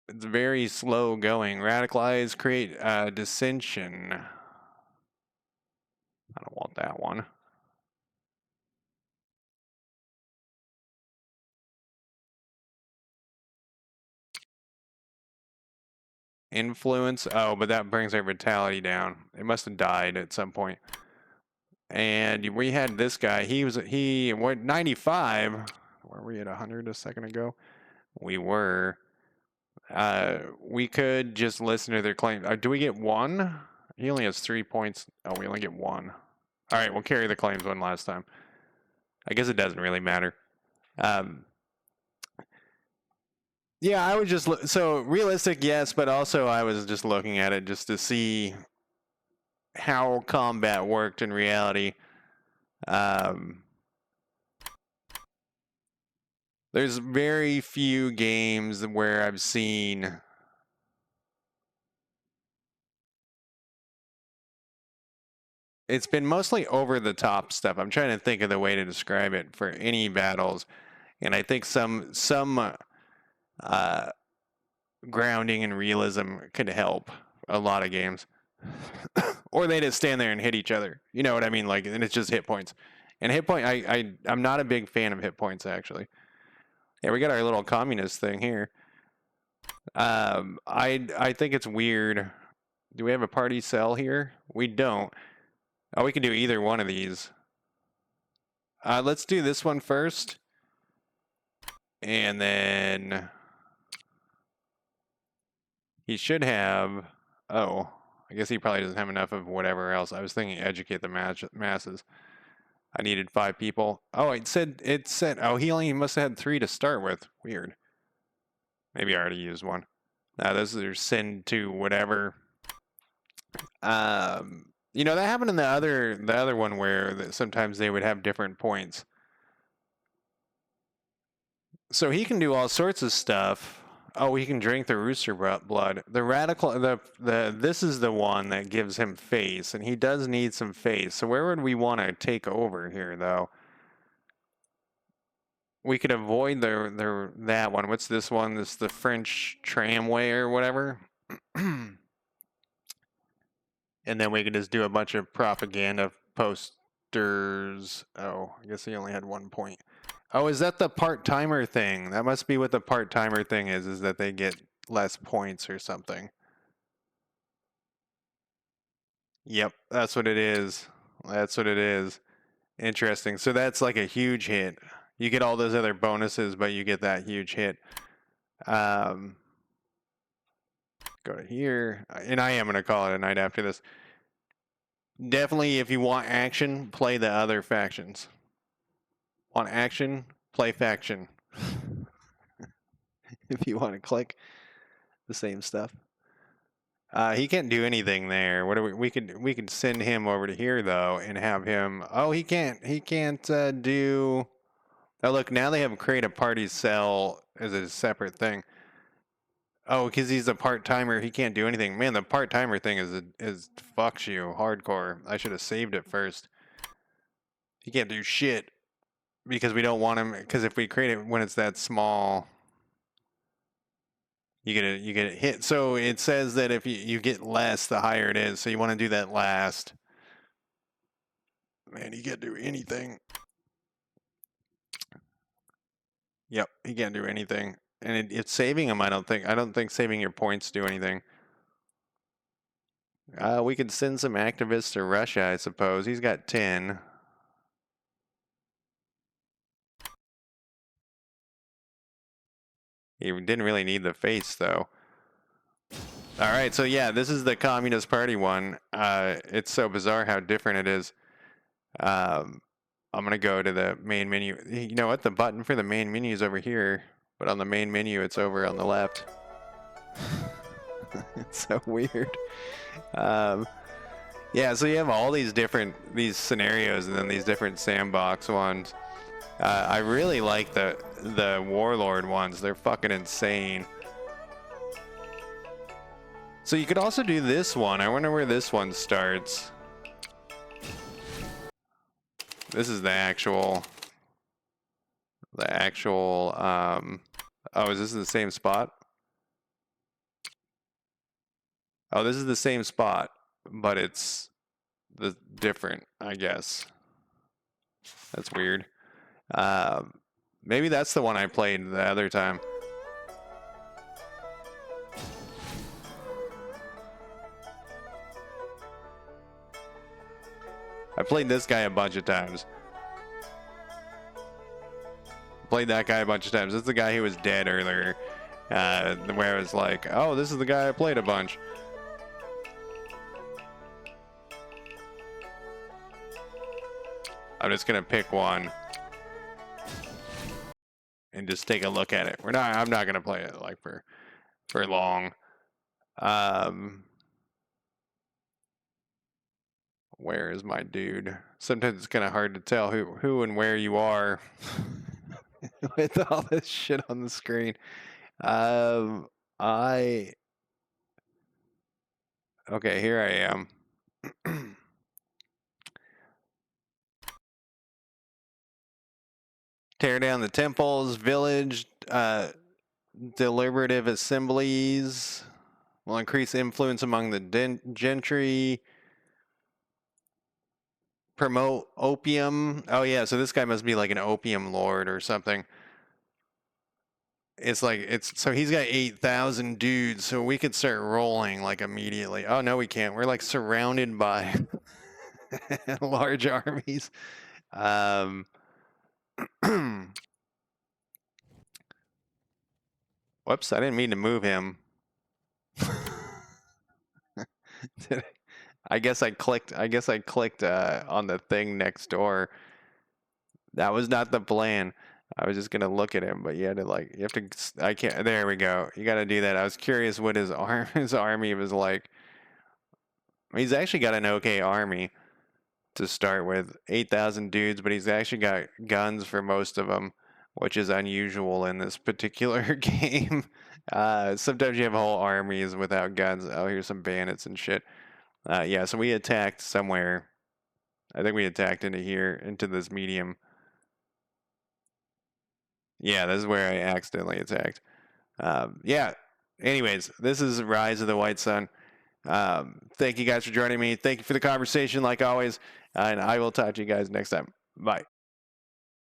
It's very slow going. Radicalize, create dissension. I don't want that one. Influence. Oh, but that brings our vitality down. It must have died at some point. And we had this guy. He went 95. Were we at 100 a second ago? We were. We could just listen to their claims. Do we get 1? He only has 3 points. Oh, we only get 1. All right, we'll carry the claims one last time. I guess it doesn't really matter. Yeah, I was just so realistic, yes, but also I was just looking at it just to see how combat worked in reality. Um, there's very few games where I've seen it's been mostly over the top stuff. I'm trying to think of the way to describe it for any battles, and I think some uh, grounding and realism could help a lot of games. Or they just stand there and hit each other. You know what I mean? Like, and it's just hit points. And hit point, I'm not a big fan of hit points actually. Yeah, we got our little communist thing here. I think it's weird. Do we have a party cell here? We don't. Oh, we can do either one of these. Let's do this one first, and then he should have. Oh, I guess he probably doesn't have enough of whatever else. I was thinking educate the masses. I needed 5 people. Oh, it said, oh, he only must have had 3 to start with. Weird. Maybe I already used one. This is send to whatever. You know, that happened in the other one where sometimes they would have different points. So he can do all sorts of stuff. Oh, he can drink the rooster blood. The radical, this is the one that gives him face, and he does need some face. So where would we want to take over here, though? We could avoid that one. What's this one? This is the French tramway or whatever. And then we could just do a bunch of propaganda posters. Oh, I guess he only had 1 point. Oh, is that the part-timer thing? That must be what the part-timer thing is that they get less points or something. Yep, that's what it is. That's what it is. Interesting. So that's like a huge hit. You get all those other bonuses, but you get that huge hit. Go to here. And I am going to call it a night after this. Definitely, if you want action, play the other factions. Want action, play faction. If you want to click the same stuff. He can't do anything there. What do we could send him over to here though and have him. Oh, he can't do. Oh, look, now they have create a party cell as a separate thing. Oh, because he's a part-timer, he can't do anything. Man, the part-timer thing is fucks you hardcore. I should have saved it first. He can't do shit because we don't want him. Because if we create it when it's that small, you get a hit. So it says that if you get less, the higher it is. So you want to do that last. Man, he can't do anything. Yep, he can't do anything. And it's saving him, I don't think saving your points do anything. We could send some activists to Russia, I suppose. He's got 10. He didn't really need the face, though. All right, so yeah, this is the Communist Party one. It's so bizarre how different it is. I'm going to go to the main menu. You know what? The button for the main menu is over here, but on the main menu, it's over on the left. It's so weird. Yeah, so you have all these scenarios and then these different sandbox ones. I really like the warlord ones. They're fucking insane. So you could also do this one. I wonder where this one starts. This is the actual. Oh, is this the same spot? Oh, this is the same spot, but it's different, I guess. That's weird. Maybe that's the one I played the other time. I played this guy a bunch of times. Played that guy a bunch of times. This is the guy who was dead earlier. Where I was like, oh, this is the guy I played a bunch. I'm just gonna pick one. and just take a look at it. I'm not gonna play it like for long. Where is my dude? Sometimes it's kind of hard to tell who and where you are with all this shit on the screen. Okay, here I am. Tear down the temples, village, deliberative assemblies will increase influence among the gentry. Promote opium. Oh yeah, so this guy must be like an opium lord or something. So he's got 8,000 dudes, so we could start rolling like immediately. Oh no, we can't. We're like surrounded by large armies. Whoops, I didn't mean to move him. I guess I clicked on the thing next door. That was not the plan. I was just gonna look at him, but you have to. I can't. There we go. You got to do that. I was curious what his army was like. He's actually got an okay army to start with, 8,000 dudes, but he's actually got guns for most of them, which is unusual in this particular game. Sometimes you have whole armies without guns. Oh, here's some bandits and shit. Yeah, so we attacked somewhere. I think we attacked into here, into this medium. Yeah, this is where I accidentally attacked. Yeah. Anyways, this is Rise of the White Sun. Thank you guys for joining me. Thank you for the conversation, like always. And I will talk to you guys next time. Bye.